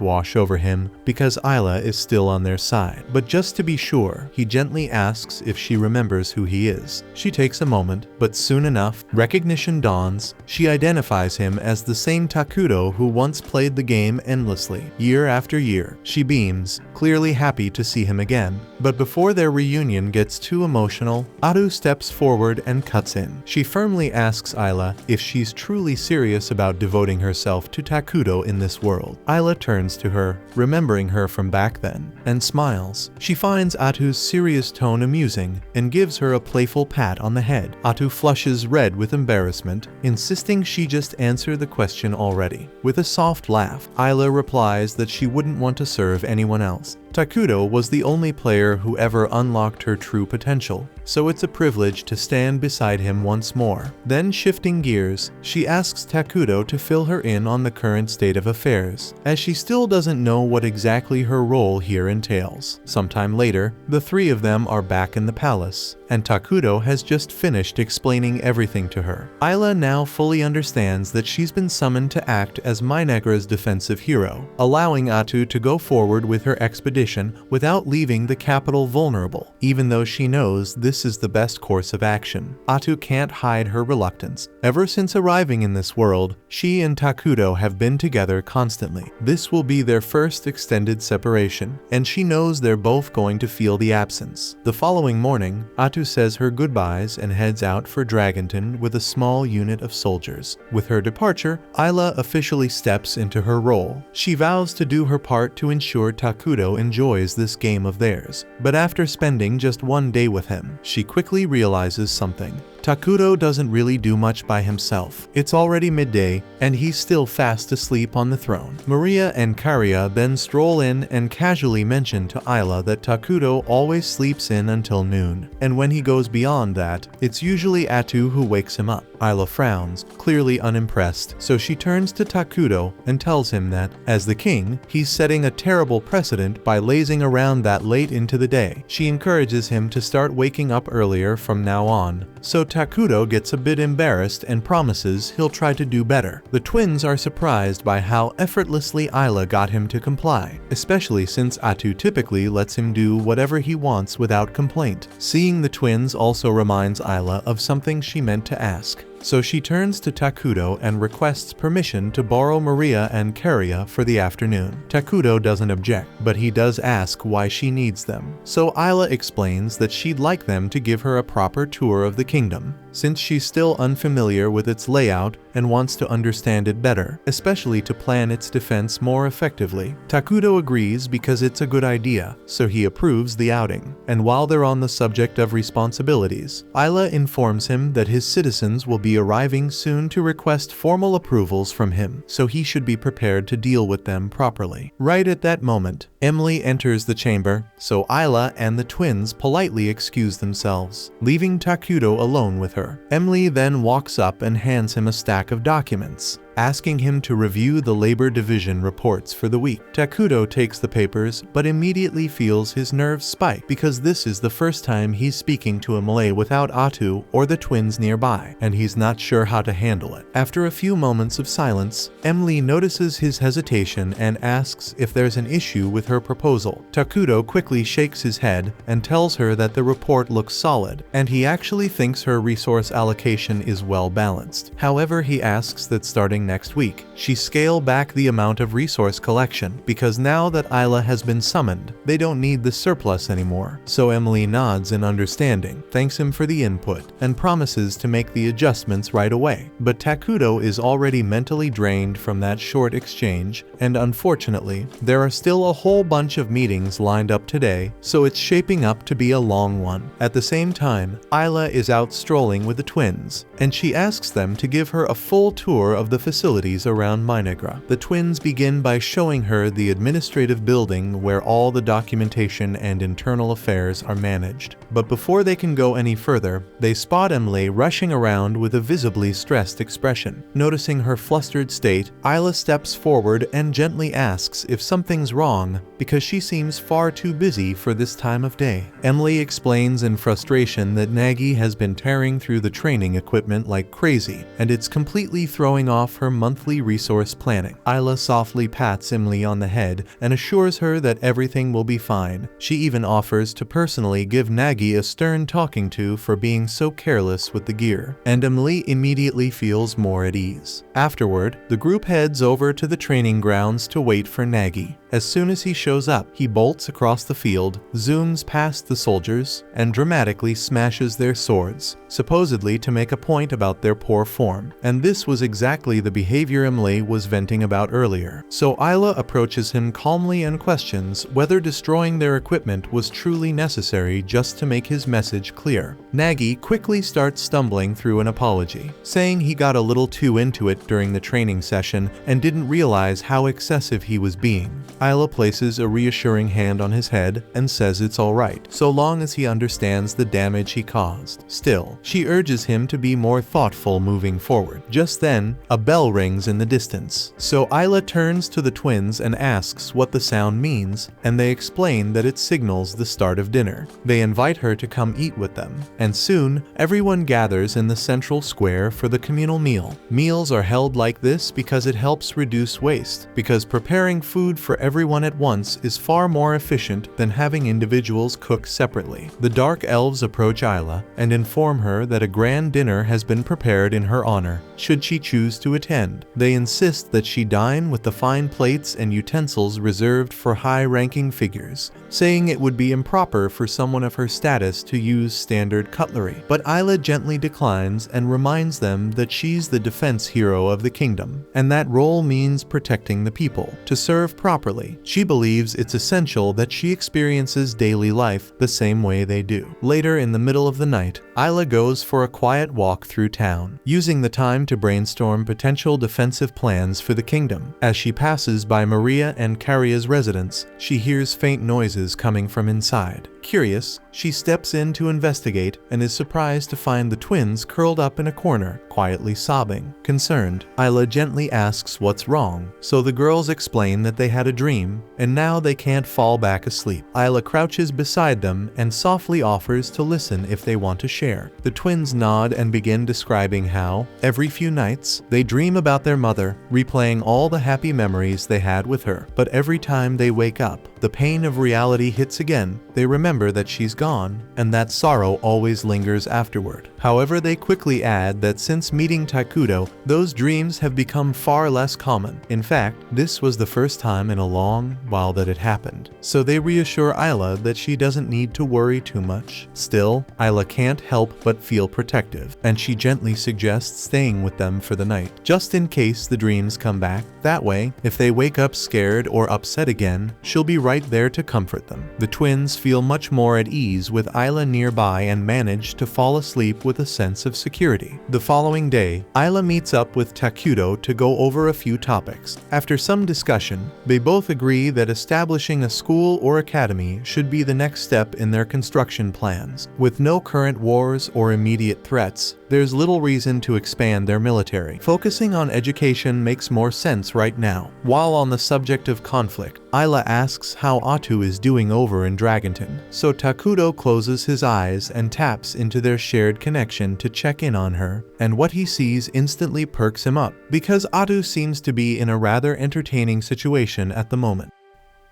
wash over him because Isla is still on their side. But just to be sure, he gently asks if she remembers who he is. She takes a moment, but soon enough, recognition dawns. She identifies him as the same Takuto who once played the game endlessly, year after year. She beams, clearly happy to see him again. But before their reunion gets too emotional, Atu steps forward and cuts in. She firmly asks Isla if she's truly serious about devoting herself to Takuto in this world. Isla turns to her, remembering her from back then, and smiles. She finds Atu's serious tone amusing and gives her a playful pat on the head. Atu flushes red with embarrassment, insisting she just answer the question already. With a soft laugh, Isla replies that she wouldn't want to serve anyone else. Takuto was the only player who ever unlocked her true potential, so it's a privilege to stand beside him once more. Then shifting gears, she asks Takuto to fill her in on the current state of affairs, as she still doesn't know what exactly her role here entails. Sometime later, the three of them are back in the palace, and Takuto has just finished explaining everything to her. Isla now fully understands that she's been summoned to act as Minegra's defensive hero, allowing Atu to go forward with her expedition without leaving the capital vulnerable, even though she knows this is the best course of action. Atu can't hide her reluctance. Ever since arriving in this world, she and Takuto have been together constantly. This will be their first extended separation, and she knows they're both going to feel the absence. The following morning, Atu says her goodbyes and heads out for Dragonton with a small unit of soldiers. With her departure, Isla officially steps into her role. She vows to do her part to ensure Takuto enjoys this game of theirs, but after spending just one day with him, she quickly realizes something. Takuto doesn't really do much by himself. It's already midday, and he's still fast asleep on the throne. Maria and Karia then stroll in and casually mention to Isla that Takuto always sleeps in until noon, and when he goes beyond that, it's usually Atu who wakes him up. Isla frowns, clearly unimpressed, so she turns to Takuto and tells him that, as the king, he's setting a terrible precedent by lazing around that late into the day. She encourages him to start waking up earlier from now on, so Takuto gets a bit embarrassed and promises he'll try to do better. The twins are surprised by how effortlessly Isla got him to comply, especially since Atu typically lets him do whatever he wants without complaint. Seeing the twins also reminds Isla of something she meant to ask. So she turns to Takuto and requests permission to borrow Maria and Karia for the afternoon. Takuto doesn't object, but he does ask why she needs them. So Isla explains that she'd like them to give her a proper tour of the kingdom, since she's still unfamiliar with its layout and wants to understand it better, especially to plan its defense more effectively. Takuto agrees because it's a good idea, so he approves the outing. And while they're on the subject of responsibilities, Isla informs him that his citizens will be arriving soon to request formal approvals from him, so he should be prepared to deal with them properly. Right at that moment, Emily enters the chamber, so Isla and the twins politely excuse themselves, leaving Takuto alone with her. Emily then walks up and hands him a stack of documents, asking him to review the labor division reports for the week. Takudo takes the papers, but immediately feels his nerves spike because this is the first time he's speaking to a Malay without Atu or the twins nearby, and he's not sure how to handle it. After a few moments of silence, Emily notices his hesitation and asks if there's an issue with her proposal. Takudo quickly shakes his head and tells her that the report looks solid, and he actually thinks her resource allocation is well balanced. However, he asks that starting next week, she scale back the amount of resource collection, because now that Isla has been summoned, they don't need the surplus anymore. So Emily nods in understanding, thanks him for the input, and promises to make the adjustments right away. But Takudo is already mentally drained from that short exchange, and unfortunately, there are still a whole bunch of meetings lined up today, so it's shaping up to be a long one. At the same time, Isla is out strolling with the twins, and she asks them to give her a full tour of the facilities around Minegra. The twins begin by showing her the administrative building where all the documentation and internal affairs are managed. But before they can go any further, they spot Emily rushing around with a visibly stressed expression. Noticing her flustered state, Isla steps forward and gently asks if something's wrong because she seems far too busy for this time of day. Emily explains in frustration that Nagi has been tearing through the training equipment like crazy, and it's completely throwing off her monthly resource planning. Isla softly pats Emily on the head and assures her that everything will be fine. She even offers to personally give Nagi a stern talking to for being so careless with the gear, and Emily immediately feels more at ease. Afterward, the group heads over to the training grounds to wait for Nagi. As soon as he shows up, he bolts across the field, zooms past the soldiers, and dramatically smashes their swords, supposedly to make a point about their poor form. And this was exactly the behavior Emily was venting about earlier. So Isla approaches him calmly and questions whether destroying their equipment was truly necessary just to make his message clear. Nagi quickly starts stumbling through an apology, saying he got a little too into it during the training session and didn't realize how excessive he was being. Isla places a reassuring hand on his head and says it's alright, so long as he understands the damage he caused. Still, she urges him to be more thoughtful moving forward. Just then, a bell rings in the distance, so Isla turns to the twins and asks what the sound means, and they explain that it signals the start of dinner. They invite her to come eat with them, and soon, everyone gathers in the central square for the communal meal. Meals are held like this because it helps reduce waste, because preparing food for everyone at once is far more efficient than having individuals cook separately. The Dark Elves approach Isla and inform her that a grand dinner has been prepared in her honor, should she choose to attend. They insist that she dine with the fine plates and utensils reserved for high-ranking figures, saying it would be improper for someone of her status to use standard cutlery. But Isla gently declines and reminds them that she's the defense hero of the kingdom, and that role means protecting the people. To serve properly, she believes it's essential that she experiences daily life the same way they do. Later in the middle of the night, Isla goes for a quiet walk through town, using the time to brainstorm potential defensive plans for the kingdom. As she passes by Maria and Caria's residence, she hears faint noises coming from inside. Curious, she steps in to investigate and is surprised to find the twins curled up in a corner, quietly sobbing. Concerned, Isla gently asks what's wrong, so the girls explain that they had a dream, and now they can't fall back asleep. Isla crouches beside them and softly offers to listen if they want to share. The twins nod and begin describing how, every few nights, they dream about their mother, replaying all the happy memories they had with her. But every time they wake up, the pain of reality hits again. They remember that she's gone, and that sorrow always lingers afterward. However, they quickly add that since meeting Takudo, those dreams have become far less common. In fact, this was the first time in a long while that it happened. So they reassure Isla that she doesn't need to worry too much. Still, Isla can't help but feel protective, and she gently suggests staying with them for the night, just in case the dreams come back. That way, if they wake up scared or upset again, she'll be right right there to comfort them. The twins feel much more at ease with Isla nearby and manage to fall asleep with a sense of security. The following day, Isla meets up with Takuto to go over a few topics. After some discussion, they both agree that establishing a school or academy should be the next step in their construction plans. With no current wars or immediate threats, there's little reason to expand their military. Focusing on education makes more sense right now. While on the subject of conflict, Isla asks how Atu is doing over in Dragonton, so Takuto closes his eyes and taps into their shared connection to check in on her, and what he sees instantly perks him up, because Atu seems to be in a rather entertaining situation at the moment.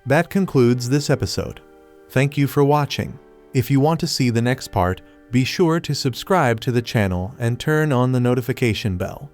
That concludes this episode. Thank you for watching. If you want to see the next part, be sure to subscribe to the channel and turn on the notification bell.